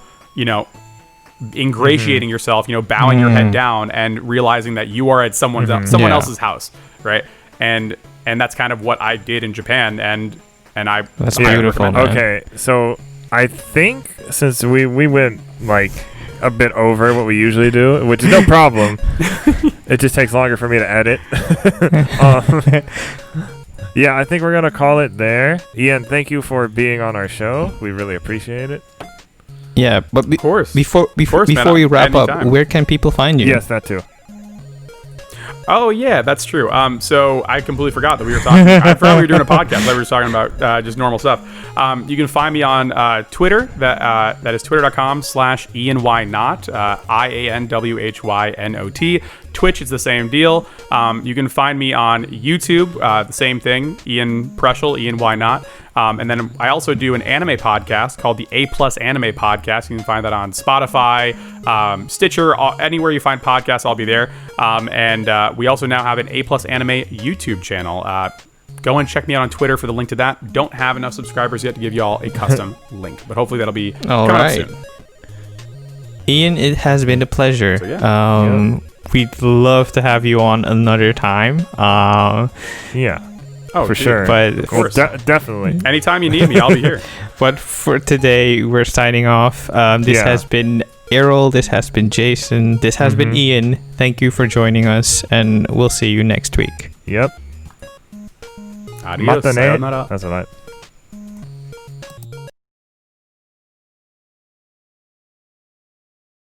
ingratiating yourself, bowing your head down and realizing that you are at someone else's house, right? And that's kind of what I did in Japan, that's beautiful, man. Okay, so I think since we went like a bit over what we usually do, which is no problem. It just takes longer for me to edit. Yeah, I think we're gonna call it there. Ian, thank you for being on our show. We really appreciate it. Yeah, but of course. Before we wrap up, where can people find you? Yes, that too. Oh, yeah, that's true. So I completely forgot that we were talking. I forgot we were doing a podcast. I thought we were talking about just normal stuff. You can find me on Twitter. That is twitter.com/IanWhyNot, IanWhynot. Twitch, it's the same deal. You can find me on YouTube, the same thing, Ian Preschel, Ian Why Not. And then I also do an anime podcast called the A+ Anime Podcast. You can find that on Spotify, Stitcher, anywhere you find podcasts, I'll be there. And we also now have an A+ Anime YouTube channel. Go and check me out on Twitter for the link to that. Don't have enough subscribers yet to give you all a custom link, but hopefully that'll be coming up soon. Ian, it has been a pleasure. So, we'd love to have you on another time. For sure. But of course. Definitely. Anytime you need me, I'll be here. But for today, we're signing off. This has been Erroll. This has been Jason. This has been Ian. Thank you for joining us, and we'll see you next week. Yep. Adios. That's what